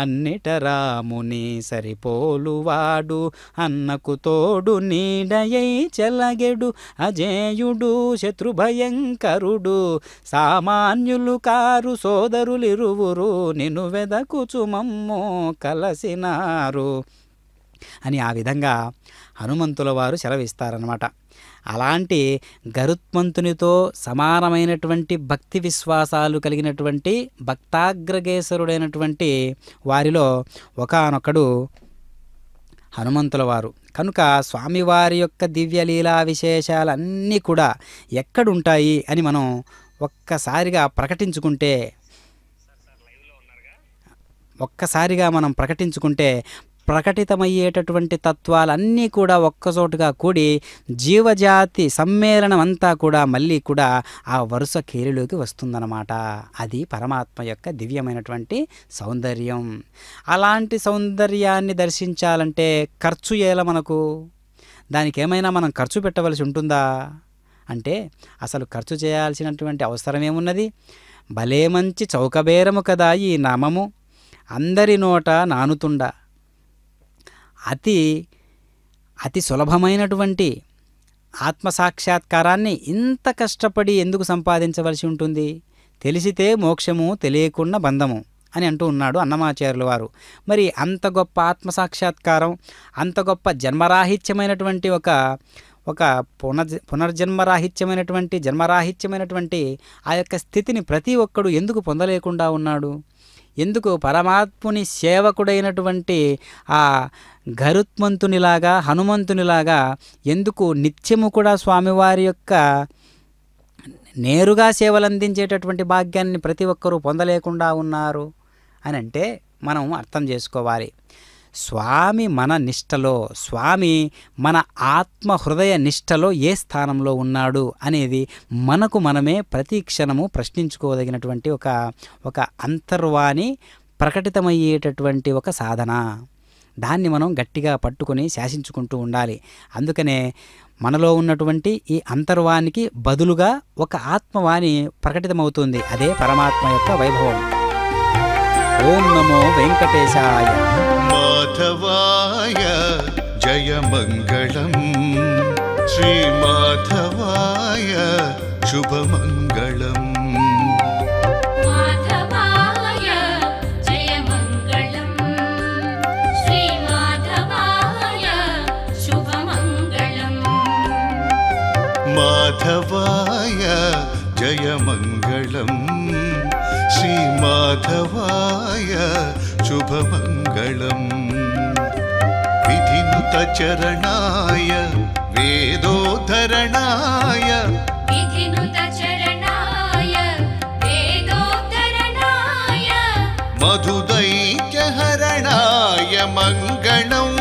అన్నిట రాముని సరిపోలువాడు అన్నకు తోడు నీడయై చెలగెడు అజేయుడు శత్రుభయంకరుడు సామాన్యులు కారు సోదరులిరువురు నిన్ను వెదకుచు మమ్ము కలసినారు అని ఆ విధంగా హనుమంతుల వారు సెలవిస్తారన్నమాట. అలాంటి గరుత్మంతునితో సమానమైనటువంటి భక్తి విశ్వాసాలు కలిగినటువంటి భక్తాగ్రగేసరుడైనటువంటి వారిలో ఒకానొకడు హనుమంతుల వారు. కనుక స్వామివారి యొక్క దివ్యలీలా విశేషాలన్నీ కూడా ఎక్కడుంటాయి అని మనం ఒక్కసారిగా ప్రకటించుకుంటే ప్రకటితమయ్యేటటువంటి తత్వాలన్నీ కూడా ఒక్కచోటుగా కూడి జీవజాతి సమ్మేళనం అంతా కూడా మళ్ళీ కూడా ఆ వరుస కేలిలోకి వస్తుందన్నమాట. అది పరమాత్మ యొక్క దివ్యమైనటువంటి సౌందర్యం. అలాంటి సౌందర్యాన్ని దర్శించాలంటే ఖర్చు ఎలా మనకు? దానికి ఏమైనా మనం ఖర్చు పెట్టవలసి ఉంటుందా అంటే అసలు ఖర్చు చేయాల్సినటువంటి అవసరం ఏమున్నది? భలే మంచి చౌకబేరము కదా ఈ నామము, అందరి నోట నానుతుండ. అతి సులభమైనటువంటి ఆత్మసాక్షాత్కారాన్ని ఇంత కష్టపడి ఎందుకు సంపాదించవలసి ఉంటుంది? తెలిసితే మోక్షము, తెలియకుండా బంధము అని అంటూ ఉన్నాడు అన్నమాచార్యుల వారు. మరి అంత గొప్ప ఆత్మసాక్షాత్కారం, అంత గొప్ప జన్మరాహిత్యమైనటువంటి ఒక జన్మరాహిత్యమైనటువంటి ఆ యొక్క స్థితిని ప్రతి ఒక్కడు ఎందుకు పొందలేకుండా ఉన్నాడు? ఎందుకు పరమాత్ముని సేవకుడైనటువంటి ఆ గరుత్మంతునిలాగా హనుమంతునిలాగా ఎందుకు నిత్యము కూడా స్వామివారి యొక్క నేరుగా సేవలు అందించేటటువంటి భాగ్యాన్ని ప్రతి ఒక్కరూ పొందలేకుండా ఉన్నారు అని అంటే మనం అర్థం చేసుకోవాలి. స్వామి మన నిష్టలో, స్వామి మన ఆత్మ హృదయ నిష్టలో ఏ స్థానంలో ఉన్నాడు అనేది మనకు మనమే ప్రతి క్షణము ప్రశ్నించుకోదగినటువంటి ఒక అంతర్వాణి ప్రకటితమయ్యేటటువంటి ఒక సాధన. దాన్ని మనం గట్టిగా పట్టుకొని శాసించుకుంటూ ఉండాలి. అందుకనే మనలో ఉన్నటువంటి ఈ అంతర్వానికి బదులుగా ఒక ఆత్మవాణి ప్రకటితమవుతుంది. అదే పరమాత్మ యొక్క వైభవం. ఓం నమో వెంకటేశాయ. మాధవాయ జయమంగళం, శ్రీమాధవాయ శుభమంగళం. మాధవాయ జయమంగళం, శ్రీమాధవాయ శుభమంగళం. మాధవాయ జయమంగళం, శ్రీమాధవాయ శుభమంగళం. విధినుత చరణాయ వేదోద్ధరణాయ, విధినుత చరణాయ వేదోద్ధరణాయ, మధుదైత్యహరణాయ మంగళం,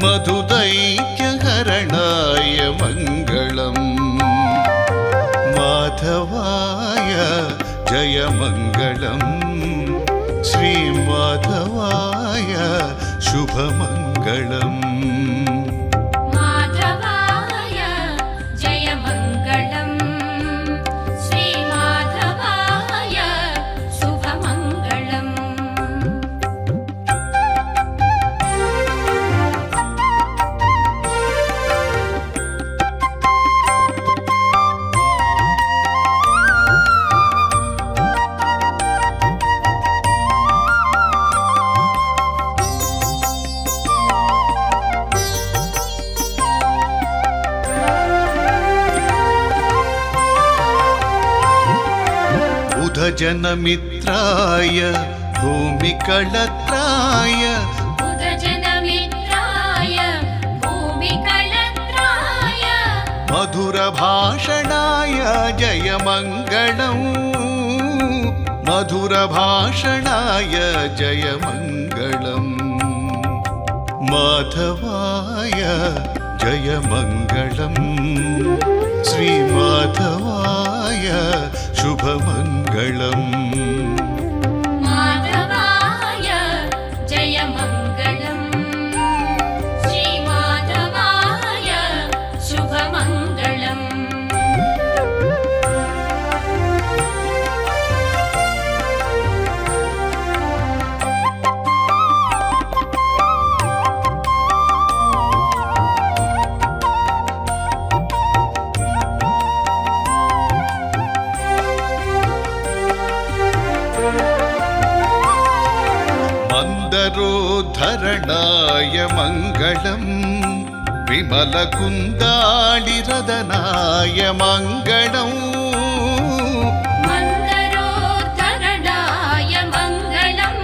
మధుదైత్యహరణాయ మంగళం. మాధవాయ జయమంగళం, శ్రీమాధవాయ శుభమంగళం. మాధవాయ జయమంగళం, శ్రీమాధవాయ శుభమంగళం. జనమిత్రాయ భూమికళత్రాయ, ఉదజనమిత్రాయ భూమికళత్రాయ, మధుర భాషణాయ జయమంగళం, मधुरभाषणाय जयमङ्गलम् माधवाय जयमङ्गलम् श्रीमाधवाय शुभमङ्गलम् माधवाय जयमङ्गलम् श्रीमाधवाय शुभमङ्गलम् मन्दरोद्धरणाय मङ्गलम् विमलकुन्दालिरदनाय मङ्गलम् मन्दरोद्धरणाय मङ्गलम्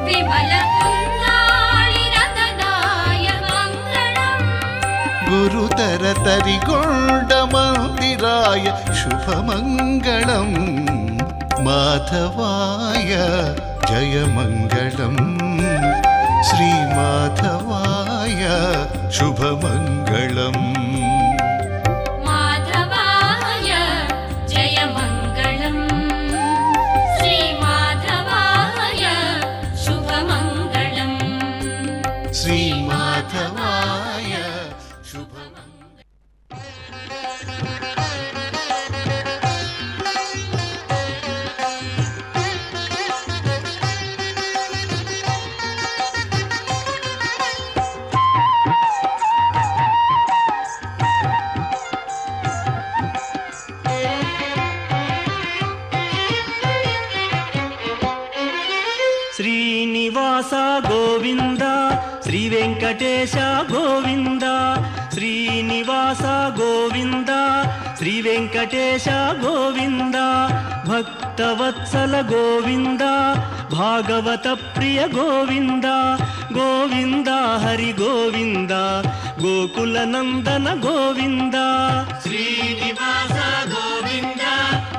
विमलकुन्दालिरदनाय मङ्गलम् गुरुतरतरिगोण्डमन्दिराय शुभमङ्गलम् माधवाय जयमङ्गलम् श्रीमाधवाय शुभमङ्गलम् माधवाय जयमङ्गलम् श्रीमाधवाय शुभमङ्गलम् श्रीमाधवाय शुभमङ्गलम् శ్రీనివాస గోవింద శ్రీ వెంకటేశ గోవింద శ్రీనివాస గోవింద శ్రీ వెంకటేశ గోవింద భక్తవత్సల గోవింద భాగవత ప్రియ గోవింద గోవింద హరి గోవింద గోకుల నందన గోవింద శ్రీనివాస గోవింద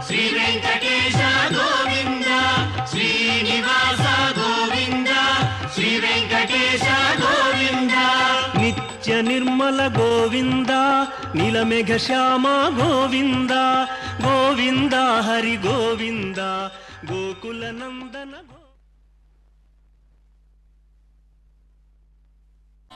శ్రీ వెంకటేశ గోవింద శ్రీనివాస గోవింద శ్రీ వెంకటేశ గోవింద నిత్య నిర్మల గోవింద నీలమేఘ శ్యామ గోవింద గోవింద హరి గోవింద గోకుల నందన ఓ